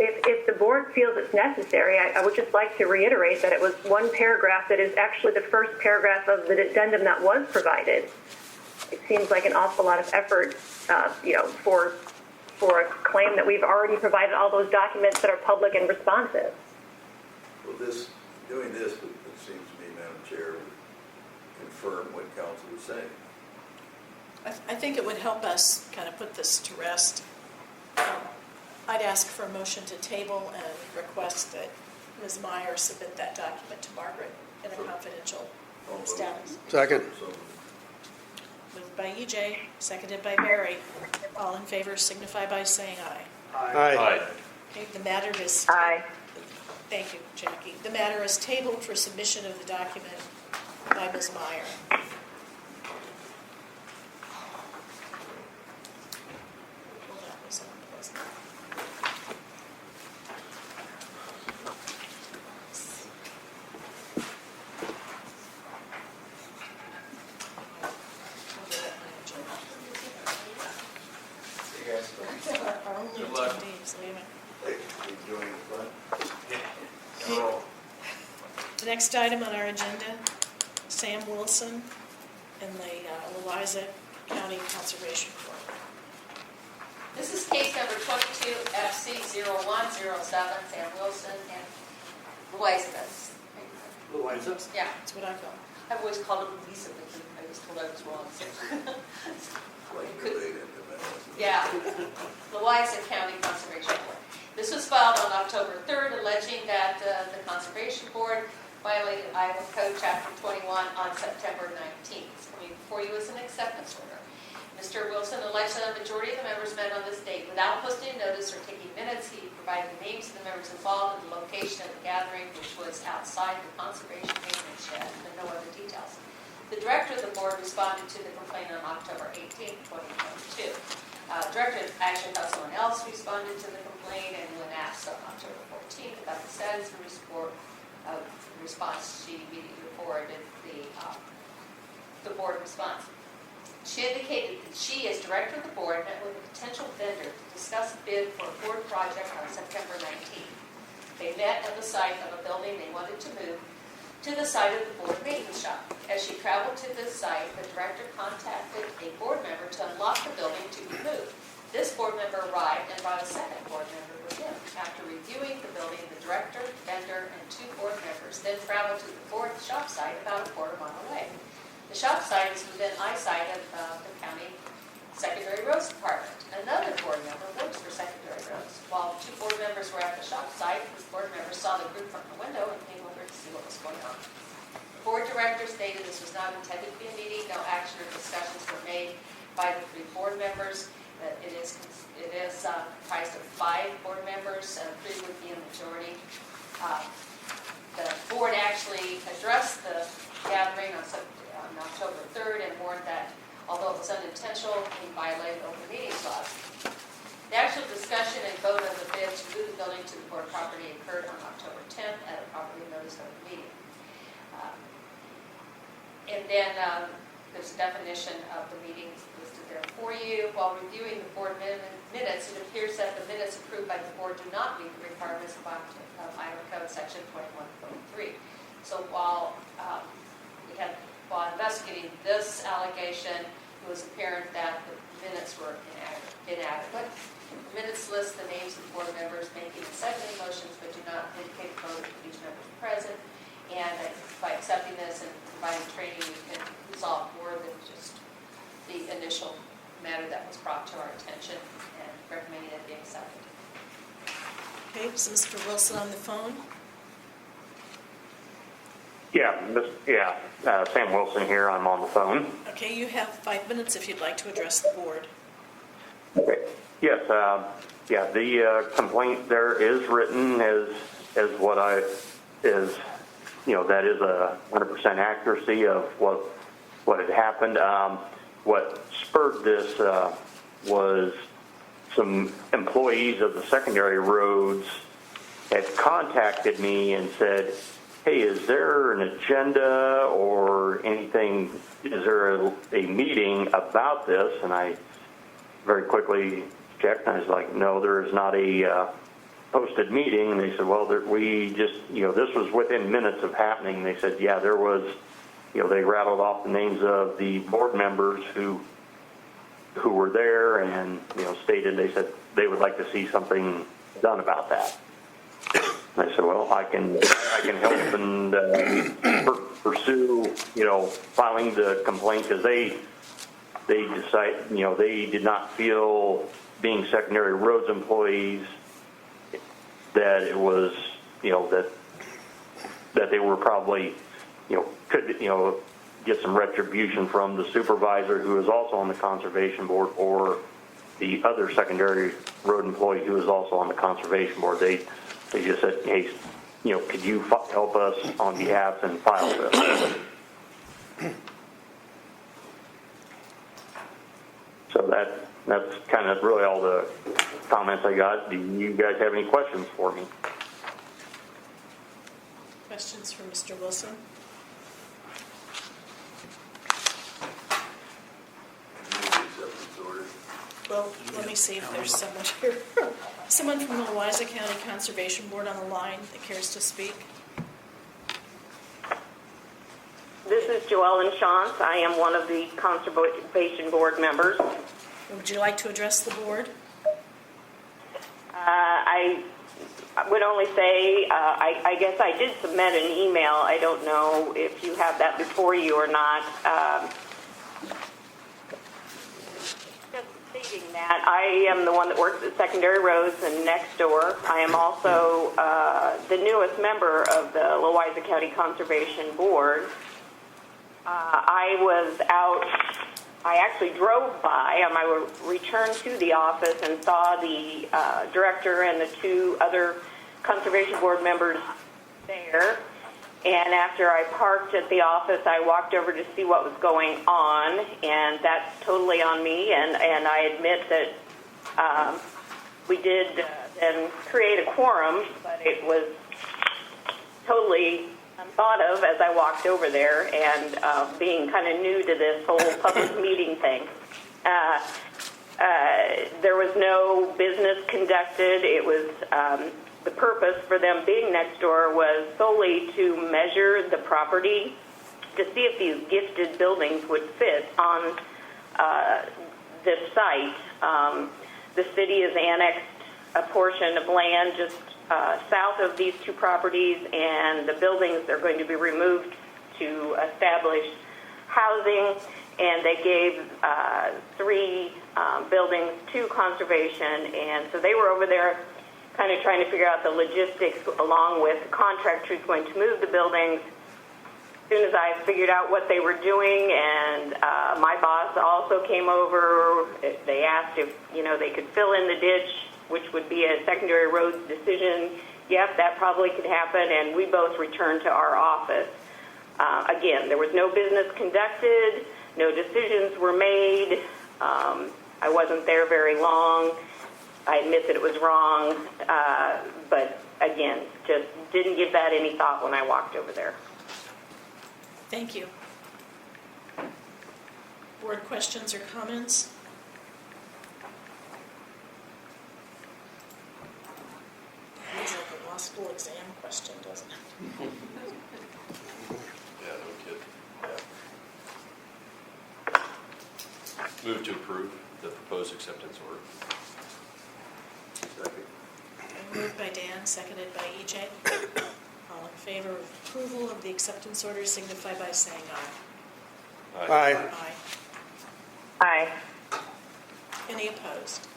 Speaker 14: If the board feels it's necessary, I would just like to reiterate that it was one paragraph that is actually the first paragraph of the addendum that was provided. It seems like an awful lot of effort, for a claim that we've already provided all those documents that are public and responsive.
Speaker 3: Well, doing this, it seems to me, Madam Chair, would confirm what council was saying.
Speaker 1: I think it would help us kind of put this to rest. I'd ask for a motion to table and request that Ms. Meyer submit that document to Margaret in a confidential status.
Speaker 5: Second.
Speaker 1: Moved by EJ, seconded by Barry. All in favor signify by saying aye.
Speaker 5: Aye.
Speaker 1: Okay, the matter is...
Speaker 11: Aye.
Speaker 1: Thank you, Jackie. The matter is tabled for submission of the document by Ms. Meyer. Well, that was unpleasant. Our only 10 days, leave it.
Speaker 3: Enjoying the fun?
Speaker 1: Okay. The next item on our agenda, Sam Wilson and the Louisa County Conservation Corps.
Speaker 4: This is case number 22 FC0107, Sam Wilson and Louisa.
Speaker 13: Louisa?
Speaker 4: Yeah,
Speaker 1: That's what I call it.
Speaker 4: I've always called it Lisa, but I was told I was wrong. So.
Speaker 3: Like related to that.
Speaker 4: Yeah, Louisa County Conservation Board. This was filed on October 3rd, alleging that the Conservation Board violated Iowa Code Chapter 21 on September 19th. It's coming before you as an acceptance order. Mr. Wilson alleged that a majority of the members met on this date without posting a notice or taking minutes. He provided the names of the members involved and the location of the gathering, which was outside the conservation maintenance shed, and no other details. The director of the board responded to the complaint on October 18th, 2022. Director actually thought someone else responded to the complaint, and when asked on October 14th about the status of the response, she immediately forwarded the board response. She indicated that she, as director of the board, met with a potential vendor to discuss a bid for a board project on September 19th. They met at the site of a building they wanted to move to the site of the board maintenance shop. As she traveled to this site, the director contacted a board member to unlock the building to be moved. This board member arrived and brought a second board member with him. After reviewing the building, the director, vendor, and 2 board members then traveled to the board shop site about a quarter-mile away. The shop site is within eyesight of the county secondary roads department. Another board member works for secondary roads. While 2 board members were at the shop site, this board member saw the group from the window and came over to see what was going on. The board director stated this was not intended to be a meeting. No action or discussions were made by the 3 board members. That it is comprised of 5 board members. 3 would be a majority. The board actually addressed the gathering on October 3rd and warned that although it was unintentional, he violated open meetings laws. The actual discussion and vote of the bid to move the building to the board property occurred on October 10th at a properly noticed open meeting. And then there's a definition of the meeting listed there for you. While reviewing the board minutes, it appears that the minutes approved by the board do not meet the requirements of Iowa Code Section 21.3. So while investigating this allegation, it was apparent that the minutes were inadequate. The minutes list the names of the board members making and seconding motions, but do not indicate the vote of each member present. And by accepting this and providing training, we can resolve more than just the initial matter that was brought to our attention and recommending it be accepted.
Speaker 1: Okay, is Mr. Wilson on the phone?
Speaker 8: Sam Wilson here. I'm on the phone.
Speaker 1: Okay, you have 5 minutes if you'd like to address the board.
Speaker 8: Okay. Yes. The complaint there is written as what is that is 100% accuracy of what had happened. What spurred this was some employees of the secondary roads had contacted me and said, hey, is there an agenda or anything, is there a meeting about this? And I very quickly checked, and I was like, no, there is not a posted meeting. And they said, well, we just, this was within minutes of happening. They said, yeah, there was, they rattled off the names of the board members who were there and, stated, they said they would like to see something done about that. And I said, well, I can help and pursue, filing the complaint, because they decide, they did not feel, being secondary roads employees, that it was, that they were probably, could, get some retribution from the supervisor who is also on the conservation board, or the other secondary road employee who is also on the conservation board. They just said, hey, could you help us on behalf and file this? So that's kind of really all the comments I got. Do you guys have any questions for me?
Speaker 1: Questions for Mr. Wilson? Well, let me see if there's someone here. Someone from the Wauwaisa County Conservation Board on the line that cares to speak.
Speaker 15: This is Joellen Shantz. I am one of the Conservation Board members.
Speaker 1: Would you like to address the board?
Speaker 15: I would only say, I guess I did submit an email. I don't know if you have that before you or not. Just stating that I am the one that works at Secondary Roads and next door. I am also the newest member of the Wauwaisa County Conservation Board. I was out, I actually drove by on my return to the office and saw the director and the two other Conservation Board members there. And after I parked at the office, I walked over to see what was going on, and that's totally on me. And I admit that we did then create a quorum, but it was totally unthought of as I walked over there, and being kind of new to this whole public meeting thing. There was no business conducted. It was the purpose for them being next door was solely to measure the property to see if these gifted buildings would fit on this site. The city has annexed a portion of land just south of these two properties, and the buildings are going to be removed to establish housing, and they gave 3 buildings to conservation, and so they were over there kind of trying to figure out the logistics along with the contractor who's going to move the buildings. As soon as I figured out what they were doing, and my boss also came over, they asked if they could fill in the ditch, which would be a secondary roads decision. Yep, that probably could happen, and we both returned to our office. Again, there was no business conducted, no decisions were made. I wasn't there very long. I admit that it was wrong, but again, just didn't give that any thought when I walked over there.
Speaker 1: Thank you. Board questions or comments? Sounds like a law school exam question, doesn't it?
Speaker 6: Yeah, no kid. Move to approve the proposed acceptance order.
Speaker 3: Second.
Speaker 1: Moved by Dan, seconded by EJ. All in favor of approval of the acceptance order signify by saying aye.
Speaker 5: Aye.
Speaker 1: Aye.
Speaker 11: Aye.
Speaker 1: Any opposed?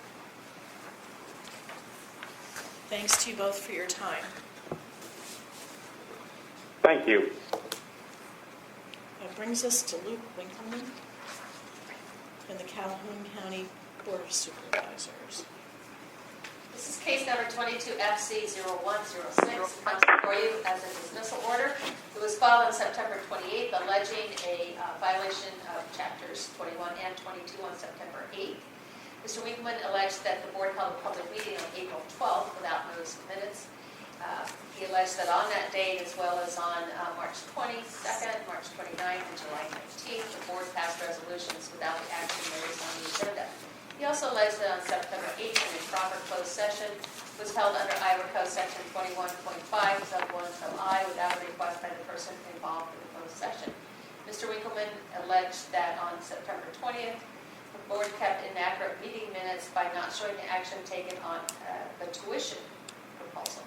Speaker 1: Thanks to you both for your time.
Speaker 8: Thank you.
Speaker 1: That brings us to Luke Winkleman and the Calhoun County Board of Supervisors.
Speaker 4: This is case number 22FC0106, comes before you as a dismissal order. It was filed on September 28th, alleging a violation of chapters 21 and 22 on September 8th. Mr. Winkleman alleged that the board held a public meeting on April 12th without notice of minutes. He alleged that on that date, as well as on March 22nd, March 29th, and July 19th, the board passed resolutions without the action notice on the agenda. He also alleged that on September 8th, an improper closed session was held under Iowa Code Section 21.5, sub 1, sub I, without a request by the person involved in the closed session. Mr. Winkleman alleged that on September 20th, the board kept inaccurate meeting minutes by not showing the action taken on the tuition proposal.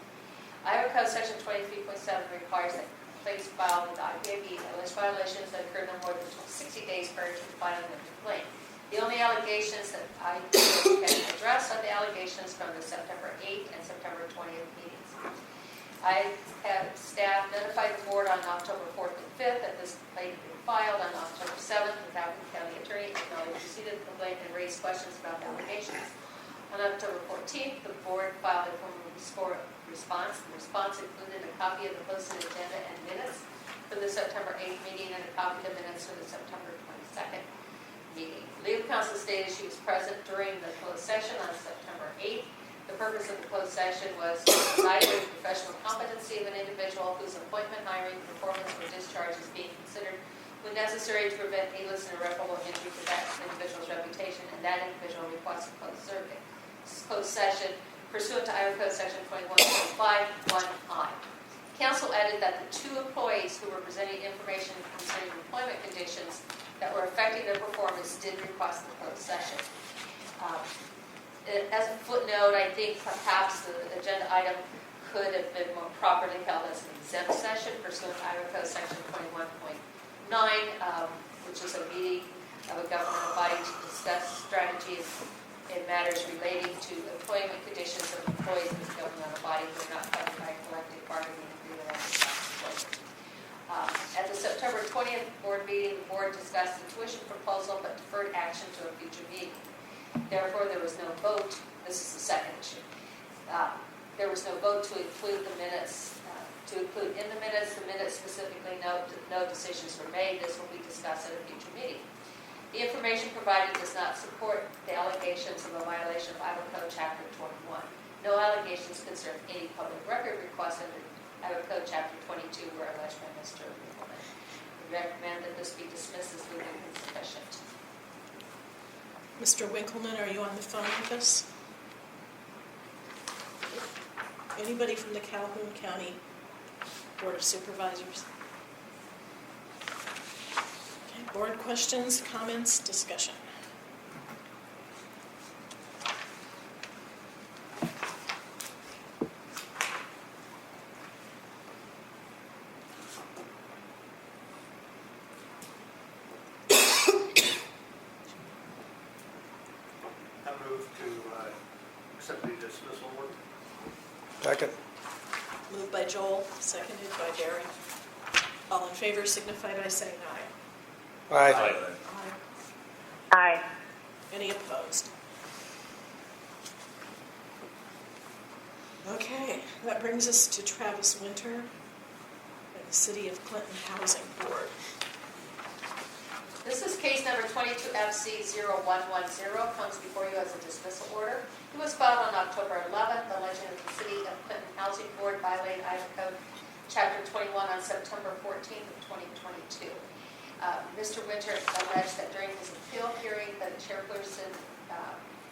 Speaker 4: Iowa Code Section 23.7 requires that complaints filed with IPAB allege violations that occurred no more than 60 days prior to the filing of the complaint. The only allegations that IPAB can address are the allegations from the September 8th and September 20th meetings. I have staff notify the board on October 4th and 5th that this complaint had been filed. On October 7th, the Falcon County Attorney acknowledged receipt of the complaint and raised questions about the allegations. On October 14th, the board filed a formal response. The response included a copy of the posted agenda and minutes for the September 8th meeting and a copy of the minutes for the September 22nd meeting. Legal counsel stated she was present during the closed session on September 8th. The purpose of the closed session was to evaluate the professional competency of an individual whose appointment, hiring, performance, or discharge is being considered when necessary to prevent needless and irreparable injury to that individual's reputation, and that individual requests a closed session pursuant to Iowa Code Section 21.5(1)(I). Counsel added that the two employees who were presenting information concerning employment conditions that were affecting their performance did request the closed session. As a footnote, I think perhaps the agenda item could have been more properly held as an exempt session pursuant to Iowa Code Section 21.9, which is a meeting of a governmental body to discuss strategies in matters relating to employment conditions of employees of the governmental body who are not covered by collective bargaining agreement or employment. At the September 20th board meeting, the board discussed the tuition proposal but deferred action to a future meeting. Therefore, there was no vote. This is the second issue. There was no vote to include the minutes. To include in the minutes specifically, no decisions were made. This will be discussed at a future meeting. The information provided does not support the allegations of a violation of Iowa Code Chapter 21. No allegations concern any public record request under Iowa Code Chapter 22 were alleged by Mr. Winkleman. We recommend that this be dismissed as legally insufficient.
Speaker 1: Mr. Winkleman, are you on the phone with us? Anybody from the Calhoun County Board of Supervisors? Okay, board questions, comments, discussion.
Speaker 13: I move to accept the dismissal order.
Speaker 5: Second.
Speaker 1: Moved by Joel, seconded by Darren. All in favor signify by saying aye.
Speaker 5: Aye.
Speaker 1: Aye.
Speaker 14: Aye.
Speaker 1: Any opposed? Okay, that brings us to Travis Winter and the City of Clinton Housing Board.
Speaker 4: This is case number 22FC0110, comes before you as a dismissal order. It was filed on October 11th, alleging that the City of Clinton Housing Board violated Iowa Code Chapter 21 on September 14th of 2022. Mr. Winter alleged that during his appeal hearing that the chairperson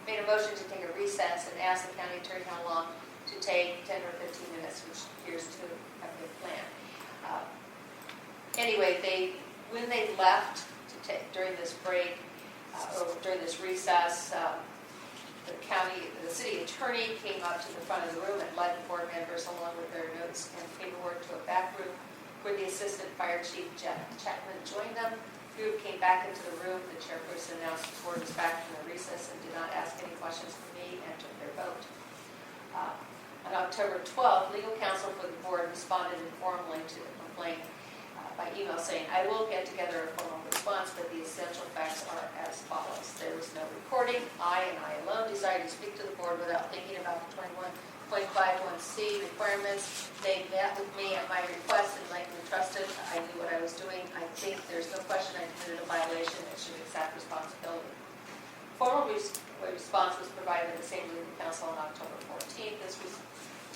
Speaker 4: made a motion to take a recess and asked the county attorney how long to take, 10 or 15 minutes, which appears to have been planned. Anyway, when they left during this break, or during this recess, the city attorney came up to the front of the room and led the board members along with their notes and paperwork to a back room where the assistant fire chief, Jeff Chapman, joined them. The group came back into the room. The chairperson announced the board was back from the recess and did not ask any questions from me and took their vote. On October 12th, legal counsel for the board responded informally to the complaint by email saying, I will get together a formal response, but the essential facts are as follows. There was no recording attorney, I and I alone desire to speak to the board without thinking about the 21.51C requirements. They met with me at my request and likely trusted I knew what I was doing. I think there's no question I committed a violation and should accept responsibility. Formal response was provided by the same legal counsel on October 14th. This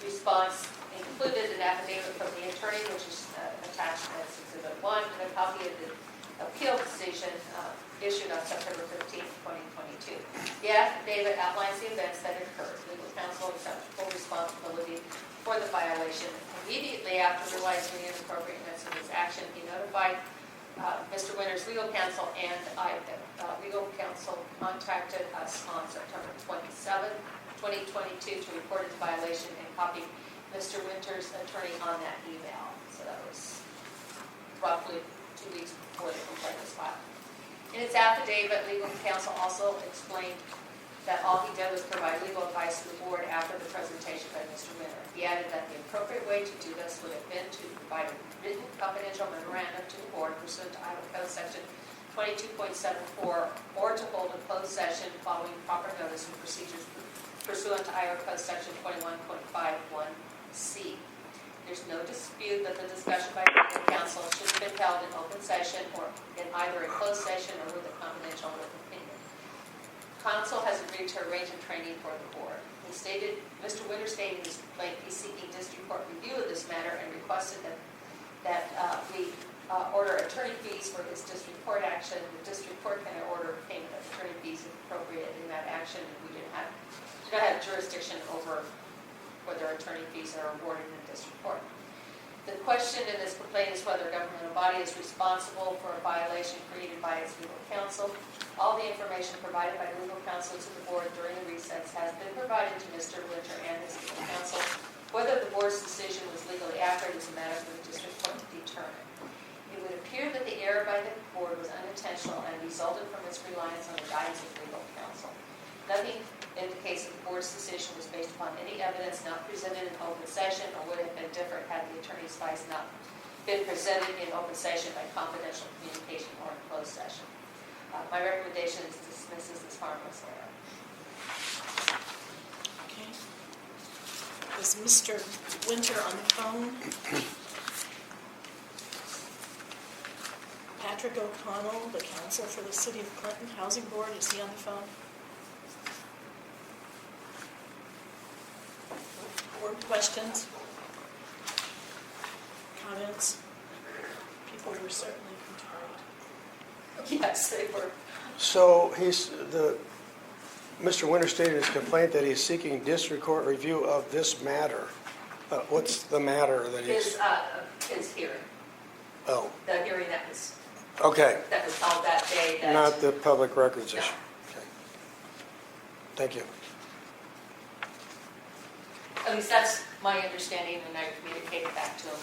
Speaker 4: response included an affidavit from the attorney, which is attached as Exhibit 1, and a copy of the appeal decision issued on September 15th, 2022. The affidavit outlines the events that occurred. Legal counsel accepts full responsibility for the violation. Immediately after realizing the inappropriateness of his action, he notified Mr. Winter's legal counsel, and legal counsel contacted us on September 27th, 2022 to report his violation and copied Mr. Winter's attorney on that email. So that was roughly 2 weeks before the complaint was filed. In its affidavit, legal counsel also explained that all he did was provide legal advice to the board after the presentation by Mr. Winter. He added that the appropriate way to do this would have been to provide a written confidential memorandum to the board pursuant to Iowa Code Section 22.74, or to hold a closed session following proper notice and procedures pursuant to Iowa Code Section 21.51C. There's no dispute that the discussion by legal counsel should have been held in open session or in either a closed session or with a confidential written opinion. Counsel has agreed to arrange a training for the board. He stated, Mr. Winter stated in his complaint he's seeking district court review of this matter and requested that we order attorney fees for his district court action. The district court can order payment of attorney fees if appropriate in that action. We do not have jurisdiction over whether attorney fees are awarded in district court. The question in this complaint is whether a governmental body is responsible for a violation created by its legal counsel. All the information provided by legal counsel to the board during the recess has been provided to Mr. Winter and his legal counsel. Whether the board's decision was legally accurate is a matter for the district court to determine. It would appear that the error by the board was unintentional and resulted from its reliance on the guidance of legal counsel. Nothing indicates that the board's decision was based upon any evidence not presented in open session or would have been different had the attorney's advice not been presented in open session by confidential communication or in closed session. My recommendation is to dismiss this harmless error.
Speaker 1: Okay. Is Mr. Winter on the phone? Patrick O'Connell, the counsel for the City of Clinton Housing Board, is he on the phone? Board questions? Comments? People were certainly contrite.
Speaker 4: Yes, they were.
Speaker 5: So Mr. Winter stated in his complaint that he's seeking district court review of this matter. What's the matter that he's?
Speaker 4: His hearing.
Speaker 5: Oh,
Speaker 4: The hearing that was
Speaker 5: okay.
Speaker 4: held that day.
Speaker 5: Not the public records
Speaker 4: No.
Speaker 5: issue. Okay. Thank you.
Speaker 4: At least that's my understanding, and I communicated back to him.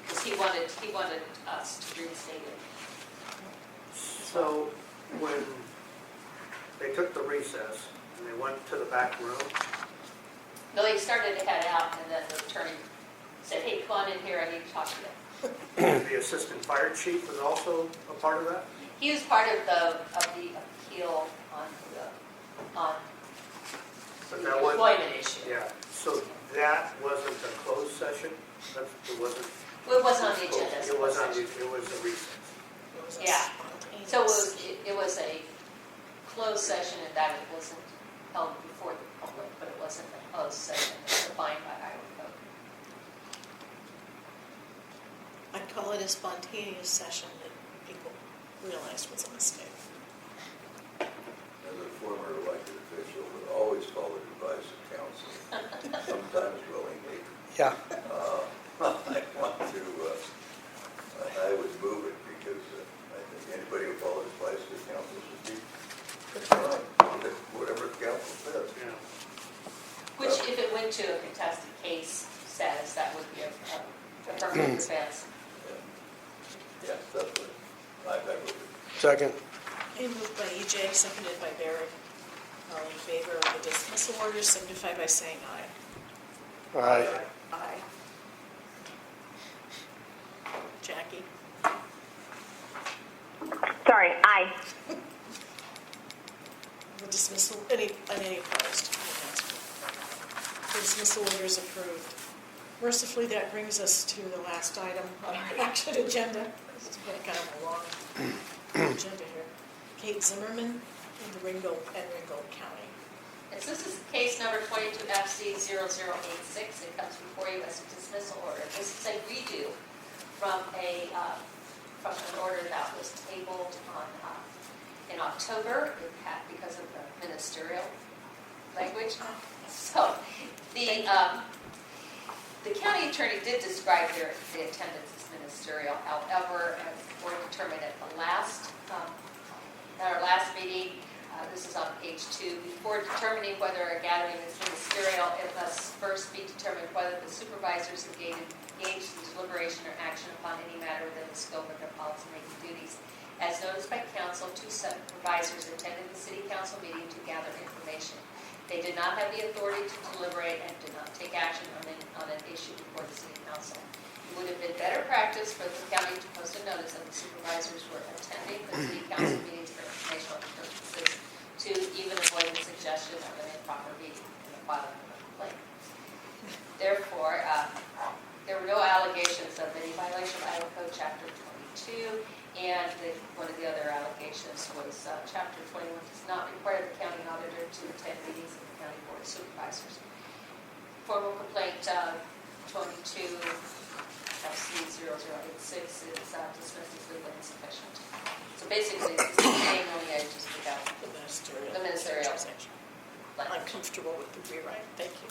Speaker 4: Because he wanted us to reinstate it.
Speaker 13: So when they took the recess and they went to the back room,
Speaker 4: No, they started to head out, and then the attorney said, hey, come on in here, I need to talk to you.
Speaker 13: the assistant fire chief was also a part of that?
Speaker 4: He was part of the appeal on
Speaker 13: But
Speaker 4: the
Speaker 13: that wasn't-
Speaker 4: employment issue.
Speaker 13: Yeah, so that wasn't a closed session? It wasn't?
Speaker 4: Well, it wasn't on the agenda. as a
Speaker 13: It was
Speaker 4: closed
Speaker 13: on,
Speaker 4: session.
Speaker 13: it was a recess.
Speaker 1: It was a
Speaker 4: Yeah.
Speaker 1: spontaneous-
Speaker 4: So it was a closed session in that it wasn't held before the public, but it wasn't a closed session as defined by Iowa code.
Speaker 1: I'd call it a spontaneous session that people realized was a mistake.
Speaker 3: As a former elected official, would always follow the advice of counsel, sometimes willingly.
Speaker 5: Yeah.
Speaker 3: I would move it because I think anybody who follows advice of counsel should be, whatever the counsel says.
Speaker 13: Yeah.
Speaker 4: Which, if it went to a contested case status, that would be a affirmative defense.
Speaker 3: Yeah, that's what I would.
Speaker 5: Second.
Speaker 1: Okay, moved by EJ, seconded by Barry. All in favor of the dismissal order signify by saying aye.
Speaker 5: All right.
Speaker 1: Aye. Jackie?
Speaker 11: Sorry, aye.
Speaker 1: The dismissal, any opposed? The dismissal order is approved. Mercifully, that brings us to the last item on our action agenda. This has been kind of a long agenda here. Kate Zimmerman in the Ringgold County.
Speaker 4: Yes, this is case number 22FC0086. It comes before you as a dismissal order. This is a redo from an order that was tabled in October because of the ministerial language. So the county attorney did describe the attendance as ministerial. However, as the board determined at our last meeting, this is on page 2, before determining whether a gathering is ministerial, it must first be determined whether the supervisors engaged in deliberation or action upon any matter within the scope of their policymaking duties. As noticed by council, 2 supervisors attended the city council meeting to gather information. They did not have the authority to deliberate and did not take action on an issue before the city council. It would have been better practice for the county to post a notice that the supervisors were attending the city council meetings for informational purposes to even avoid the suggestion of an improper meeting in the filing of a complaint. Therefore, there were no allegations of any violation of Iowa Code Chapter 22, and one of the other allegations was Chapter 21 does not require the county auditor to attend meetings of the county board of supervisors. Formal complaint 22 FC0086 is dismissed as legal insufficient. So basically, it's the same, only I just took out
Speaker 1: The ministerial.
Speaker 4: the ministerial.
Speaker 1: I'm comfortable with the rewrite. Thank you.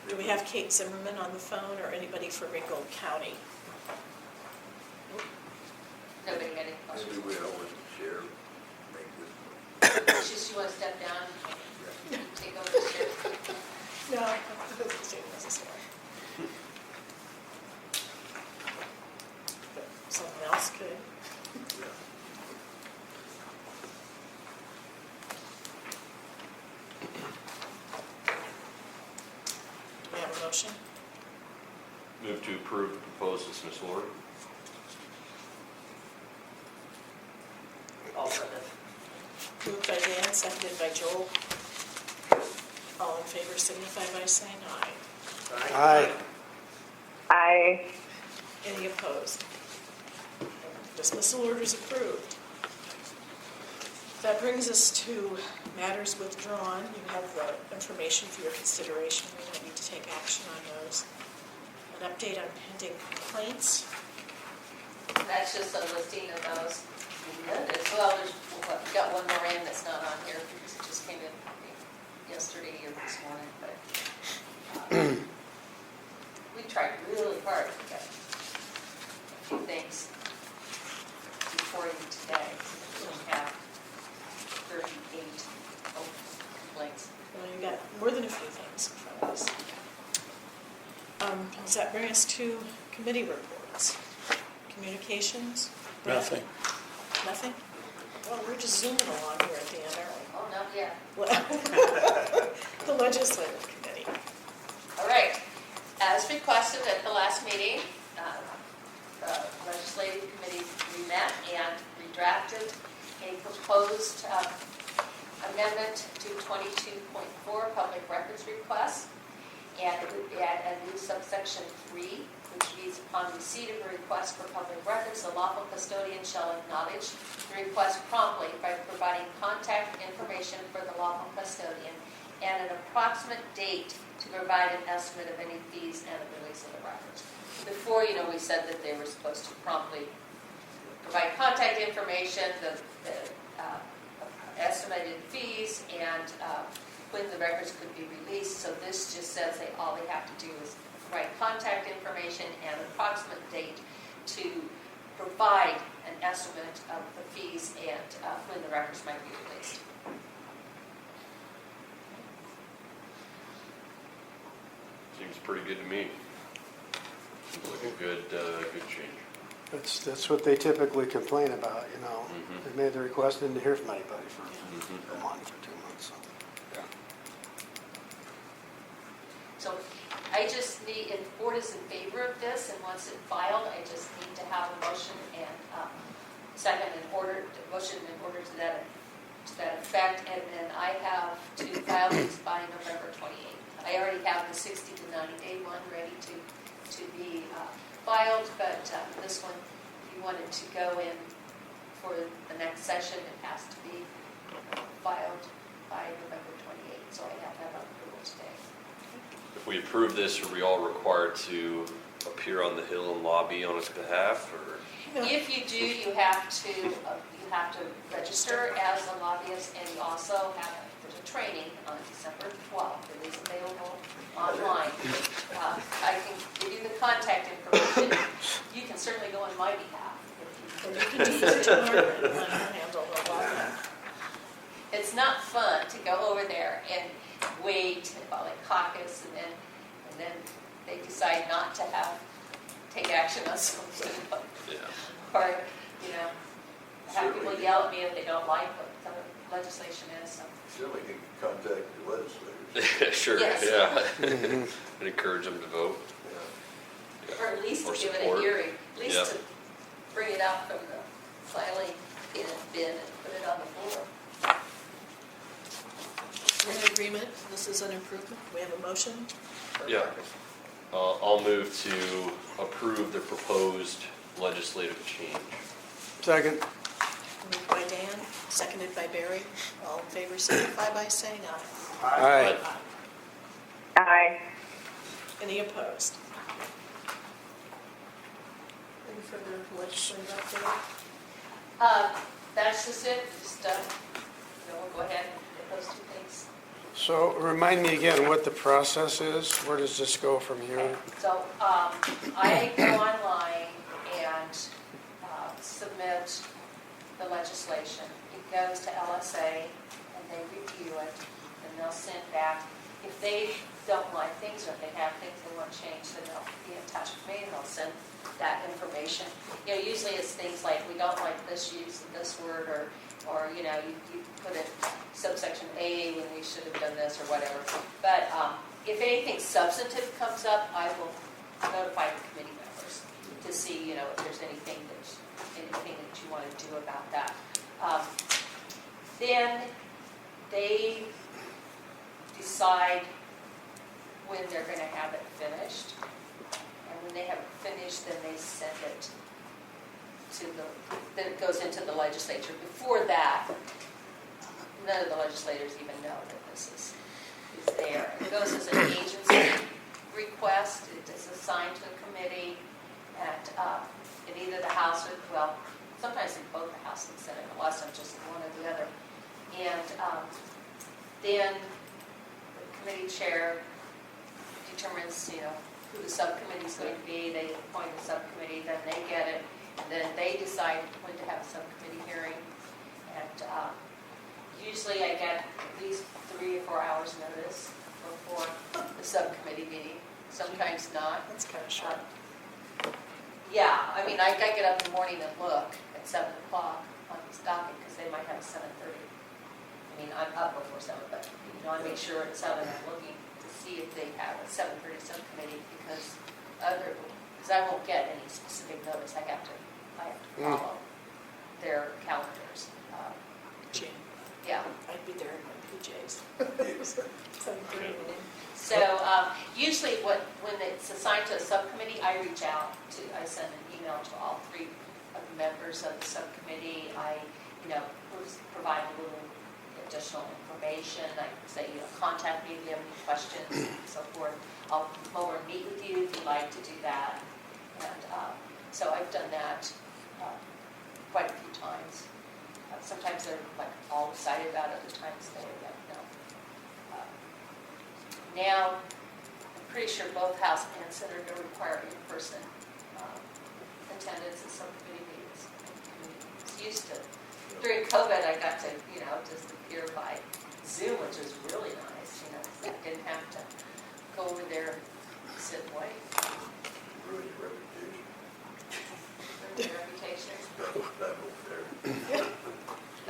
Speaker 1: Do we have Kate Zimmerman on the phone or anybody for Ringgold County?
Speaker 4: Nobody had any questions.
Speaker 3: Maybe we all want to share, make this.
Speaker 4: She want to step down and take over the chair.
Speaker 1: No, it doesn't seem necessary. But someone else could. Do we have a motion?
Speaker 6: Move to approve the proposed dismissal order.
Speaker 1: Moved by Dan, seconded by Joel. All in favor signify by saying aye.
Speaker 5: Aye.
Speaker 14: Aye.
Speaker 1: Any opposed? Dismissal order is approved. That brings us to matters withdrawn. You have the information for your consideration. We don't need to take action on those. An update on pending complaints.
Speaker 4: That's just a listing of those. As well, we've got one more in that's not on here because it just came in yesterday or this morning, but we tried really hard to get a few things before you today. We don't have 38 open complaints.
Speaker 1: Well, you got more than a few things in front of us. Does that bring us to committee reports? Communications?
Speaker 2: Nothing.
Speaker 1: Nothing? Well, we're just zooming along here at the end, aren't we?
Speaker 4: Oh, no, yeah.
Speaker 1: The legislative committee.
Speaker 4: All right. As requested at the last meeting, the legislative committee met and redrafted a proposed amendment to 22.4 public records request, and it would add a new subsection 3, which reads, upon receipt of a request for public records, the lawful custodian shall acknowledge the request promptly by providing contact information for the lawful custodian and an approximate date to provide an estimate of any fees and the release of the records. Before, we said that they were supposed to promptly provide contact information, the estimated fees, and when the records could be released. So this just says all they have to do is provide contact information and an approximate date to provide an estimate of the fees and when the records might be released.
Speaker 6: Seems pretty good to me. Seems like a good change.
Speaker 5: That's what they typically complain about, They made the request and didn't hear from anybody for a month or 2 months. So, yeah.
Speaker 4: So I just need, if the board is in favor of this and wants it filed, I just need to have a motion and second and motion in order to that effect, and then I have to file these by November 28th. I already have the 60 to 90-day one ready to be filed, but this one, if you wanted to go in for the next session, it has to be filed by November 28th, so I have to have approval today.
Speaker 6: If we approve this, are we all required to appear on the Hill and lobby on its behalf, or?
Speaker 4: If you do, you have to register as a lobbyist, and you also there's a training on December 12th. It is available online. I can give you the contact information. You can certainly go on my behalf.
Speaker 1: And you can teach it to Margaret and let her handle the login.
Speaker 4: It's not fun to go over there and wait while they caucus, and then they decide not to take action on something.
Speaker 6: Yeah.
Speaker 4: Or, have people yell at me if they don't like what the legislation is. So.
Speaker 3: Certainly can contact the legislators.
Speaker 6: Sure,
Speaker 4: Yes.
Speaker 6: yeah. And encourage them to vote.
Speaker 4: Or at least
Speaker 6: Or
Speaker 4: to give it
Speaker 6: support.
Speaker 4: a hearing, at least
Speaker 6: Yeah.
Speaker 4: to bring it out from the filing bin and put it on the floor.
Speaker 1: We're in agreement, this is an improvement, we have a motion?
Speaker 6: Yeah. I'll move to approve the proposed legislative change.
Speaker 5: Second.
Speaker 1: Moved by Dan, seconded by Barry. All in favor signify by saying aye.
Speaker 5: Aye.
Speaker 11: Aye.
Speaker 1: Any opposed? Any further legislative update?
Speaker 4: That's just it, just, we'll go ahead and get those two things.
Speaker 5: So remind me again what the process is. Where does this go from here?
Speaker 4: So I go online and submit the legislation. It goes to LSA, and they review it, and they'll send back. If they don't like things, or if they have things they want changed, then they'll be in touch with me, and they'll send that information. Usually it's things like, we don't like this use of this word, or you put in subsection A when we should have done this, or whatever. But if anything substantive comes up, I will notify the committee members to see, if there's anything that you want to do about that. Then they decide when they're going to have it finished. And when they have it finished, then they send it then it goes into the legislature. Before that, none of the legislators even know that this is there. It goes as an agency request. It is assigned to a committee, and in either the House or, sometimes in both the House and the Senate. A lot of times just one or the other. And then the committee chair determines, who the subcommittee is going to be. They appoint the subcommittee, then they get it, and then they decide when to have a subcommittee hearing. And usually I get at least 3 or 4 hours notice before the subcommittee meeting. Sometimes not.
Speaker 1: That's kind of short.
Speaker 4: Yeah, I get up in the morning and look at 7 o'clock on this docket because they might have a 7:30. I'm up before 7, but I make sure at 7 I'm looking to see if they have a 7:30 subcommittee because I won't get any specific notice. I have to follow their calendars.
Speaker 1: Jane,
Speaker 4: Yeah.
Speaker 1: I'd be there in my PJs.
Speaker 4: So usually when it's assigned to a subcommittee, I send an email to all 3 of the members of the subcommittee. I, provide a little additional information. I say, contact me if you have any questions and so forth. I'll come over and meet with you if you'd like to do that. And so I've done that quite a few times. Sometimes they're all excited about it, other times they're no. Now, I'm pretty sure both House and Senate are required in-person attendance at some committee meetings. Used to. During COVID, I got to, just appear by Zoom, which was really nice. I didn't have to go over there and sit and wait.
Speaker 3: Ruin your reputation.
Speaker 4: Ruin your reputation.
Speaker 3: That over there.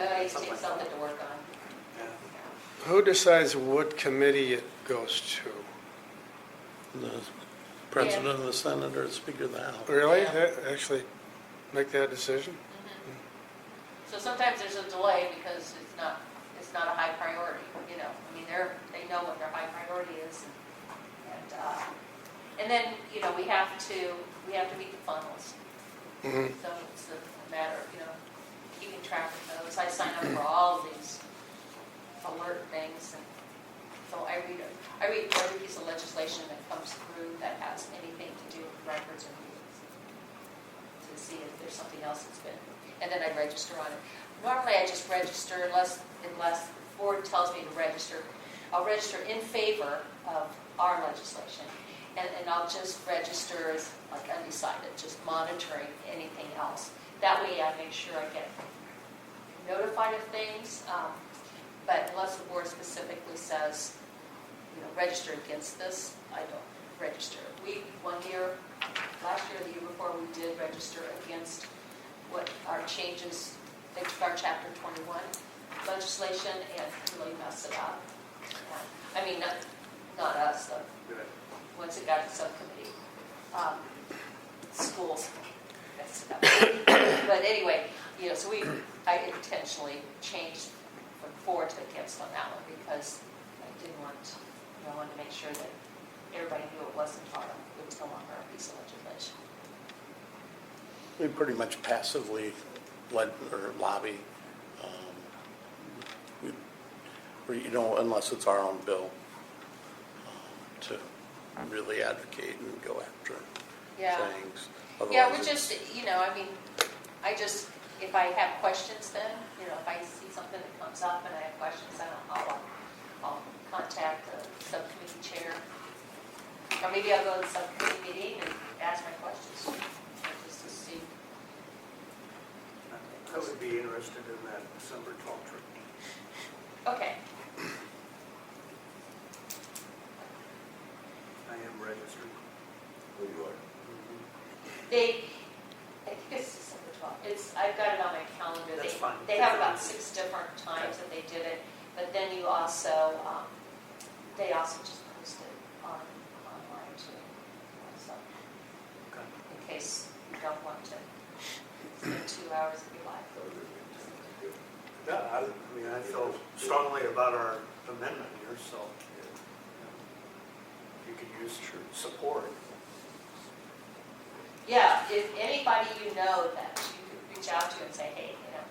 Speaker 4: I used to take something to work on.
Speaker 5: Who decides what committee it goes to?
Speaker 2: The President of the Senate or the Speaker of the House.
Speaker 5: Really?
Speaker 4: Yeah.
Speaker 5: They actually make that decision?
Speaker 4: So sometimes there's a delay because it's not a high priority, you know. I mean, they know what their high priority is. And then, you know, we have to meet the funnels.
Speaker 5: Mhm.
Speaker 4: So it's a matter of, you know, keeping track of those. I sign up for all of these alert things, and so I read every piece of legislation that comes through that has anything to do with records or meetings, to see if there's something else that's been, and then I register on it. Normally I just register unless the board tells me to register. I'll register in favor of our legislation, and I'll just register as like undecided, just monitoring anything else. That way I make sure I get notified of things, but unless the board specifically says, you know, register against this, I don't register. Last year or the year before, we did register against what our changes, they took our chapter 21 legislation and really messed it up. I mean, not us, though. Once it got to subcommittee, schools messed it up. But anyway, you know, so I intentionally changed from for to against on that one because I didn't want, you know, I wanted to make sure that everybody knew it wasn't it was no longer a piece of legislation.
Speaker 2: We pretty much passively lobby, you know, unless it's our own bill, to really advocate and go after
Speaker 4: Yeah.
Speaker 2: things.
Speaker 4: Yeah,
Speaker 2: Otherwise
Speaker 4: we're just, you know, I mean, if I have questions then, you know, if I see something that comes up and I have questions, then I'll contact the subcommittee chair. Or maybe I'll go to the subcommittee meeting and ask my questions, just to see.
Speaker 13: I would be interested in that December 12th trip.
Speaker 4: Okay.
Speaker 13: I am registered.
Speaker 3: Who you are?
Speaker 4: I think it's December 12th. I've got it on my calendar.
Speaker 13: That's fine.
Speaker 4: They have about 6 different times that they did it, but then you also, they also just post it online too. So,
Speaker 13: Okay.
Speaker 4: in case you don't want to spend 2 hours of your life.
Speaker 13: Yeah, I mean, I feel strongly about our amendment here, so you could use your support.
Speaker 4: Yeah, if anybody you know that you could reach out to and say, hey, you know,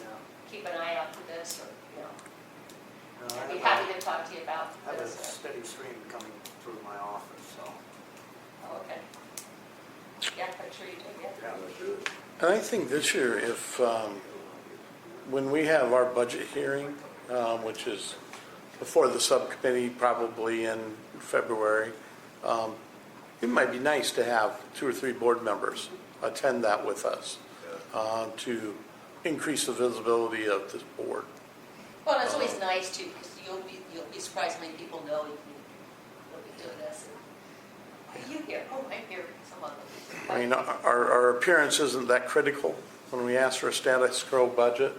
Speaker 13: Yeah.
Speaker 4: keep an eye out for this, or, you know,
Speaker 13: No,
Speaker 4: I'd
Speaker 13: I
Speaker 4: be
Speaker 13: have
Speaker 4: happy to talk to you about
Speaker 13: I have a
Speaker 4: this.
Speaker 13: steady stream coming through my office, so.
Speaker 4: Oh, okay. Yeah, I'm sure you do, yeah.
Speaker 13: Yeah.
Speaker 2: And I think this year, if, when we have our budget hearing, which is before the subcommittee, probably in February, it might be nice to have 2 or 3 board members attend that with us, to increase the visibility of this board.
Speaker 4: Well, and it's always nice too, because you'll be surprised how many people know you'll be doing this. Are you here? Oh, I'm here. Someone.
Speaker 2: I mean, our appearance isn't that critical when we ask for a status quo budget,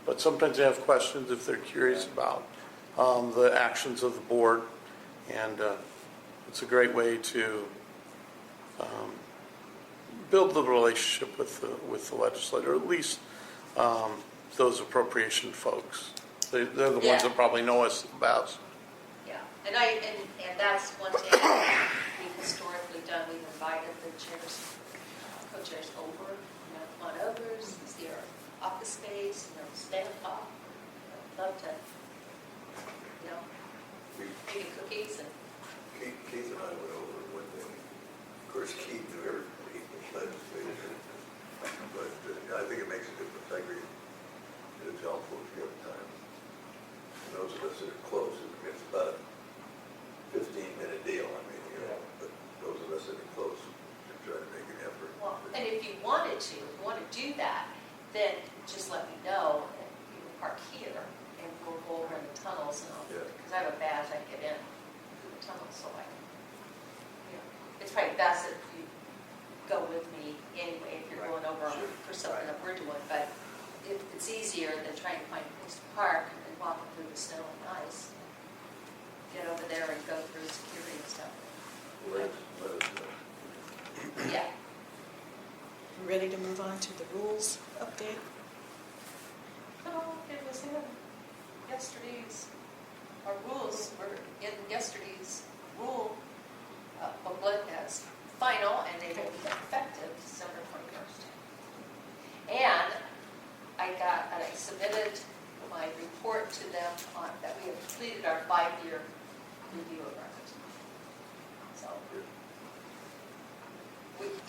Speaker 2: but sometimes they have questions if they're curious about the actions of the board, and it's a great way to build the relationship with the legislator, or at least those appropriation folks. They're the ones
Speaker 4: Yeah.
Speaker 2: that probably know us the best.
Speaker 4: Yeah, and that's one thing we've historically done. We've invited the chairs, co-chairs over, you know, come on over, see our office space, you know, stay and talk. Love to, you know, making cookies and.
Speaker 3: Keith and I went over one day. Of course, Keith knew everybody in the legislature, but I think it makes a difference. I agree. It's helpful if you have time. And those of us that are close, it's about a 15-minute deal. I mean, you know, but those of us that are close should try to make an effort.
Speaker 4: Well, and if you want to do that, then just let me know, and you can park here, and we'll go over in the tunnels, and because I have a badge, I can get in through the tunnels, so I can, you know, it's probably best if you go with me anyway, if you're going over for something that we're doing, but it's easier than trying to find a place to park and then walking through the snow and ice. Get over there and go through security and stuff.
Speaker 3: Let us know.
Speaker 4: Yeah.
Speaker 1: Ready to move on to the rules update?
Speaker 4: No, it was in yesterday's, our rules were in yesterday's rule booklet as final, and they will be effective December 21st. And I submitted my report to them on, that we have completed our 5-year review of records. So,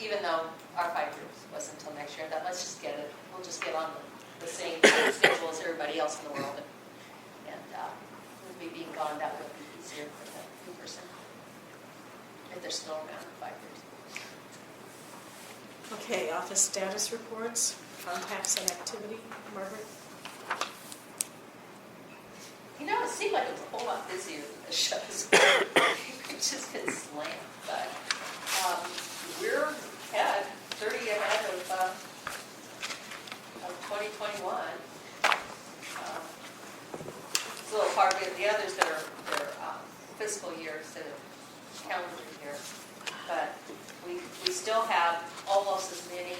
Speaker 4: even though our 5 years wasn't until next year, that let's just get it, we'll just get on the same schedule as everybody else in the world. And with me being gone, that would be easier for that new person, if they're still around in 5 years.
Speaker 1: Okay, office status reports, contacts and activity. Margaret?
Speaker 4: You know, it seemed like it was a whole lot busier than the shows. It's just been slammed, but we're at 30 ahead of 2021. It's a little hard with the others that are their fiscal year instead of calendar year, but we still have almost as many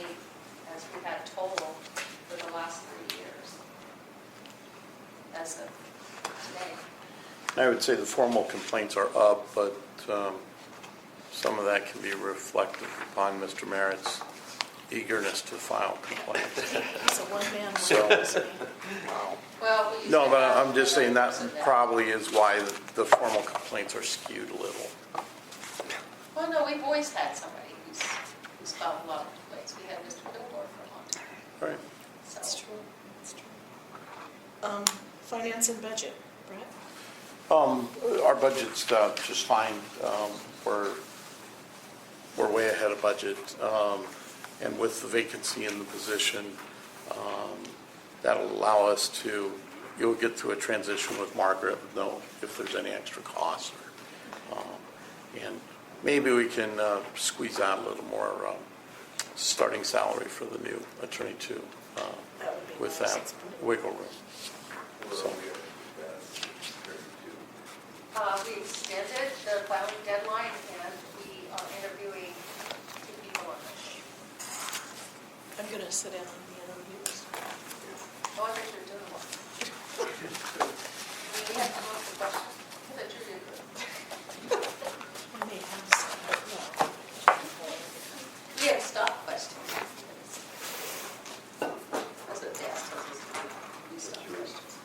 Speaker 4: as we had total for the last 3 years. As of today.
Speaker 2: I would say the formal complaints are up, but some of that can be reflected upon Mr. Merritt's eagerness to file complaints.
Speaker 1: He's a one-man
Speaker 2: So-
Speaker 1: wonder, isn't he?
Speaker 4: Well, we used
Speaker 2: No,
Speaker 4: to
Speaker 2: but
Speaker 4: have
Speaker 2: I'm just saying that
Speaker 4: another person
Speaker 2: probably is why the formal complaints are skewed a little.
Speaker 4: Well, no, we've always had somebody who's filed a lot of complaints. We had Mr. Kilgore for a long time.
Speaker 2: Right.
Speaker 1: That's
Speaker 4: So,
Speaker 1: true. That's true. Finance and budget. Brett?
Speaker 2: Our budget's just fine. We're way ahead of budget. And with the vacancy in the position, that'll allow us to, you'll get through a transition with Margaret, know if there's any extra costs. And maybe we can squeeze out a little more starting salary for the new attorney too,
Speaker 1: That would be
Speaker 2: with
Speaker 1: nice.
Speaker 2: that
Speaker 1: It's pretty-
Speaker 2: wiggle room. So,
Speaker 4: we extended the filing deadline, and we are interviewing 2 people on this.
Speaker 1: I'm going to sit down on the interviews.
Speaker 4: Oh, I think you're doing well. We have to look at the questions that you're doing.
Speaker 1: I may have some, but no.
Speaker 4: We have stop questions. That's what they asked us. We stop questions.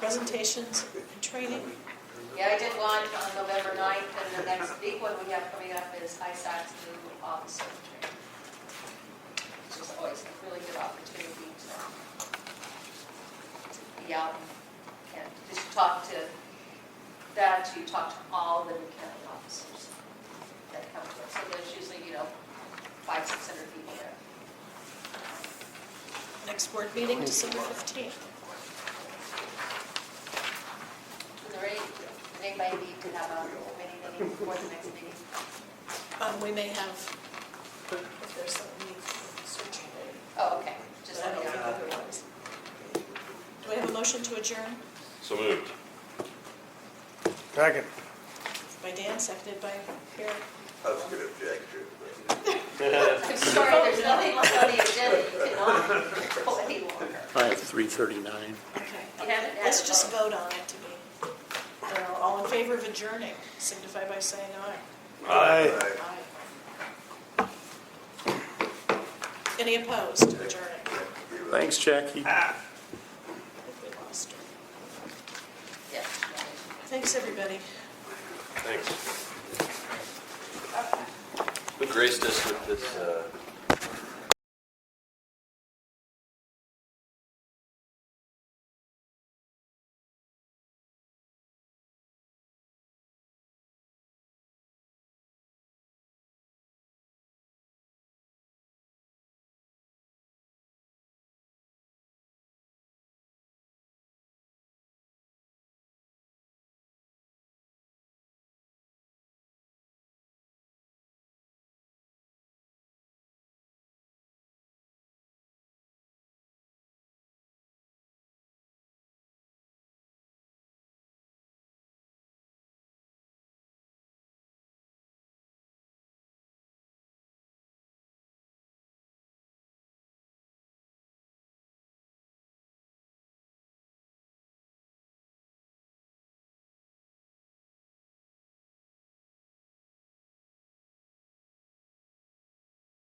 Speaker 1: Presentations and training.
Speaker 4: Yeah, I did one on November 9th, and the next big one we have coming up is ISAC's new officer training, which is always a really good opportunity to be out and just talk to all the new county officers that come to us. So there's usually, 500-600 people there.
Speaker 1: Next board meeting, December 15th.
Speaker 4: Is there anybody need to have a committee meeting before the next meeting?
Speaker 1: We may have, if there's some need for searching maybe.
Speaker 4: Oh, okay, just
Speaker 1: But I
Speaker 4: let
Speaker 1: don't
Speaker 4: me
Speaker 1: think
Speaker 4: know.
Speaker 1: otherwise. Do we have a motion to adjourn?
Speaker 6: So moved.
Speaker 5: Second.
Speaker 1: By Dan, seconded by Eric.
Speaker 3: I was going to object to it,
Speaker 4: I'm sorry, there's nothing on the agenda, you cannot go any longer.
Speaker 2: I have 3:39.
Speaker 1: Okay.
Speaker 4: You haven't had
Speaker 1: Let's
Speaker 4: a
Speaker 1: just
Speaker 4: vote.
Speaker 1: vote on it to be, all in favor of adjourning, signify by saying aye.
Speaker 5: Aye.
Speaker 1: Aye. Any opposed to adjourning?
Speaker 2: Thanks, Jackie.
Speaker 1: I think we lost her.
Speaker 4: Yeah.
Speaker 1: Thanks, everybody.
Speaker 6: Thanks. Who graced us with this